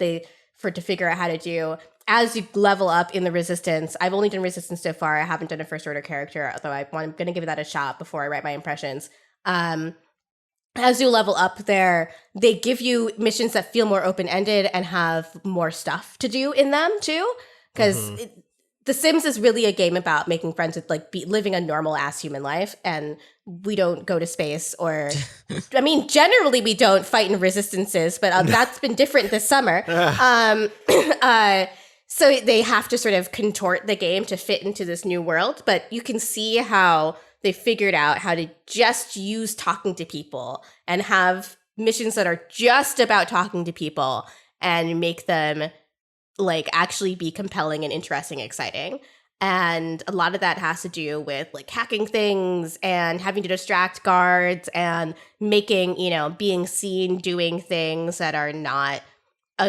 Speaker 4: figure out how to do. As you level up in the Resistance, I've only done Resistance so far. I haven't done a First Order character, although I'm going to give that a shot before I write my impressions. As you level up there, they give you missions that feel more open-ended and have more stuff to do in them too. Because The Sims is really a game about making friends with like living a normal ass human life, and we don't go to space or, I mean, generally we don't fight in resistances, but that's been different this summer. So they have to sort of contort the game to fit into this new world, but you can see how they figured out how to just use talking to people and have missions that are just about talking to people and make them like actually be compelling and interesting, exciting. And a lot of that has to do with like hacking things and having to distract guards and making, being seen doing things that are not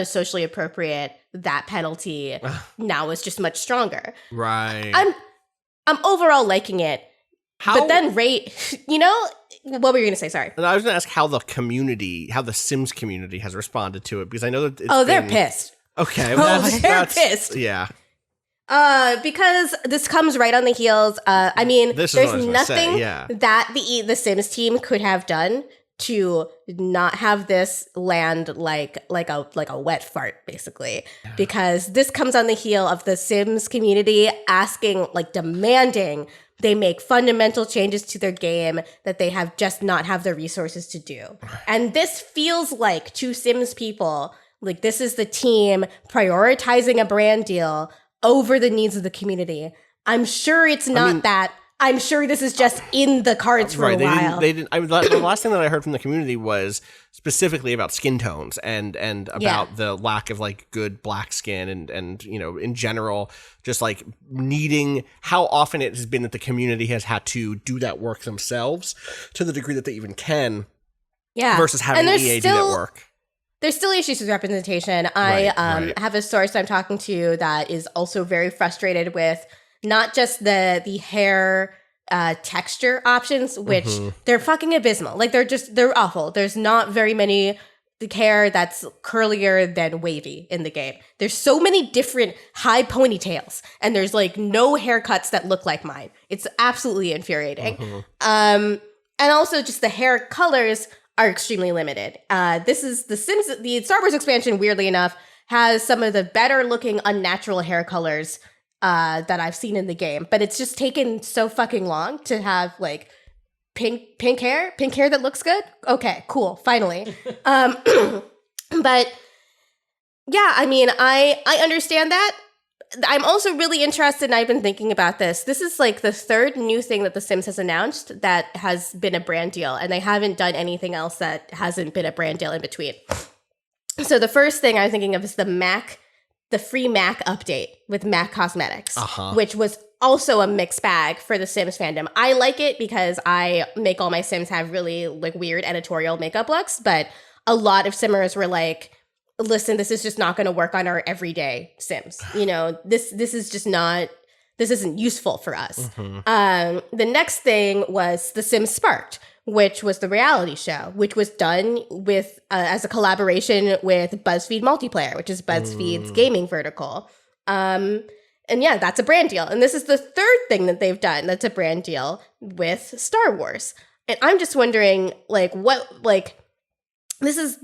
Speaker 4: socially appropriate. That penalty now is just much stronger.
Speaker 3: Right.
Speaker 4: I'm overall liking it. But then what were you going to say? Sorry.
Speaker 3: And I was going to ask how the Sims community has responded to it, because I know that
Speaker 4: they're pissed.
Speaker 3: Okay.
Speaker 4: They're pissed.
Speaker 3: Yeah.
Speaker 4: Because this comes right on the heels. I mean,
Speaker 3: This is
Speaker 4: there's
Speaker 3: what I was gonna
Speaker 4: nothing
Speaker 3: say, yeah.
Speaker 4: that the Sims team could have done to not have this land like a wet fart, basically. Yeah. Because this comes on the heel of the Sims community demanding they make fundamental changes to their game that they have just not have the resources to do. And this feels like to Sims people, like this is the team prioritizing a brand deal over the needs of the community. I'm sure it's not that. I'm sure this is just in the cards for a while.
Speaker 3: They didn't. The last thing that I heard from the community was specifically about skin tones and about the lack of like good black skin and in general just like needing how often it has been that the community has had to do that work themselves to the degree that they even can.
Speaker 4: Yeah.
Speaker 3: Versus having EA do that work.
Speaker 4: There's still issues with representation. I have a source I'm talking to that is also very frustrated with not just the hair texture options, which they're fucking abysmal. Like they're awful. There's not very many hair that's curlier than wavy in the game. There's so many different high ponytails, and there's like no haircuts that look like mine. It's absolutely infuriating. And also just the hair colors are extremely limited. This is the Star Wars expansion, weirdly enough, has some of the better looking unnatural hair colors that I've seen in the game, but it's just taken so fucking long to have like pink hair that looks good. Okay, cool, finally. But yeah, I mean, I understand that. I'm also really interested, and I've been thinking about this. This is like the third new thing that The Sims has announced that has been a brand deal, and they haven't done anything else that hasn't been a brand deal in between. So the first thing I'm thinking of is the free Mac update with Mac Cosmetics, which was also a mixed bag for the Sims fandom. I like it because I make all my Sims have really like weird editorial makeup looks, but a lot of Simmers were like, listen, this is just not going to work on our everyday Sims. This is just not this isn't useful for us. The next thing was The Sims Sparked, which was the reality show, which was done with as a collaboration with BuzzFeed Multiplayer, which is BuzzFeed's gaming vertical. And yeah, that's a brand deal. And this is the third thing that they've done that's a brand deal with Star Wars. And I'm just wondering, like, what, like, this is,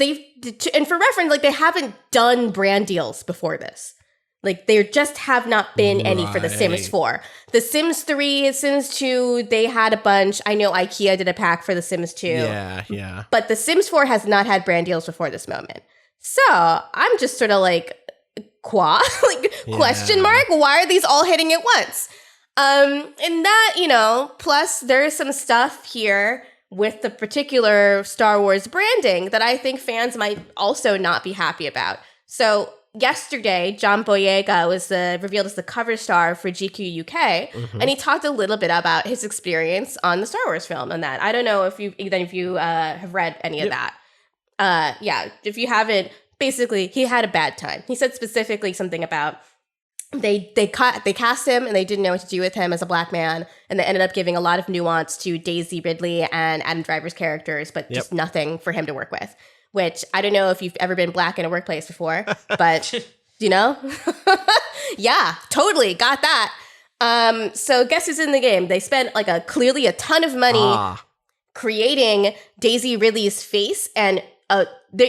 Speaker 4: and for reference, like, they haven't done brand deals before this. Like, there just have not been any for The Sims 4. The Sims 3, Sims 2, they had a bunch. I know IKEA did a pack for The Sims 2.
Speaker 3: Yeah.
Speaker 4: But The Sims 4 has not had brand deals before this moment. So I'm just sort of like, question mark? Why are these all hitting at once? And that, you know, plus there's some stuff here with the particular Star Wars branding that I think fans might also not be happy about. So yesterday, John Boyega was revealed as the cover star for GQ UK, and he talked a little bit about his experience on the Star Wars film and that. I don't know if you have read any of that. If you haven't, basically, he had a bad time. He said specifically something about they cast him and they didn't know what to do with him as a black man, and they ended up giving a lot of nuance to Daisy Ridley and Adam Driver's characters, but just nothing for him to work with. Which I don't know if you've ever been black in a workplace before, but you know, yeah, totally got that. So guess who's in the game? They spent like clearly a ton of money creating Daisy Ridley's face, and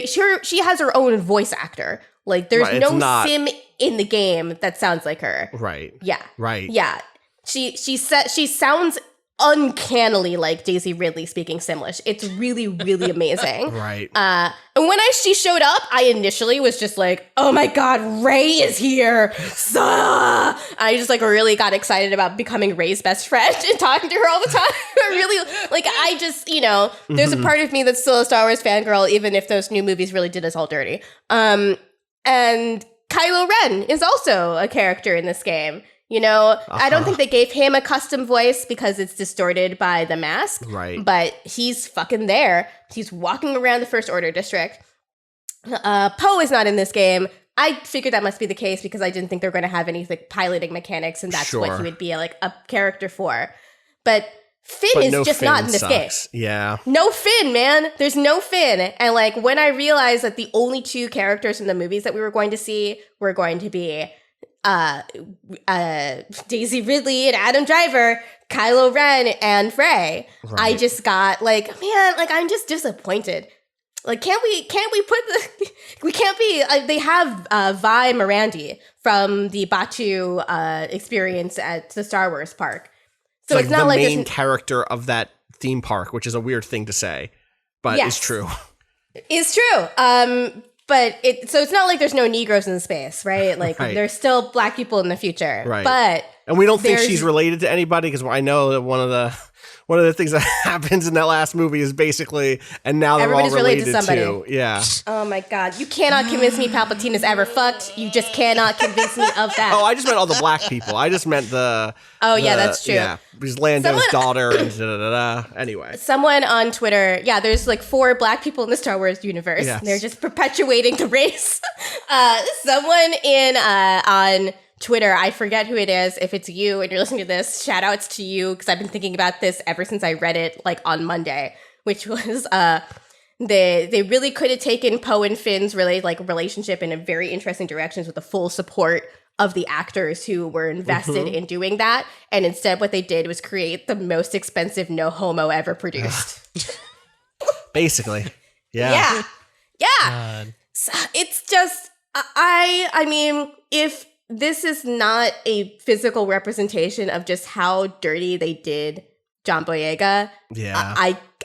Speaker 4: she has her own voice actor. Like, there's no sim in the game that sounds like her.
Speaker 3: Right.
Speaker 4: Yeah.
Speaker 3: Right.
Speaker 4: Yeah. She sounds uncannily like Daisy Ridley speaking Simlish. It's really, really amazing.
Speaker 3: Right.
Speaker 4: And when she showed up, I initially was just like, oh my God, Rey is here. I just like really got excited about becoming Rey's best friend and talking to her all the time. Really, like, I just, you know, there's a part of me that's still a Star Wars fangirl, even if those new movies really did us all dirty. And Kylo Ren is also a character in this game. You know, I don't think they gave him a custom voice because it's distorted by the mask.
Speaker 3: Right.
Speaker 4: But he's fucking there. He's walking around the First Order district. Poe is not in this game. I figured that must be the case because I didn't think they were going to have any like piloting mechanics, and that's what he would be like a character for. But Finn is just not in this game.
Speaker 3: Yeah.
Speaker 4: No Finn, man. There's no Finn. And like when I realized that the only two characters in the movies that we were going to see were going to be Daisy Ridley and Adam Driver, Kylo Ren and Rey. Right. I just got like, man, like I'm just disappointed. Like, can't we they have Vi Morandi from the Batu experience at the Star Wars park. So it's not like the main
Speaker 3: character of that theme park, which is a weird thing to say, but it's true.
Speaker 4: It's true. But it's not like there's no Negroes in space, right? Like there's still black people in the future,
Speaker 3: right? And we don't think she's related to anybody because I know that one of the things that happens in that last movie is basically, and now they're all related to somebody. Yeah.
Speaker 4: Oh my God, you cannot convince me Palpatine is ever fucked. You just cannot convince me of that.
Speaker 3: Oh, I just meant all the black people. I just meant the.
Speaker 4: Oh yeah, that's true.
Speaker 3: Yeah, because Lando's daughter and Anyway,
Speaker 4: someone on Twitter, there's like 4 black people in the Star Wars universe. Yes. They're just perpetuating the race. Someone on Twitter, I forget who it is. If it's you and you're listening to this, shout outs to you, because I've been thinking about this ever since I read it like on Monday, which was they really could have taken Poe and Finn's relationship in a very interesting directions with the full support of the actors who were invested in doing that. And instead what they did was create the most expensive no homo ever produced.
Speaker 3: Basically. Yeah.
Speaker 4: Yeah. So it's just, I mean, if this is not a physical representation of just how dirty they did John Boyega,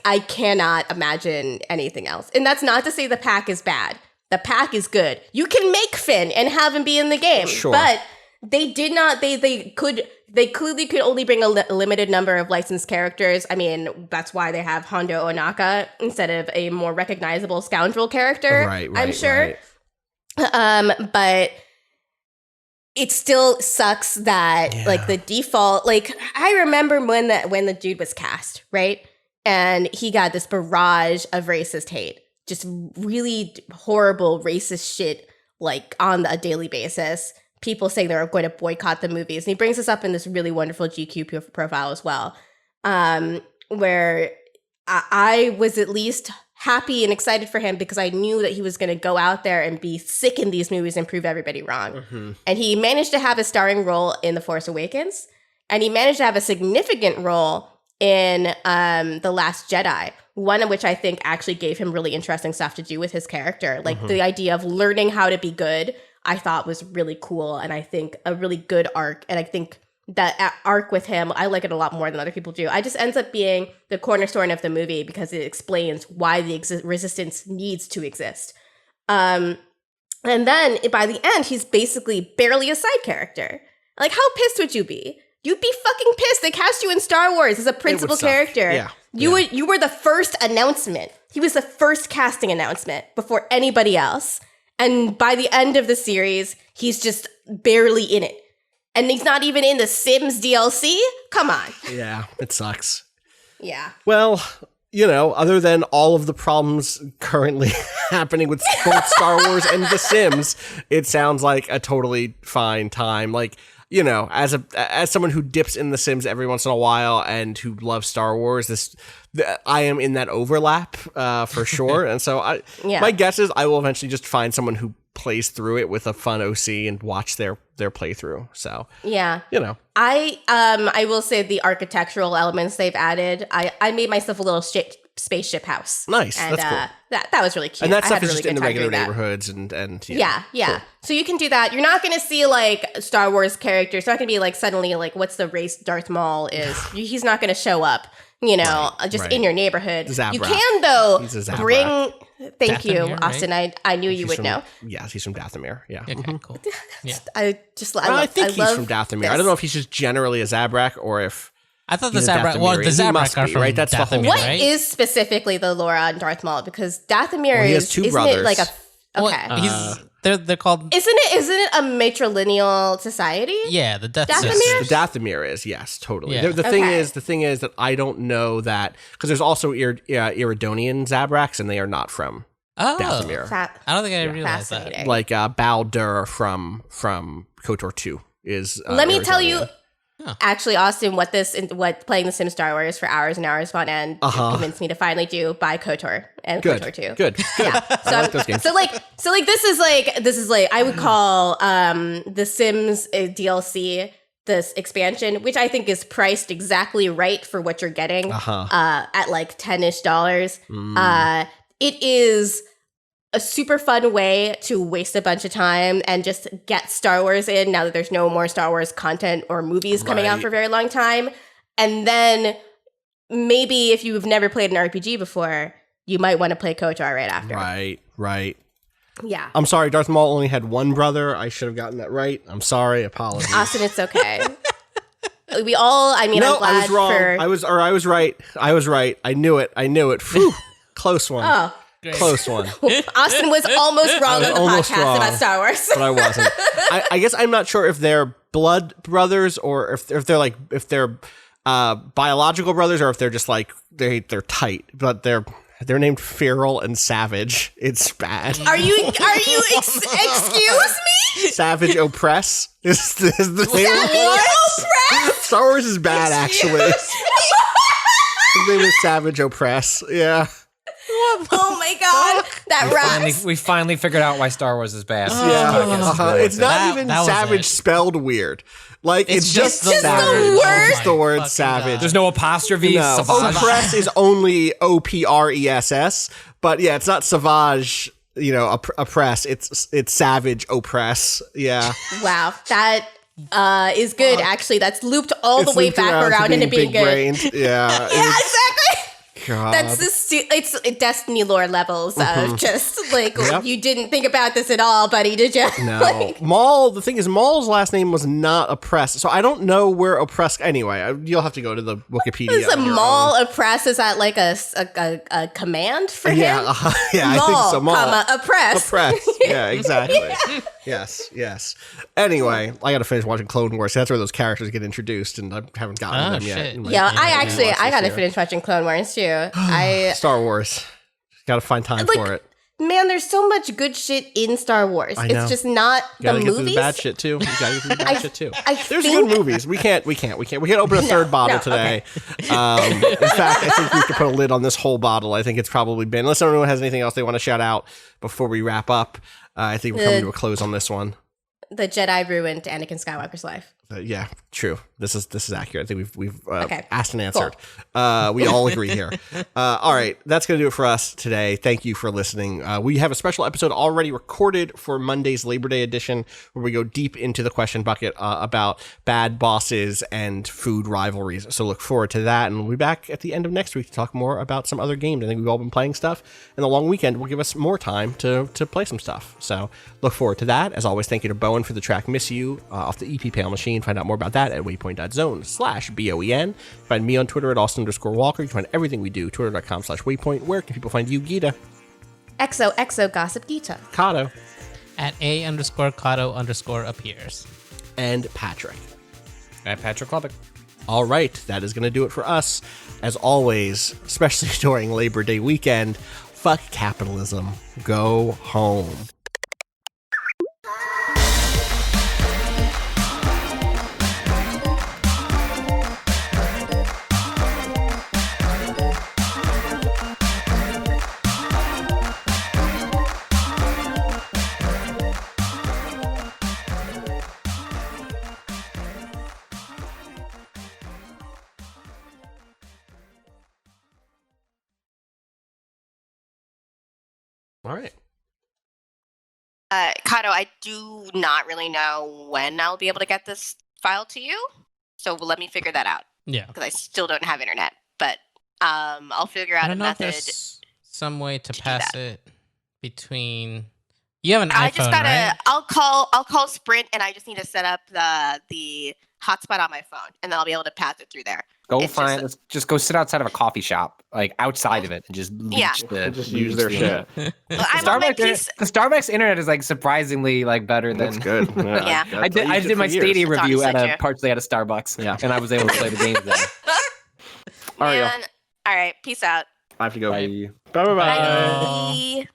Speaker 4: I cannot imagine anything else. And that's not to say the pack is bad. The pack is good. You can make Finn and have him be in the game. Sure. But they did not, they clearly could only bring a limited number of licensed characters. I mean, that's why they have Hondo Onaka instead of a more recognizable scoundrel character, I'm sure. But it still sucks that like the default, like I remember when the dude was cast, right? And he got this barrage of racist hate, just really horrible racist shit, like on a daily basis. people saying they were going to boycott the movies. And he brings this up in this really wonderful GQ profile as well, where I was at least happy and excited for him because I knew that he was going to go out there and be sick in these movies and prove everybody wrong. Mm-hmm. And he managed to have a starring role in The Force Awakens, and he managed to have a significant role in The Last Jedi, one of which I think actually gave him really interesting stuff to do with his character. Like the idea of learning how to be good, I thought was really cool, and I think a really good arc. And I think that arc with him, I like it a lot more than other people do. It just ends up being the cornerstone of the movie because it explains why the resistance needs to exist. And then by the end, he's basically barely a side character. Like, how pissed would you be? You'd be fucking pissed. They cast you in Star Wars as a principal character.
Speaker 3: Yeah.
Speaker 4: You were the first announcement. He was the first casting announcement before anybody else. And by the end of the series, he's just barely in it. And he's not even in the Sims DLC? Come on.
Speaker 3: Yeah, it sucks.
Speaker 4: Yeah.
Speaker 3: Well, you know, other than all of the problems currently happening with both Star Wars and The Sims, it sounds like a totally fine time. Like, you know, as someone who dips in The Sims every once in a while and who loves Star Wars, I am in that overlap for sure. And so my guess is I will eventually just find someone who plays through it with a fun OC and watch their playthrough. So
Speaker 4: yeah,
Speaker 3: you know,
Speaker 4: I will say the architectural elements they've added. I made myself a little spaceship house.
Speaker 3: Nice,
Speaker 4: and,
Speaker 3: that's cool.
Speaker 4: That was really cute.
Speaker 3: And that stuff
Speaker 4: I had
Speaker 3: is
Speaker 4: a really
Speaker 3: just in
Speaker 4: good
Speaker 3: the
Speaker 4: time
Speaker 3: regular
Speaker 4: doing that.
Speaker 3: neighborhoods and
Speaker 4: Yeah.
Speaker 3: Cool.
Speaker 4: So you can do that. You're not going to see like Star Wars characters. It's not going to be like suddenly like what's the race Darth Maul is. He's not going to show up. You know, just in your neighborhood.
Speaker 3: Zabrak.
Speaker 4: You can though
Speaker 3: He's a Zabrak.
Speaker 4: bring. Thank you,
Speaker 2: Dathomir,
Speaker 4: Austin.
Speaker 2: right?
Speaker 4: I knew you would know.
Speaker 3: Yeah, he's from Dathomir. Yeah.
Speaker 2: Okay, cool. Yeah.
Speaker 4: I
Speaker 3: think he's
Speaker 4: love
Speaker 3: from Dathomir.
Speaker 4: this.
Speaker 3: I don't know if he's just generally a Zabrak or if
Speaker 2: I thought the
Speaker 3: he's a
Speaker 2: Zabrak. Well, the
Speaker 3: Dathomirian. He must
Speaker 2: Zabrak are
Speaker 3: be,
Speaker 2: from
Speaker 3: right? That's the whole-
Speaker 2: Dathomir,
Speaker 4: What
Speaker 2: right?
Speaker 4: is specifically the lore on Darth Maul? Because Dathomir
Speaker 3: Well, he has
Speaker 4: is
Speaker 3: two
Speaker 4: isn't
Speaker 3: brothers.
Speaker 4: it like a
Speaker 2: Well,
Speaker 4: okay?
Speaker 2: they're called.
Speaker 4: Isn't it a matrilineal society?
Speaker 2: Yeah, the Death
Speaker 4: Dathomir?
Speaker 2: Sisters.
Speaker 3: the Dathomir is, yes, totally.
Speaker 2: Yeah.
Speaker 3: The
Speaker 4: Okay.
Speaker 3: thing is that I don't know that because there's also Iridonian Zabraks and they are not from
Speaker 2: Oh,
Speaker 3: Dathomir.
Speaker 2: I don't think I realized that.
Speaker 4: Fascinating.
Speaker 3: Like Baldur from KOTOR 2 is.
Speaker 4: Let me tell you,
Speaker 2: Huh.
Speaker 4: actually, Austin, what playing The Sims Star Wars for hours and hours on end convinced me to finally buy KOTOR and
Speaker 3: Good.
Speaker 4: KOTOR 2.
Speaker 3: Good.
Speaker 4: Yeah. So,
Speaker 3: like those games.
Speaker 4: so this is like I would call The Sims DLC this expansion, which I think is priced exactly right for what you're getting at like $10-ish. It is a super fun way to waste a bunch of time and just get Star Wars in now that there's no more Star Wars content or movies coming out
Speaker 3: Right.
Speaker 4: for a very long time. And then maybe if you've never played an RPG before, you might want to play KOTOR right after.
Speaker 3: Right.
Speaker 4: Yeah.
Speaker 3: I'm sorry, Darth Maul only had one brother. I should have gotten that right. I'm sorry. Apologies.
Speaker 4: Austin, it's okay. I'm glad
Speaker 3: I was wrong.
Speaker 4: for...
Speaker 3: I was right. I knew it. Phew. Close one.
Speaker 4: Oh,
Speaker 2: Great.
Speaker 3: Close one.
Speaker 4: Austin was almost wrong on the
Speaker 3: almost
Speaker 4: podcast
Speaker 3: wrong.
Speaker 4: about Star Wars.
Speaker 3: But I wasn't. I guess I'm not sure if they're blood brothers or if they're biological brothers or if they're just like they're tight, but they're named Feral and Savage. It's bad.
Speaker 4: Are you excuse me?
Speaker 3: Savage Oppress is the name of
Speaker 4: What?
Speaker 3: Star Wars is bad actually. His name is Savage Oppress. Yeah.
Speaker 4: Oh my god, that rocks.
Speaker 5: We finally figured out why Star Wars is bad.
Speaker 3: Yeah. It's not
Speaker 2: That-
Speaker 3: even
Speaker 2: that was
Speaker 3: Savage
Speaker 2: it.
Speaker 3: spelled weird. Like it's just
Speaker 2: the
Speaker 3: Savage.
Speaker 4: word.
Speaker 3: It's just the word
Speaker 2: fucking
Speaker 3: Savage.
Speaker 2: God.
Speaker 5: There's no apostrophe.
Speaker 3: No,
Speaker 5: Savage.
Speaker 3: oppress is only OPRESS, but yeah, it's not Savage. You know, oppress. It's Savage Oppress. Yeah,
Speaker 4: Wow, that is good. Actually, that's looped all
Speaker 3: It's
Speaker 4: the way
Speaker 3: looped
Speaker 4: back
Speaker 3: to
Speaker 4: around into being good.
Speaker 3: big-brained. Yeah,
Speaker 4: Yeah, exactly.
Speaker 3: God.
Speaker 4: That's it's Destiny lore levels of just like
Speaker 3: Yep.
Speaker 4: you didn't think about this at all, buddy, did you?
Speaker 3: No,
Speaker 4: Like,
Speaker 3: Maul. The thing is, Maul's last name was not Oppress, so I don't know where Oppress. Anyway, you'll have to go to the Wikipedia.
Speaker 4: is a
Speaker 3: on your
Speaker 4: Maul
Speaker 3: own.
Speaker 4: oppress? Is that like a command for him?
Speaker 3: Yeah, yeah, I think so. Maul.
Speaker 4: comma, oppress.
Speaker 3: Oppress. Yeah, exactly. Yes. Anyway, I got to finish watching Clone Wars. That's where those characters get introduced, and I haven't gotten
Speaker 2: Oh,
Speaker 3: them yet.
Speaker 2: shit.
Speaker 4: Yeah, I
Speaker 3: watch this
Speaker 4: got to
Speaker 3: year.
Speaker 4: finish watching Clone Wars too.
Speaker 3: Star Wars. Got to find time
Speaker 4: Like,
Speaker 3: for it.
Speaker 4: man, there's so much good shit in Star Wars.
Speaker 3: I know.
Speaker 4: It's just not
Speaker 3: You gotta
Speaker 4: the
Speaker 3: get through
Speaker 4: movies.
Speaker 3: the bad shit too. You gotta get through the bad shit too. There's
Speaker 4: think-
Speaker 3: good movies. We can't open a third bottle today. In fact, I think we have to put a lid on this whole bottle. I think it's probably been, unless anyone has anything else they want to shout out before we wrap up. I think we're coming to a close on this one.
Speaker 4: The Jedi ruined Anakin Skywalker's life.
Speaker 3: Yeah, true. This is accurate. I think we've
Speaker 4: Okay.
Speaker 3: asked and answered. We all agree here. All right, that's going to do it for us today. Thank you for listening. We have a special episode already recorded for Monday's Labor Day edition, where we go deep into the question bucket about bad bosses and food rivalries. So look forward to that, and we'll be back at the end of next week to talk more about some other games. I think we've all been playing stuff, and the long weekend will give us more time to play some stuff. So look forward to that. As always, thank you to Bowen for the track "Miss You" off the EP Pale Machine. Find out more about that at waypoint.zone/BOEN. Find me on Twitter at Austin_Walker. You can find everything we do, twitter.com/Waypoint. Where can people find you, Gita?
Speaker 4: XOXO Gossip Gita.
Speaker 3: Cado.
Speaker 2: At A_Cado_appears.
Speaker 3: And Patrick.
Speaker 5: At Patrick Lubbock.
Speaker 3: All right, that is going to do it for us. As always, especially during Labor Day weekend, fuck capitalism. Go home. All right.
Speaker 6: Cado, I do not really know when I'll be able to get this file to you, so let me figure that out
Speaker 2: Yeah.
Speaker 6: because I still don't have internet. But I'll figure out
Speaker 2: I
Speaker 6: a
Speaker 2: don't know if
Speaker 6: method.
Speaker 2: there's some way to
Speaker 6: do
Speaker 2: pass
Speaker 6: that.
Speaker 2: it between. You have an
Speaker 6: I
Speaker 2: iPhone,
Speaker 6: just gotta.
Speaker 2: right?
Speaker 6: I'll call Sprint, and I just need to set up the hotspot on my phone, and then I'll be able to pass it through there.
Speaker 5: Go
Speaker 6: It's
Speaker 5: find. Just go sit outside of a coffee shop, like outside of it, and just leech
Speaker 6: Yeah.
Speaker 5: the.
Speaker 3: Just use their shit.
Speaker 6: Well, I'm on my PC.
Speaker 5: The Starbucks internet is like surprisingly like better than.
Speaker 3: That's good.
Speaker 6: Yeah.
Speaker 5: I did my Stadia
Speaker 6: That's
Speaker 5: review
Speaker 6: honestly
Speaker 5: at
Speaker 6: true.
Speaker 5: partially at a Starbucks.
Speaker 3: Yeah.
Speaker 5: And I was able to play the games there.
Speaker 3: Ariel.
Speaker 6: Man, all right, peace out.
Speaker 3: I have to go.
Speaker 5: Bye.
Speaker 3: Bye.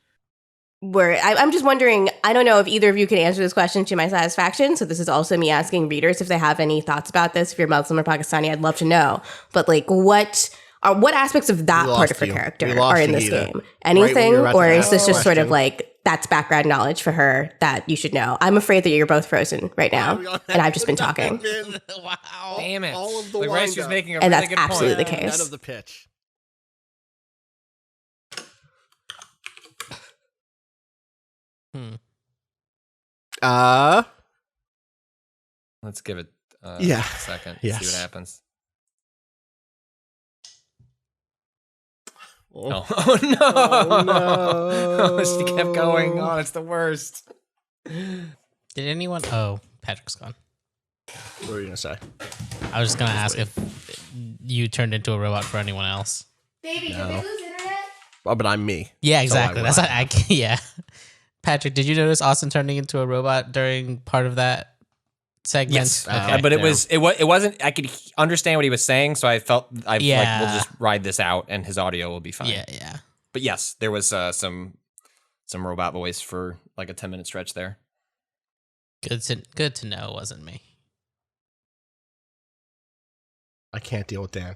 Speaker 6: Bye.
Speaker 4: I'm just wondering, I don't know if either of you can answer this question to my satisfaction. So this is also me asking readers if they have any thoughts about this. If you're Muslim or Pakistani, I'd love to know. But like, what aspects of that
Speaker 3: We
Speaker 4: part of
Speaker 3: lost
Speaker 4: her
Speaker 3: you.
Speaker 4: character
Speaker 3: We lost
Speaker 4: are in
Speaker 3: you,
Speaker 4: this
Speaker 3: Gita.
Speaker 4: game?
Speaker 3: Right
Speaker 4: Anything?
Speaker 3: when you were about
Speaker 4: Or
Speaker 3: to
Speaker 4: is
Speaker 3: ask
Speaker 4: this
Speaker 3: the
Speaker 4: just sort of
Speaker 3: question.
Speaker 4: like, that's background knowledge for her that you should know? I'm afraid that you're both frozen right now. And I've just been talking.
Speaker 2: Wow.
Speaker 5: Damn it.
Speaker 3: All of the
Speaker 5: The rest was
Speaker 3: wind-up.
Speaker 5: making a
Speaker 4: And
Speaker 5: really
Speaker 4: that's
Speaker 5: good
Speaker 4: absolutely
Speaker 5: point.
Speaker 4: the case.
Speaker 3: None of the pitch.
Speaker 5: Let's give it
Speaker 3: Yeah.
Speaker 5: a second.
Speaker 3: Yes.
Speaker 5: See what happens.
Speaker 3: Oh.
Speaker 5: Oh no!
Speaker 3: Oh, no.
Speaker 5: She kept going. Oh, it's the worst.
Speaker 2: Did anyone? Oh, Patrick's gone.
Speaker 3: What were you gonna say?
Speaker 2: I was just gonna ask if you turned into a robot for anyone else.
Speaker 4: Baby,
Speaker 3: No.
Speaker 4: did we lose internet?
Speaker 3: Oh, but I'm me.
Speaker 2: Yeah,
Speaker 3: So
Speaker 2: exactly.
Speaker 3: I
Speaker 2: That's
Speaker 3: would.
Speaker 2: what yeah. Patrick, did you notice Austin turning into a robot during part of that segment?
Speaker 5: Yes,
Speaker 2: Okay.
Speaker 5: but it
Speaker 3: yeah.
Speaker 5: wasn't. I could understand what he was saying, so I felt like
Speaker 2: Yeah.
Speaker 5: we'll just ride this out, and his audio will be fine.
Speaker 2: Yeah.
Speaker 5: But yes, there was some robot voice for like a 10-minute stretch there.
Speaker 2: Good to know it wasn't me.
Speaker 3: I can't deal with Dan.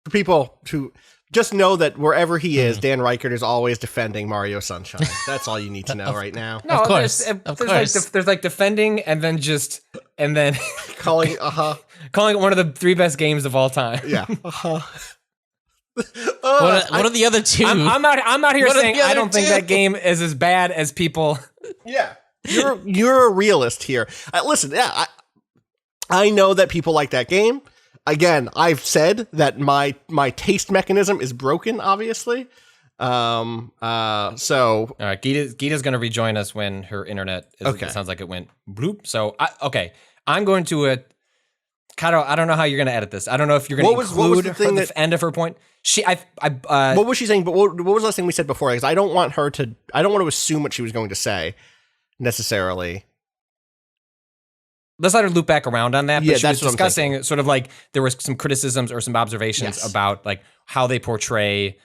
Speaker 3: For people who just know that wherever he is, Dan Reichert is always defending Mario Sunshine. That's all you need to know right now.
Speaker 2: Of course,
Speaker 5: there's,
Speaker 2: of
Speaker 5: there's
Speaker 2: course.
Speaker 5: Like there's like defending, and then
Speaker 3: Calling,
Speaker 5: calling it one of the 3 best games of all time.
Speaker 3: yeah,
Speaker 2: What are the other two?
Speaker 5: I'm out here
Speaker 2: What are
Speaker 5: saying
Speaker 2: the
Speaker 5: I
Speaker 2: other
Speaker 5: don't think
Speaker 2: two?
Speaker 5: that game is as bad as people.
Speaker 3: Yeah, you're a realist here. Listen, yeah, I know that people like that game. Again, I've said that my taste mechanism is broken. Obviously, so
Speaker 5: All right, Gita's going to rejoin us when her internet.
Speaker 3: Okay.
Speaker 5: It sounds like it went bloop. So I'm going to Cado, I don't know how you're going to edit this. I don't know if you're going to
Speaker 3: What was
Speaker 5: include
Speaker 3: the thing
Speaker 5: the end of her point.
Speaker 3: what was she saying? But what was the last thing we said before? Because I don't want to assume what she was going to say necessarily.
Speaker 5: Let's let her loop back around on that. But
Speaker 3: Yeah,
Speaker 5: she was
Speaker 3: that's what I'm
Speaker 5: discussing sort of like there was some criticisms or some observations
Speaker 3: Yes.
Speaker 5: about like how they portray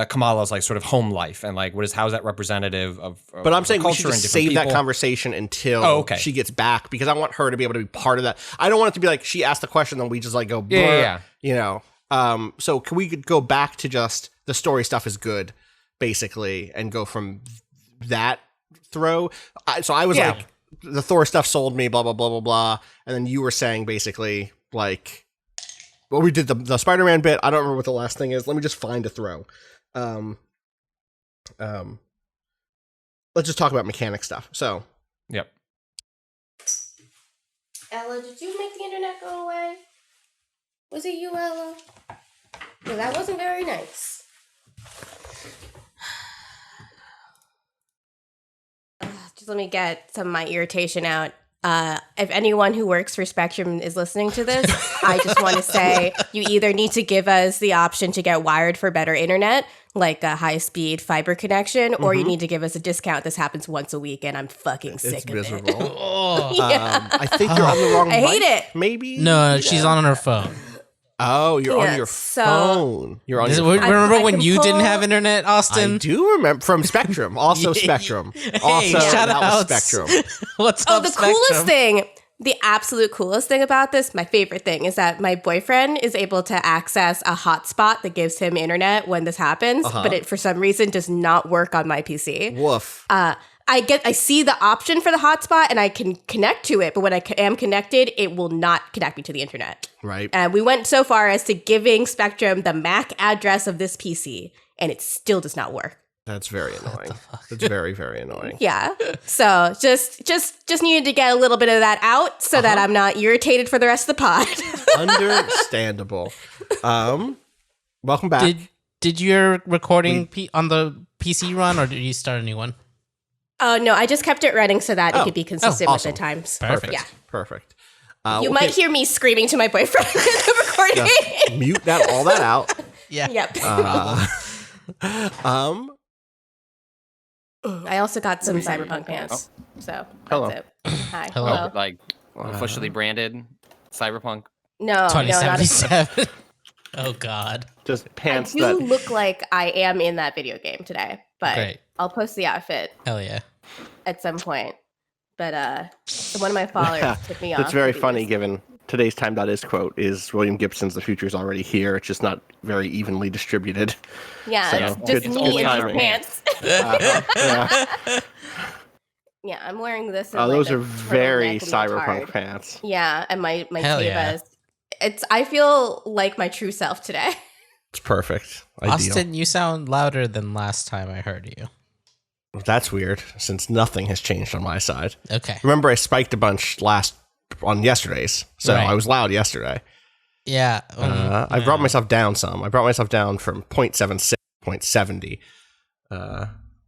Speaker 5: Kamala's like sort of home life and like how is that representative of
Speaker 3: But I'm saying we
Speaker 5: culture
Speaker 3: should
Speaker 5: and
Speaker 3: just
Speaker 5: different
Speaker 3: save that
Speaker 5: people?
Speaker 3: conversation until she gets back, because I want her to be able to be part of that. I don't want it to be like she asked the question, then we just like go,
Speaker 5: Yeah.
Speaker 3: you know. So can we go back to just the story stuff is good, basically, and go from that throw? So I was like, the Thor stuff sold me, blah, blah, blah, blah, blah. And then you were saying basically like, well, we did the Spider-Man bit. I don't remember what the last thing is. Let me just find a throw. Let's just talk about mechanic stuff. So,
Speaker 5: Yep.
Speaker 4: Ella, did you make the internet go away? Was it you, Ella? No, that wasn't very nice. Just let me get some of my irritation out. If anyone who works for Spectrum is listening to this, I just want to say you either need to give us the option to get wired for better internet, like a high-speed fiber connection, or you need to give us a discount. This happens once a week, and I'm fucking sick
Speaker 3: it's
Speaker 4: of
Speaker 3: miserable.
Speaker 4: it.
Speaker 3: I think you're on the wrong
Speaker 4: I hate
Speaker 3: mic,
Speaker 4: it.
Speaker 3: maybe?
Speaker 2: No, she's on her phone.
Speaker 3: Oh, you're on
Speaker 4: Yeah,
Speaker 3: your
Speaker 4: so-
Speaker 3: phone. You're on your
Speaker 2: Remember
Speaker 4: I
Speaker 2: when
Speaker 4: can
Speaker 2: you
Speaker 4: pull-
Speaker 2: didn't have internet, Austin?
Speaker 3: I do remember from Spectrum. Also Spectrum. Also,
Speaker 2: shout
Speaker 3: that was
Speaker 2: outs.
Speaker 3: Spectrum.
Speaker 2: What's
Speaker 4: Oh,
Speaker 2: up,
Speaker 4: the
Speaker 2: Spectrum?
Speaker 4: coolest thing, the absolute coolest thing about this, my favorite thing, is that my boyfriend is able to access a hotspot that gives him internet when this happens, but it for some reason does not work on my PC.
Speaker 3: Woof.
Speaker 4: I see the option for the hotspot and I can connect to it, but when I am connected, it will not connect me to the internet.
Speaker 3: Right.
Speaker 4: And we went so far as to giving Spectrum the MAC address of this PC, and it still does not work.
Speaker 3: That's very annoying. That's very, very annoying.
Speaker 4: Yeah. So just needed to get a little bit of that out so that I'm not irritated for the rest of the pod.
Speaker 3: Understandable. Welcome back.
Speaker 2: Did your recording on the PC run, or did you start a new one?
Speaker 4: Oh, no, I just kept it running so that it could be consistent
Speaker 3: awesome.
Speaker 4: with the times.
Speaker 2: Perfect.
Speaker 4: Yeah.
Speaker 3: Perfect.
Speaker 4: You might hear me screaming to my boyfriend in the recording.
Speaker 3: Just mute all that out.
Speaker 2: Yeah.
Speaker 4: Yep. I also got some cyberpunk pants. So that's
Speaker 3: Hello.
Speaker 4: it. Hi.
Speaker 2: Hello.
Speaker 4: Hello.
Speaker 5: Like officially branded Cyberpunk.
Speaker 4: No, not
Speaker 2: 2077. Oh, God.
Speaker 3: Just
Speaker 4: I
Speaker 3: pants
Speaker 4: do
Speaker 3: that.
Speaker 4: look like I am in that video game today, but
Speaker 2: Great.
Speaker 4: I'll post the outfit
Speaker 2: Hell yeah.
Speaker 4: at some point. But one of my followers took me off.
Speaker 3: That's very
Speaker 4: the
Speaker 3: funny
Speaker 4: videos.
Speaker 3: given today's Time.is quote is William Gibson's The Future's Already Here. It's just not very evenly distributed.
Speaker 4: Yeah,
Speaker 3: So,
Speaker 4: it's
Speaker 3: good-
Speaker 4: just
Speaker 3: good
Speaker 4: me in
Speaker 3: timing.
Speaker 4: these pants.
Speaker 3: Yeah.
Speaker 4: Yeah, I'm wearing this. in,
Speaker 3: Oh,
Speaker 4: like,
Speaker 3: those
Speaker 4: a
Speaker 3: are very
Speaker 4: turtleneck
Speaker 3: cyberpunk
Speaker 4: leotard.
Speaker 3: pants.
Speaker 4: Yeah, and my
Speaker 2: Hell yeah.
Speaker 4: Tevas. I feel like my true self today.
Speaker 3: It's perfect. Ideal.
Speaker 2: Austin, you sound louder than last time I heard you.
Speaker 3: That's weird, since nothing has changed on my side.
Speaker 2: Okay.
Speaker 3: Remember, I spiked a bunch on yesterday's, so
Speaker 2: Right.
Speaker 3: I was loud yesterday.
Speaker 2: Yeah.
Speaker 3: I brought myself down some. I brought myself down from 0.76 to 0.70.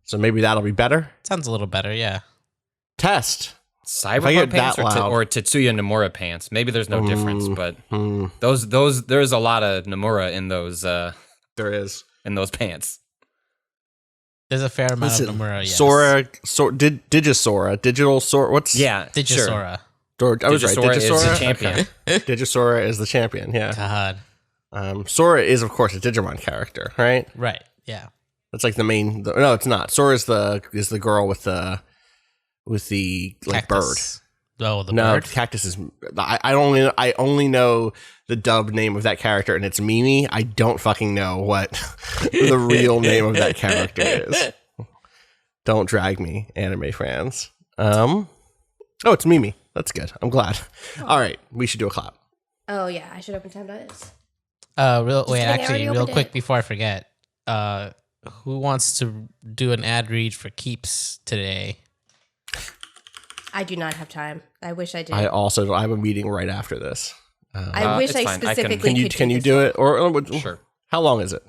Speaker 3: So maybe that'll be better.
Speaker 2: Sounds a little better, yeah.
Speaker 3: Test. If I
Speaker 5: Cyberpunk
Speaker 3: get
Speaker 5: pants
Speaker 3: that loud-
Speaker 5: or Tetsuya Nomura pants. Maybe there's no difference, but
Speaker 3: Hmm,
Speaker 5: those there's a lot of Nomura in those
Speaker 3: there is.
Speaker 5: pants.
Speaker 2: There's a fair amount
Speaker 3: Listen,
Speaker 2: of Nomura, yes.
Speaker 3: Digisora, Digital Sora. What's
Speaker 5: Yeah, sure.
Speaker 2: Digisora.
Speaker 3: I was right.
Speaker 5: Digisora is the
Speaker 3: Digisora
Speaker 5: champion.
Speaker 3: Okay. Digisora is the champion. Yeah.
Speaker 2: God.
Speaker 3: Sora is of course a Digimon character, right?
Speaker 2: Right. Yeah.
Speaker 3: That's like the main. No, it's not. Sora is the girl with the like bird.
Speaker 2: Cactus. Oh, the
Speaker 3: No,
Speaker 2: bird?
Speaker 3: cactus is. I only know the dub name of that character, and it's Mimi. I don't fucking know what the real name of that character is. Don't drag me, anime fans. Oh, it's Mimi. That's good. I'm glad. All right, we should do a clap.
Speaker 4: Oh yeah, I should open Time.is.
Speaker 2: Wait,
Speaker 4: kidding, I
Speaker 2: actually,
Speaker 4: already
Speaker 2: real
Speaker 4: opened
Speaker 2: quick
Speaker 4: it.
Speaker 2: before I forget. Who wants to do an ad read for Keeps today?
Speaker 4: I do not have time. I wish I did.
Speaker 3: I also don't. I have a meeting right after this.
Speaker 4: I wish
Speaker 5: it's
Speaker 4: I
Speaker 5: fine. I can-
Speaker 4: specifically could
Speaker 3: Can you
Speaker 4: this
Speaker 3: do
Speaker 4: one.
Speaker 3: it? Or
Speaker 5: Sure.
Speaker 3: how long is it?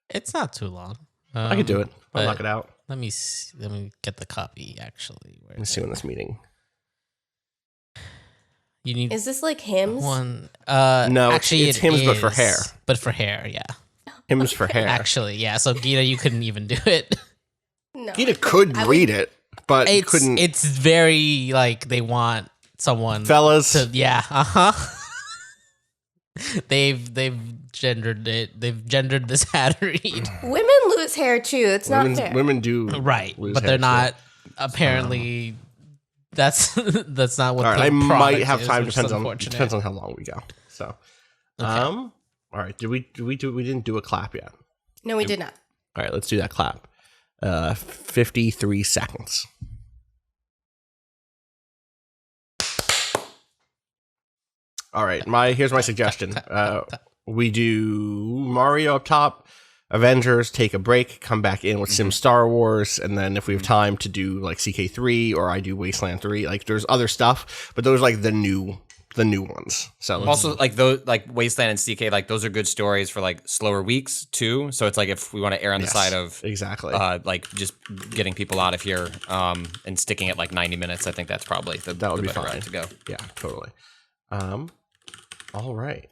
Speaker 2: It's not too long.
Speaker 3: I could do it. I'll
Speaker 2: but-
Speaker 3: knock it out.
Speaker 2: Let me see, let me get the copy. Actually, where
Speaker 3: Let me see when this meeting.
Speaker 2: you need
Speaker 4: Is this like hymns?
Speaker 2: one.
Speaker 3: No,
Speaker 2: actually,
Speaker 3: it's
Speaker 2: it
Speaker 3: hymns, but for
Speaker 2: is,
Speaker 3: hair.
Speaker 2: But for hair, yeah.
Speaker 3: Hymns for hair.
Speaker 2: Actually, yeah. So Gita, you couldn't even do it.
Speaker 4: No.
Speaker 3: Gita could read it, but
Speaker 2: It's
Speaker 3: couldn't.
Speaker 2: it's very like they want someone
Speaker 3: Fellas,
Speaker 2: to, yeah. They've gendered it. They've gendered this hat read.
Speaker 4: Women lose hair too. It's not fair.
Speaker 3: Women do
Speaker 2: Right,
Speaker 3: lose
Speaker 2: but
Speaker 3: hair,
Speaker 2: they're
Speaker 3: too.
Speaker 2: not. Apparently, that's not what.
Speaker 3: All right,
Speaker 2: the
Speaker 3: I might
Speaker 2: product
Speaker 3: have
Speaker 2: is,
Speaker 3: time.
Speaker 2: which is
Speaker 3: Depends on how long we go. So, all right. We didn't do a clap yet.
Speaker 4: No, we did not.
Speaker 3: All right, let's do that clap. 53 seconds. All right, here's my suggestion. We do Mario up top, Avengers, take a break, come back in with Sim Star Wars, and then if we have time to do like CK3 or I do Wasteland 3, like there's other stuff, but those are like the new ones. So
Speaker 5: Also, like those, like Wasteland and CK, like those are good stories for like slower weeks too. So it's like if we want to err on the side of
Speaker 3: exactly
Speaker 5: like just getting people out of here and sticking at like 90 minutes, I think that's probably the
Speaker 3: that would be
Speaker 5: better
Speaker 3: fine
Speaker 5: route to go.
Speaker 3: Yeah, totally. All right.